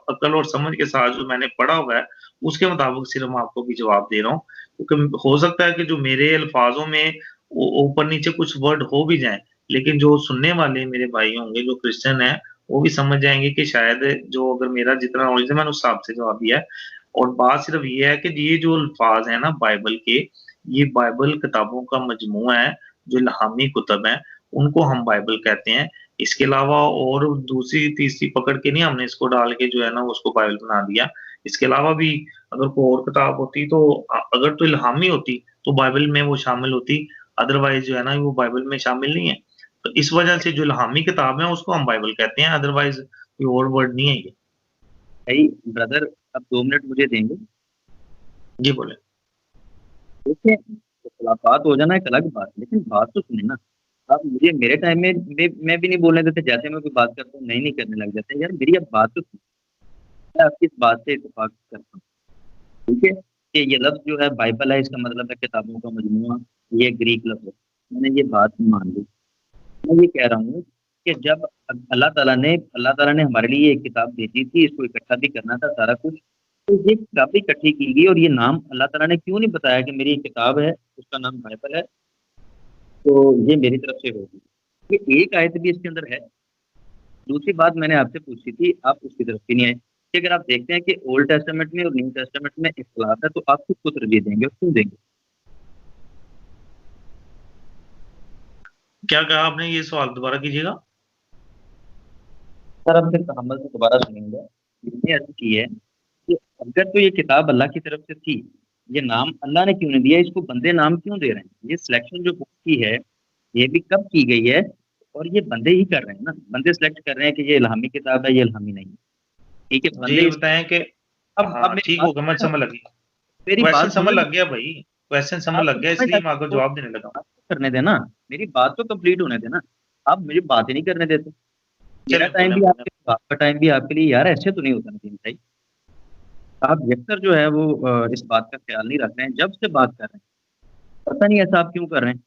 अक्ल और समझ के साथ जो मैंने पढ़ा हुआ है, उसके मुताबिक सिर्फ़ मैं आपको अभी जवाब दे रहा हूँ। क्योंकि हो सकता है कि जो मेरे अल्फ़ाज़ों में ऊपर-नीचे कुछ वर्ड हो भी जाएँ, लेकिन जो सुनने वाले मेरे भाई होंगे, जो क्रिश्चियन हैं, वो भी समझ जाएँगे कि शायद जो अगर मेरा जितना नॉलेज है मैंने उस हिसाब से जवाब दिया है। और बात सिर्फ़ ये है कि ये जो अल्फ़ाज़ हैं ना बाइबल के, ये बाइबल किताबों का मजमूआ है, जो इल्हामी कुतब हैं, उनको हम बाइबल कहते हैं। इसके अलावा और दूसरी, तीसरी पकड़ के नहीं हमने इसको डाल के जो है ना उसको बाइबल बना दिया। इसके अलावा भी अगर कोई और किताब होती तो अगर तो इल्हामी होती, तो बाइबल में वो शामिल होती, अदरवाइज़ जो है ना वो बाइबल में शामिल नहीं है। तो इस वजह से जो इल्हामी किताब है उसको हम बाइबल कहते हैं, अदरवाइज़ कोई और वर्ड नहीं है ये। भाई ब्रदर, अब 2 मिनट मुझे देंगे? जी बोलें। देखिए, खुलाफात हो जाना एक अलग बात है, लेकिन बात तो सुनिए ना। आप मुझे मेरे टाइम में मैं भी नहीं बोलने देते, जैसे मैं कोई बात करता हूँ नहीं करने लग जाते हैं। यार मेरी अब बात तो सुनिए, मैं आपकी इस बात से इत्तेफ़ाक करता हूँ, ठीक है? कि ये लफ्ज़ जो है बाइबल है, इसका मतलब है किताबों का मजमूआ, ये ग्रीक लफ्ज़ है। मैंने ये बात मान ली। मैं ये कह रहा हूँ कि जब अल्लाह ताला ने हमारे लिए एक किताब भेजी थी, इसको इकट्ठा भी करना था सारा कुछ, तो ये किताबें इकट्ठी की गई और ये नाम अल्लाह ताला ने क्यों नहीं बताया कि मेरी एक किताब है, उसका नाम बाइबल है, तो ये मेरी तरफ से होगी। ये एक आयत भी इसके अंदर है। दूसरी बात मैंने आपसे पूछी थी, आप उसकी तरफ भी नहीं आए कि अगर आप देखते हैं कि ओल्ड टेस्टामेंट में और न्यू टेस्टामेंट में इख्तिलाफ है, तो आप किसको तरजीह देंगे और क्यों देंगे? क्या कहा आपने? ये सवाल दोबारा कीजिएगा। सर, अब फिर तहम्मुल से दोबारा सुनेंगे। मैंने अर्ज़ की है कि अगर तो ये किताब अल्लाह की तरफ से थी, ये नाम अल्लाह ने क्यों नहीं दिया? इसको बंदे नाम क्यों दे रहे हैं? ये सिलेक्शन जो बुक की है, ये भी कब की गई है? और ये बंदे ही कर रहे हैं ना, बंदे सिलेक्ट कर रहे हैं कि ये इल्हामी किताब है, ये इल्हामी नहीं है। ठीक है, मुझे बंदे ये इस बताएँ कि अब हाँ, मेरी ठीक बात हो गया, सुनो मुझे ना, समझ लगी। मेरी क्वेश्चन बात समझ सुनो ना, लग गया भाई, क्वेश्चन समझ आप लग तो गया, समझ इसलिए जाते मैं आपको हो, जवाब देने लगा हूँ। बात तो करने देना, मेरी बात तो कंप्लीट होने देना। आप मुझे बात ही नहीं करने देते। मेरा चलें, टाइम बोलें, भी बोलें। आपके लिए, आपका टाइम भी आपके लिए, यार ऐसे तो नहीं होता नदीम भाई। आप यकसर जो है वो इस बात का ख्याल नहीं रख रहे हैं, जब से बात कर रहे हैं, पता नहीं ऐसा आप क्यों कर रहे हैं।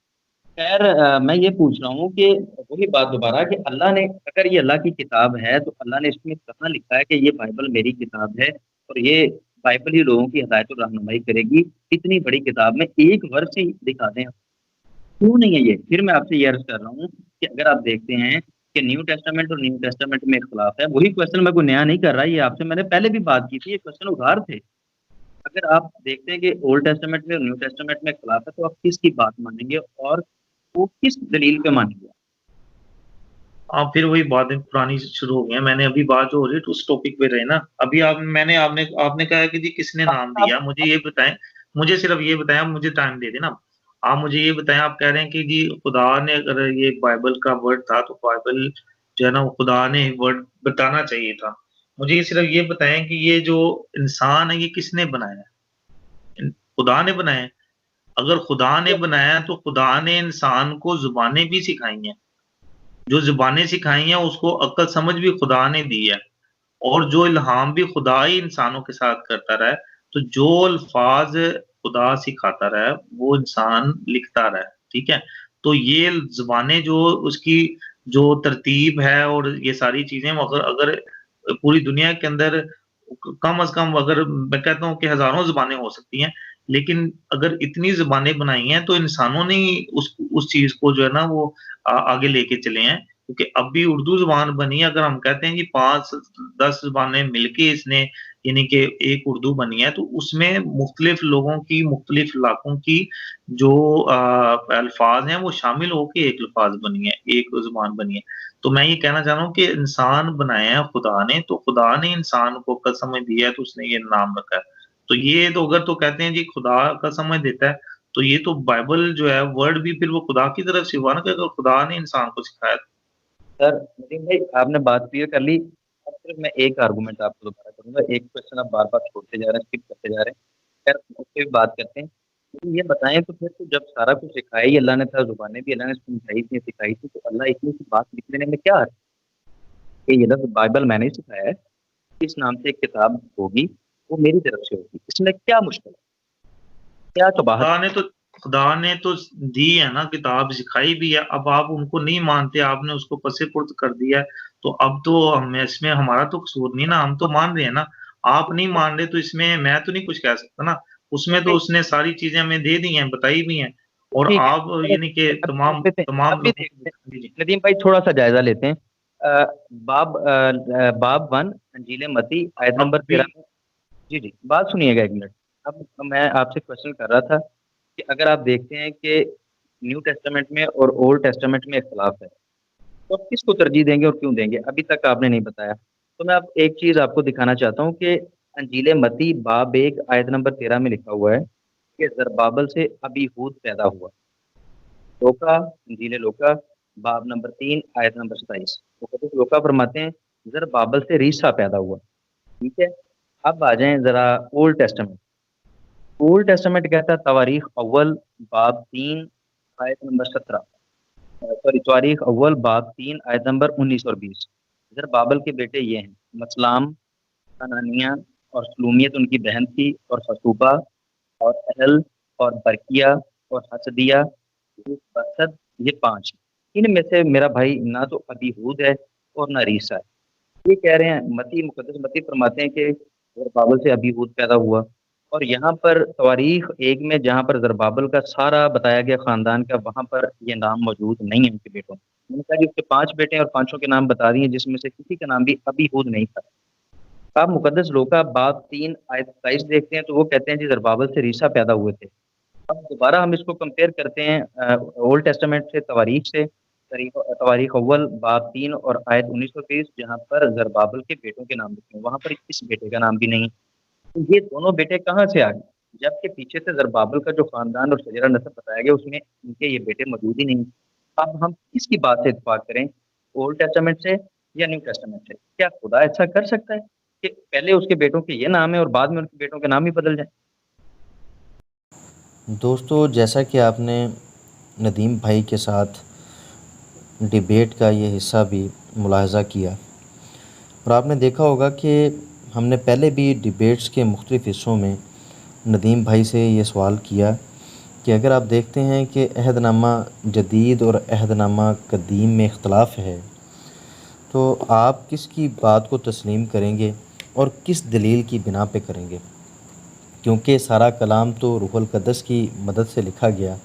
खैर, मैं ये पूछ रहा हूँ कि वही बात दोबारा कि अल्लाह ने, अगर ये अल्लाह की किताब है, तो अल्लाह ने इसमें कहाँ लिखा है कि ये बाइबल मेरी किताब है और ये बाइबल ही लोगों की हिदायत और रहनुमाई करेगी? इतनी बड़ी किताब में एक वर्ष ही दिखा दें, क्यों नहीं है ये? फिर मैं आपसे ये अर्ज़ कर रहा हूँ कि अगर आप देखते हैं कि न्यू टेस्टामेंट और न्यू टेस्टामेंट में इख्तिलाफ है, वही क्वेश्चन मैं कोई नया नहीं कर रहा, ये आपसे मैंने पहले भी बात की थी, ये क्वेश्चन उधार थे। अगर आप देखते हैं कि ओल्ड टेस्टामेंट में और न्यू टेस्टामेंट में इख्तिलाफ है, तो आप किसकी बात मानेंगे और वो किस दलील पे मानेंगे? फिर वही बातें पुरानी शुरू हो गई हैं। मैंने अभी बात जो हो रही है तो उस टॉपिक पे रहे ना। अभी आपने आपने कहा है कि जी किसने आप नाम आप दिया? मुझे ये बताएँ, मुझे सिर्फ़ ये बताएँ, आप मुझे टाइम दे दें ना। आप मुझे ये बताएँ, आप कह रहे हैं कि जी खुदा ने अगर ये बाइबल का वर्ड था तो बाइबल जो है ना वो खुदा ने वर्ड बताना चाहिए था। मुझे ये सिर्फ़ ये बताएँ कि ये जो इंसान है ये किसने बनाया है? खुदा ने बनाया है? अगर खुदा ने बनाया है तो खुदा ने इंसान को ज़ुबानें भी सिखाई हैं। जो ज़ुबानें सिखाई हैं उसको अक्ल समझ भी खुदा ने दी है और जो इल्हाम भी खुदा ही इंसानों के साथ करता रहा है, तो जो अल्फ़ाज़ खुदा सिखाता रहा है, वो इंसान लिखता रहा है, ठीक है? तो ये ज़ुबानें जो उसकी जो तरतीब है और ये सारी चीज़ें वो अगर अगर पूरी दुनिया के अंदर कम से कम अगर मैं कहता हूँ कि हज़ारों ज़ुबानें हो सकती हैं, लेकिन अगर इतनी ज़ुबानें बनाई हैं तो इंसानों ने ही उस चीज़ को जो है ना वो आगे लेके चले हैं। क्योंकि अब भी उर्दू ज़ुबान बनी है, अगर हम कहते हैं कि 5-10 ज़ुबानें मिलके इसने यानी कि एक उर्दू बनी है, तो उसमें मुख्तलिफ़ लोगों की, मुख्तलिफ़ इलाकों की जो अल्फ़ाज़ हैं, वो शामिल होके एक अल्फ़ाज़ बनी है, एक ज़ुबान बनी है। तो मैं ये कहना चाह रहा हूँ कि इंसान बनाए हैं खुदा ने, तो खुदा ने इंसान को अक्ल समझ दी है, तो उसने ये नाम रखा है। तो ये तो अगर तो कहते हैं जी खुदा अक्ल समझ देता है, तो ये तो बाइबल जो है वर्ड भी फिर वो खुदा की तरफ से हुआ ना कि अगर खुदा ने इंसान को सिखाया। सर नदीम भाई, आपने बात क्लियर कर ली। अब सिर्फ मैं एक आर्गुमेंट आपको दोबारा करूंगा, एक क्वेश्चन आप बार बार छोड़ते जा रहे हैं, स्किप करते जा रहे हैं। खैर उस पर भी बात करते हैं। मुझे ये बताएं, तो फिर तो जब सारा कुछ सिखाया ही अल्लाह ने था, जुबानें भी अल्लाह ने समझाई थी, सिखाई थी, तो अल्लाह इतनी सी बात लिख लेने में क्या है? कि ये लफ्ज़ बाइबल मैंने ही सिखाया है, इस नाम से एक किताब होगी, वो मेरी तरफ से होगी, इसमें क्या मुश्किल है? क्या कबाहत? खुदा ने तो दी है ना किताब, सिखाई भी है। अब आप उनको नहीं मानते, आपने उसको पसे-पुर्द कर दिया है, तो अब तो हम इसमें हमारा तो कसूर नहीं ना, हम तो मान रहे हैं ना। आप नहीं मान रहे तो इसमें मैं तो नहीं कुछ कह सकता ना। उसमें तो नहीं, उसने सारी चीज़ें हमें दे दी हैं, बताई भी हैं, और ठीक है। आप चलो, यानी कि अब देख तमाम लेते हैं, तमाम अब भी लोगों देखते को। हैं। जी, जी। नदीम भाई, थोड़ा सा जायजा लेते हैं। बाब 1 अंजील मती आयत नंबर अभी 13 में। जी जी, बात सुनिएगा एक मिनट। अब मैं आपसे क्वेश्चन कर रहा था कि अगर आप देखते हैं कि न्यू टेस्टामेंट में और ओल्ड टेस्टामेंट में इख्तलाफ है, तो आप किसको तरजीह देंगे और क्यों देंगे? अभी तक आपने नहीं बताया। तो मैं अब एक चीज आपको दिखाना चाहता हूँ कि अंजील मती बाब 1 आयत नंबर 13 में लिखा हुआ है कि जरबाबल से अबीहूद पैदा हुआ। लोका, इंजील लोका बाब नंबर 3 आयत नंबर 27। तो कहते हैं, लोका फरमाते हैं जरबाबल से रीसा पैदा हुआ। ठीक है। अब आ जाएं जरा ओल्ड टेस्टामेंट। ओल्ड टेस्टामेंट कहता है तवारीख अव्वल बाब 3 आयत नंबर 17। सॉरी, तवारीख अव्वल बाब 3 आयत नंबर 19 और 20। इधर बाबल के बेटे ये हैं मसलाम, हनानिया और सलूमियत उनकी बहन थी, और हसूबा और अहल और बरकिया और हसदिया, बसद, ये पांच। इनमें से मेरा भाई ना तो अबीहूद है और ना रीसा है। ये कह रहे हैं, मती मुकद्दस मती फरमाते हैं कि जरबाबल से अबीहूद पैदा हुआ। और यहाँ पर तवारीख एक में जहाँ पर जरबाबल का सारा बताया गया खानदान का, वहाँ पर ये नाम मौजूद नहीं है उनके बेटों में। मैंने कहा कि उसके पांच बेटे हैं और पांचों के नाम बता दिए, जिसमें से किसी का नाम भी अबीहूद नहीं था। आप मुकद्दस लोका बाब 3 आयत 27 देखते हैं, तो वो कहते हैं जी जरबाबल से रीसा पैदा हुए थे। अब दोबारा हम इसको कंपेयर करते हैं ओल्ड टेस्टामेंट से, तवारीख से। तवारीख अव्वल बाब 3 और आयत 19 और 20, जहाँ पर जरबाबल के बेटों के नाम लिखे हैं, वहाँ पर किस बेटे का नाम भी नहीं। तो ये दोनों बेटे कहाँ से आ गए? जबकि पीछे से जरबाबल का जो खानदान और शजरा नसब बताया गया, उसमें इनके ये बेटे मौजूद ही नहीं। अब हम किसकी बात से इत्तेफाक करें, ओल्ड टेस्टामेंट से या न्यू टेस्टामेंट से? क्या खुदा ऐसा कर सकता है कि पहले उसके बेटों के ये नाम है और बाद में उनके बेटों के नाम ही बदल जाए? दोस्तों, जैसा कि आपने नदीम भाई के साथ डिबेट का ये हिस्सा भी मुलाहज़ा किया, और आपने देखा होगा कि हमने पहले भी डिबेट्स के मुख्तलिफ़ हिस्सों में नदीम भाई से ये सवाल किया कि अगर आप देखते हैं कि अहदनामा जदीद और अहदनामा कदीम में इख्तलाफ है, तो आप किसकी बात को तस्लीम करेंगे और किस दलील की बिना पे करेंगे? क्योंकि सारा कलाम तो रूहुल क़ुद्स की मदद से लिखा गया,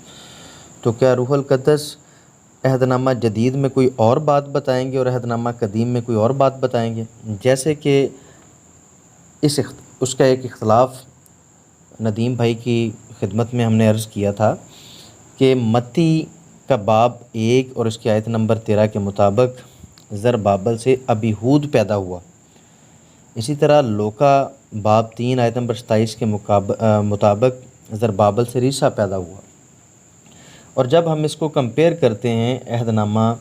तो क्या रूहुल क़ुद्स अहदनामा जदीद में कोई और बात बताएंगे और अहदनामा कदीम में कोई और बात बताएंगे? जैसे कि उसका एक इख्तलाफ नदीम भाई की खिदमत में हमने अर्ज़ किया था कि मत्ती का बाब 1 और इसकी आयत नंबर 13 के मुताबिक ज़रबाबल से अबीहूद पैदा हुआ। इसी तरह लोका बाब 3 आयत नंबर 27 के मुताबिक ज़रबाबल से रीसा पैदा हुआ। और जब हम इसको कंपेयर करते हैं अहदनामा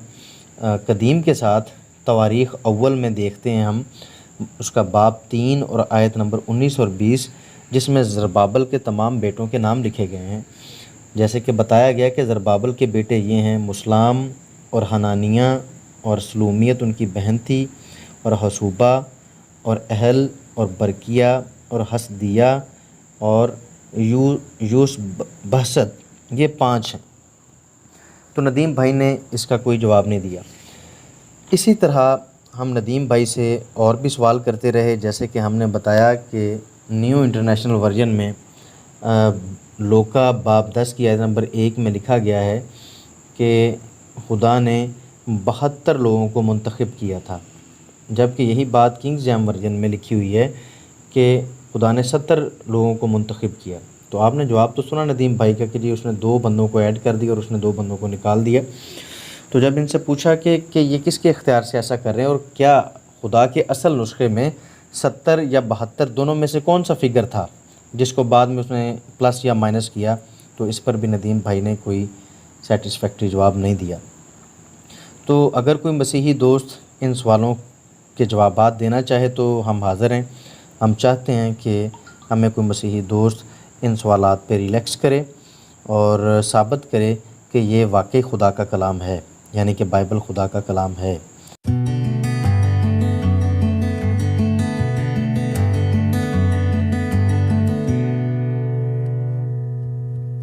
कदीम के साथ, तवारीख़ अव्वल में देखते हैं हम उसका बाब 3 और आयत नंबर 19 और 20, जिसमें ज़रबाबल के तमाम बेटों के नाम लिखे गए हैं। जैसे कि बताया गया कि ज़रबाबल के बेटे ये हैं मुसलाम और हनानिया और सलूमियत उनकी बहन थी, और हसूबा और अहल और बरकिया और हसदिया और यूस बहसद, ये पाँच हैं। तो नदीम भाई ने इसका कोई जवाब नहीं दिया। इसी तरह हम नदीम भाई से और भी सवाल करते रहे, जैसे कि हमने बताया कि न्यू इंटरनेशनल वर्जन में लोका बाब 10 की आयत नंबर 1 में लिखा गया है कि खुदा ने 72 लोगों को मुंतखब किया था, जबकि यही बात किंग्स जैम वर्जन में लिखी हुई है कि खुदा ने 70 लोगों को मुंतखब किया। तो आपने जवाब तो सुना नदीम भाई का कि जी उसने 2 बंदों को ऐड कर दिया और उसने 2 बंदों को निकाल दिया। तो जब इनसे पूछा कि ये किसके इख्तियार से ऐसा कर रहे हैं और क्या खुदा के असल नुस्खे में 70 या 72 दोनों में से कौन सा फ़िगर था जिसको बाद में उसने प्लस या माइनस किया, तो इस पर भी नदीम भाई ने कोई सेटिस्फैक्ट्री जवाब नहीं दिया। तो अगर कोई मसीही दोस्त इन सवालों के जवाबात देना चाहे तो हम हाज़िर हैं। हम चाहते हैं कि हमें कोई मसीही दोस्त इन सवालात पे रिलैक्स करे और साबित करे कि ये वाकई खुदा का कलाम है, यानी कि बाइबल खुदा का कलाम है।